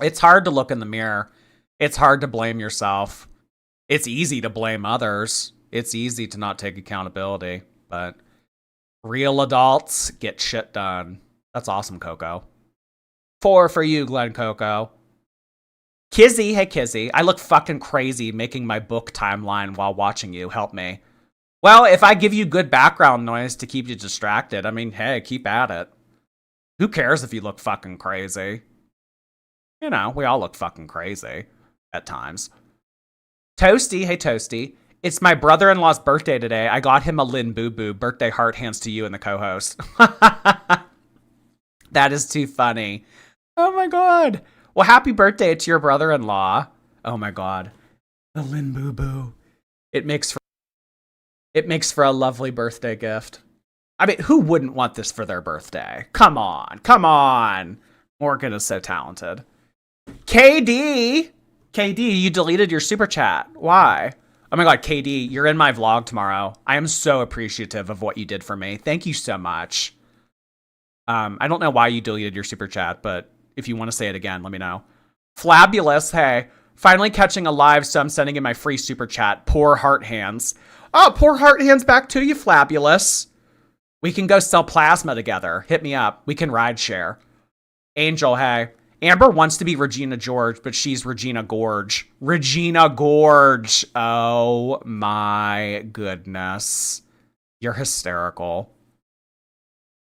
It's hard to look in the mirror. It's hard to blame yourself. It's easy to blame others. It's easy to not take accountability, but real adults get shit done. That's awesome, Coco. 4 for you, Glenn Coco. Kizzy, hey Kizzy. I look fucking crazy making my book timeline while watching you. Help me. Well, if I give you good background noise to keep you distracted, I mean, hey, keep at it. Who cares if you look fucking crazy? You know, we all look fucking crazy at times. Toasty, hey Toasty. It's my brother-in-law's birthday today. I got him a Lin Boo Boo. Birthday heart hands to you and the co-host. That is too funny. Oh my God. Well, happy birthday to your brother-in-law. Oh my God. The Lin Boo Boo. It makes for a lovely birthday gift. I mean, who wouldn't want this for their birthday? Come on. Morgan is so talented. KD, you deleted your super chat. Why? Oh my God, KD, you're in my vlog tomorrow. I am so appreciative of what you did for me. Thank you so much. I don't know why you deleted your super chat, but if you want to say it again, let me know. Flabulous, hey. Finally catching a live, so I'm sending in my free super chat. Poor heart hands. Oh, poor heart hands back to you, Flabulous. We can go sell plasma together. Hit me up. We can ride share. Angel, hey. Amber wants to be Regina George, but she's Regina Gorge. Regina Gorge. Oh my goodness. You're hysterical.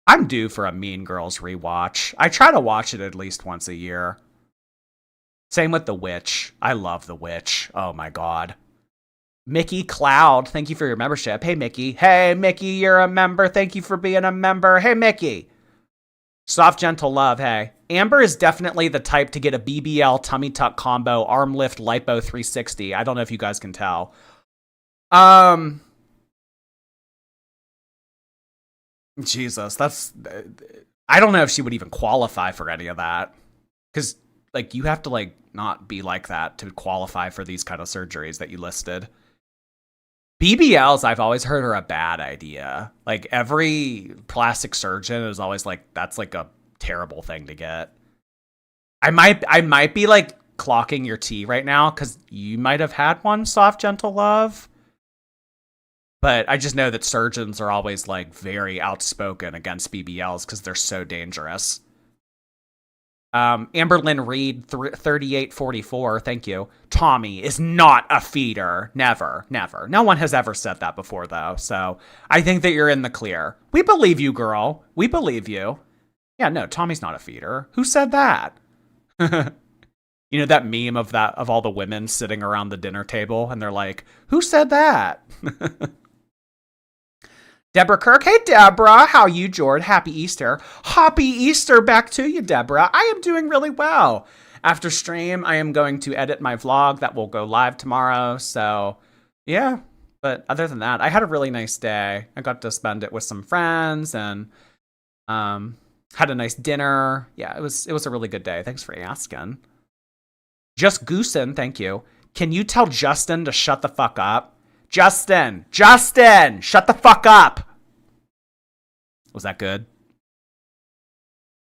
I'm due for a Mean Girls rewatch. I try to watch it at least once a year. Same with The Witch. I love The Witch. Oh my God. Mickey Cloud, thank you for your membership. Hey, Mickey. Hey, Mickey, you're a member. Thank you for being a member. Hey, Mickey. Soft, Gentle Love, hey. Amber is definitely the type to get a BBL tummy tuck combo arm lift lipo 360. I don't know if you guys can tell. Jesus, that's... I don't know if she would even qualify for any of that. Because, like, you have to, like, not be like that to qualify for these kind of surgeries that you listed. BBLs, I've always heard, are a bad idea. Like, every plastic surgeon is always like, that's like a terrible thing to get. I might be like clocking your tea right now because you might have had one, Soft, Gentle Love. But I just know that surgeons are always like very outspoken against BBLs because they're so dangerous. Amberlynn Reid, 3844, thank you. Tommy is not a feeder. Never. No one has ever said that before, though, so I think that you're in the clear. We believe you, girl. We believe you. Yeah, no, Tommy's not a feeder. Who said that? You know that meme of all the women sitting around the dinner table, and they're like, who said that? Deborah Kirk. Hey, Deborah. How you, Jord? Happy Easter. Happy Easter back to you, Deborah. I am doing really well. After stream, I am going to edit my vlog that will go live tomorrow. So, yeah, But other than that, I had a really nice day. I got to spend it with some friends and had a nice dinner. Yeah, it was a really good day. Thanks for asking. Just Goosen, thank you. Can you tell Justin to shut the fuck up? Justin, shut the fuck up. Was that good?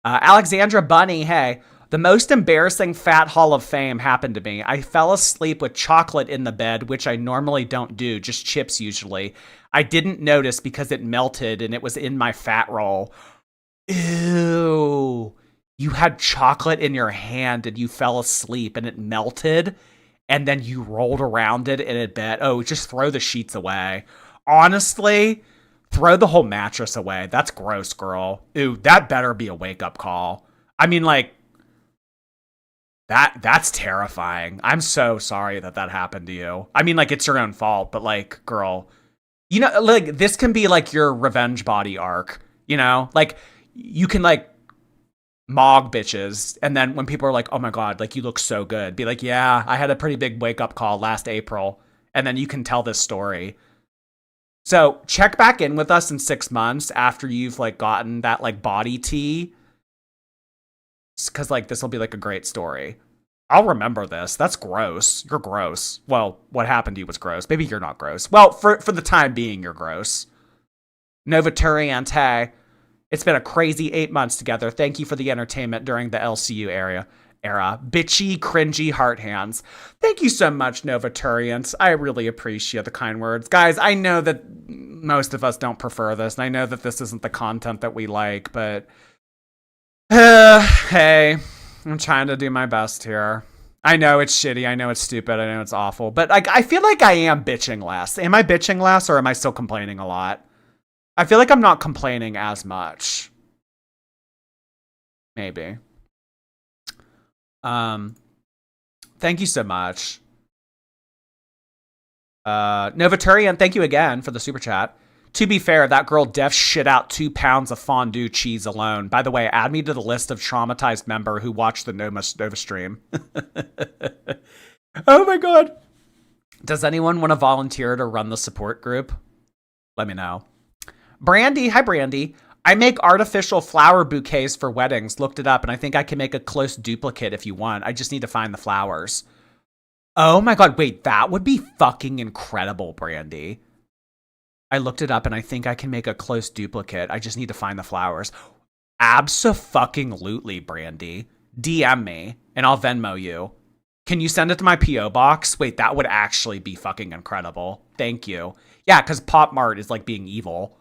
Alexandra Bunny, hey. The most embarrassing fat Hall of Fame happened to me. I fell asleep with chocolate in the bed, which I normally don't do, just chips usually. I didn't notice because it melted and it was in my fat roll. Ew. You had chocolate in your hand and you fell asleep and it melted and then you rolled around it in a bed. Oh, just throw the sheets away. Honestly, throw the whole mattress away. That's gross, girl. Ooh, that better be a wake-up call. I mean, like, that's terrifying. I'm so sorry that happened to you. I mean, like, it's your own fault, but, like, girl, you know, like, this can be, like, your revenge body arc, you know? Like, you can, like, mog bitches, and then when people are like, oh my god, like, you look so good, be like, yeah, I had a pretty big wake-up call last April, and then you can tell this story. So, check back in with us in 6 months after you've, like, gotten that, like, body tea, because, like, this will be, like, a great story. I'll remember this. That's gross. You're gross. Well, what happened to you was gross. Maybe you're not gross. Well, for the time being, you're gross. Novaturiant, hey. It's been a crazy 8 months together. Thank you for the entertainment during the LCU era. Bitchy, cringy heart hands. Thank you so much, Novaturiant. I really appreciate the kind words. Guys, I know that most of us don't prefer this, and I know that this isn't the content that we like, but hey, I'm trying to do my best here. I know it's shitty. I know it's stupid. I know it's awful. But like, I feel like I am bitching less. Am I bitching less or am I still complaining a lot? I feel like I'm not complaining as much. Maybe. Thank you so much. Novaturian, thank you again for the super chat. To be fair, that girl def shit out 2 pounds of fondue cheese alone. By the way, add me to the list of traumatized member who watched the Nova stream. Oh my god. Does anyone want to volunteer to run the support group? Let me know. Brandy, hi Brandy. I make artificial flower bouquets for weddings. Looked it up and I think I can make a close duplicate if you want. I just need to find the flowers. Oh my god, wait, that would be fucking incredible, Brandy. I looked it up and I think I can make a close duplicate. I just need to find the flowers. Abso-fucking-lutely, Brandy. DM me and I'll Venmo you. Can you send it to my P.O. box? Wait, that would actually be fucking incredible. Thank you. Yeah, because PopMart is like being evil.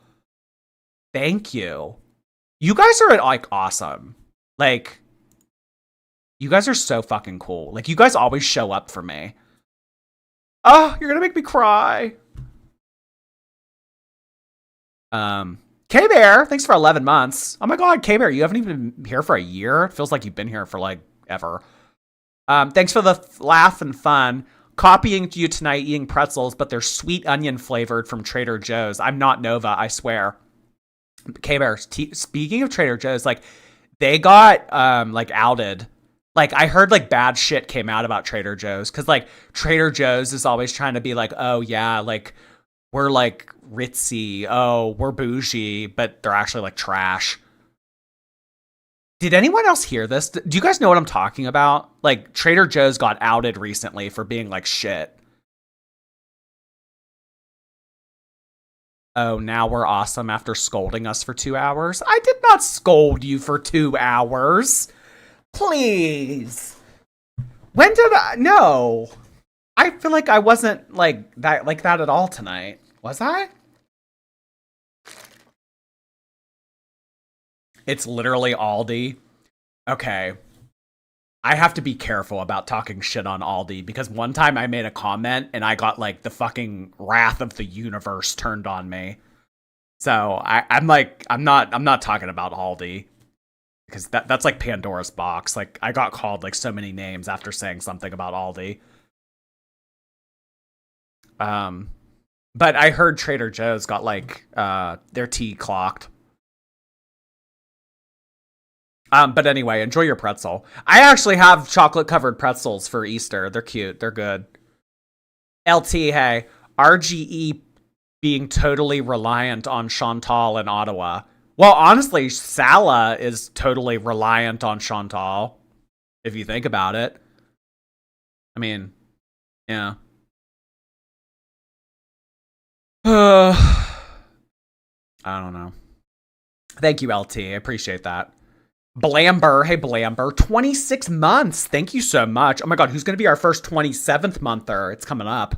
Thank you. You guys are like awesome. Like, you guys are so fucking cool. Like, you guys always show up for me. Oh, you're gonna make me cry. K-Bear, thanks for 11 months. Oh my god, K-Bear, you haven't even been here for a year? It feels like you've been here for like ever. Thanks for the laugh and fun. Copying you tonight, eating pretzels, but they're sweet onion flavored from Trader Joe's. I'm not Nova, I swear. K-Bear, speaking of Trader Joe's, like, they got, like, outed. Like, I heard, like, bad shit came out about Trader Joe's. Because, like, Trader Joe's is always trying to be like, oh, yeah, like, we're, like, ritzy. Oh, we're bougie. But they're actually, like, trash. Did anyone else hear this? Do you guys know what I'm talking about? Like, Trader Joe's got outed recently for being, like, shit. Oh, now we're awesome after scolding us for 2 hours? I did not scold you for 2 hours. Please. When did I? No. I feel like I wasn't like that at all tonight. Was I? It's literally Aldi. Okay. I have to be careful about talking shit on Aldi because one time I made a comment and I got like the fucking wrath of the universe turned on me. So I'm not talking about Aldi because that's like Pandora's box. Like I got called like so many names after saying something about Aldi. But I heard Trader Joe's got like their tea clocked. But anyway, enjoy your pretzel. I actually have chocolate covered pretzels for Easter. They're cute. They're good. LT, hey. RGE being totally reliant on Chantal in Ottawa. Well, honestly, Sala is totally reliant on Chantal, if you think about it. I mean, yeah. I don't know. Thank you, LT. I appreciate that. Blamber. Hey, Blamber. 26 months. Thank you so much. Oh my God, who's going to be our first 27th monther? It's coming up.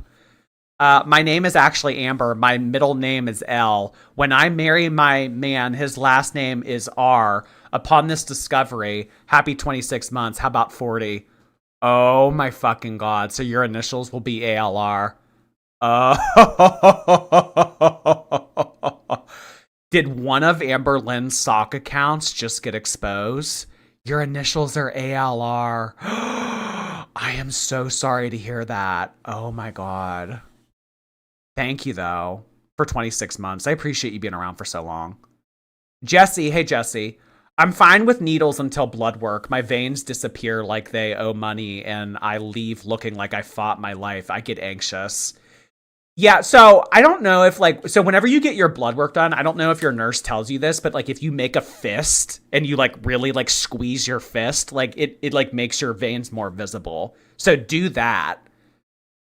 My name is actually Amber. My middle name is L. When I marry my man, his last name is R. Upon this discovery, happy 26 months. How about 40? Oh my fucking God. So your initials will be ALR. Did one of Amberlynn's sock accounts just get exposed? Your initials are ALR. I am so sorry to hear that. Oh my God. Thank you, though, for 26 months. I appreciate you being around for so long. Jesse. Hey, Jesse. I'm fine with needles until blood work. My veins disappear like they owe money, and I leave looking like I fought my life. I get anxious. Yeah, so I don't know if, like, so whenever you get your blood work done, I don't know if your nurse tells you this, but, like, if you make a fist and you, like, really, like, squeeze your fist, like, it like, makes your veins more visible. So do that,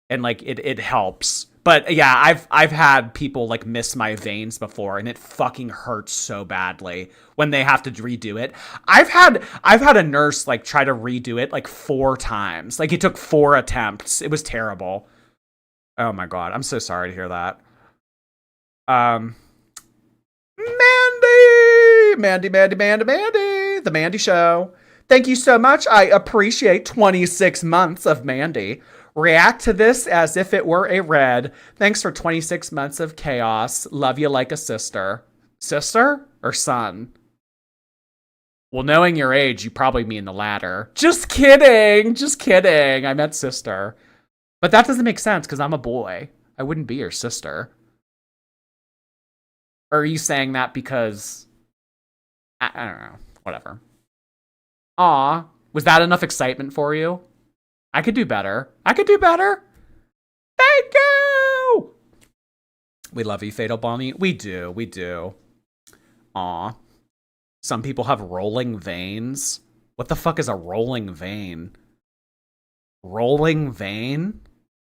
and, like, it helps. But yeah, I've had people like miss my veins before, and it fucking hurts so badly when they have to redo it. I've had a nurse like try to redo it like 4 times. Like it took 4 attempts. It was terrible. Oh my God, I'm so sorry to hear that. Mandy, the Mandy Show. Thank you so much. I appreciate 26 months of Mandy. React to this as if it were a red. Thanks for 26 months of chaos. Love you like a sister. Sister or son? Well, knowing your age, you probably mean the latter. Just kidding. Just kidding. I meant sister. But that doesn't make sense because I'm a boy. I wouldn't be your sister. Or are you saying that because... I don't know. Whatever. Aw. Was that enough excitement for you? I could do better. I could do better. Thank you. We love you, Fatal Bonnie. We do. We do. Aw. Some people have rolling veins. What the fuck is a rolling vein? Rolling vein?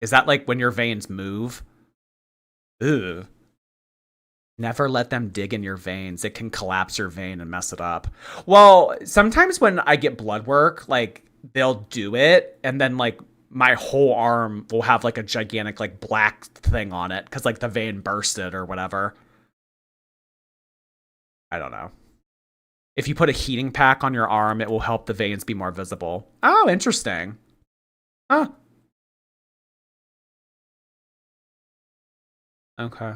Is that like when your veins move? Ugh. Never let them dig in your veins. It can collapse your vein and mess it up. Well, sometimes when I get blood work, like, they'll do it, and then, like, my whole arm will have, like, a gigantic, like, black thing on it, because, like, the vein bursted or whatever. I don't know. If you put a heating pack on your arm, it will help the veins be more visible. Oh, interesting. Huh. Okay.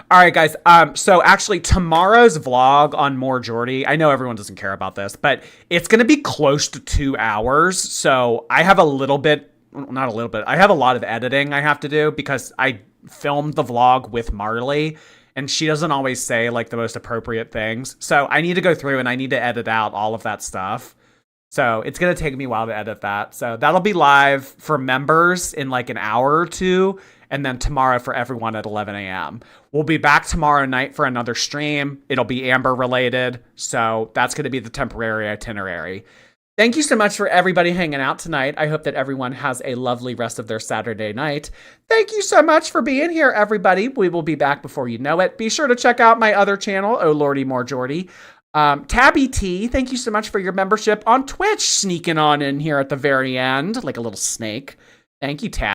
All right, guys. So actually tomorrow's vlog on More Jordy, I know everyone doesn't care about this, but it's going to be close to 2 hours. So I have a little bit, not a little bit, I have a lot of editing I have to do because I filmed the vlog with Marley and she doesn't always say like the most appropriate things. So I need to go through and I need to edit out all of that stuff. So it's going to take me a while to edit that. So that'll be live for members in like an hour or 2. And then tomorrow for everyone at 11 a.m. We'll be back tomorrow night for another stream. It'll be Amber related. So that's going to be the temporary itinerary. Thank you so much for everybody hanging out tonight. I hope that everyone has a lovely rest of their Saturday night. Thank you so much for being here, everybody. We will be back before you know it. Be sure to check out my other channel, Oh Lordy More Jordy. Tabby T, thank you so much for your membership on Twitch, sneaking on in here at the very end like a little snake. Thank you, Tab.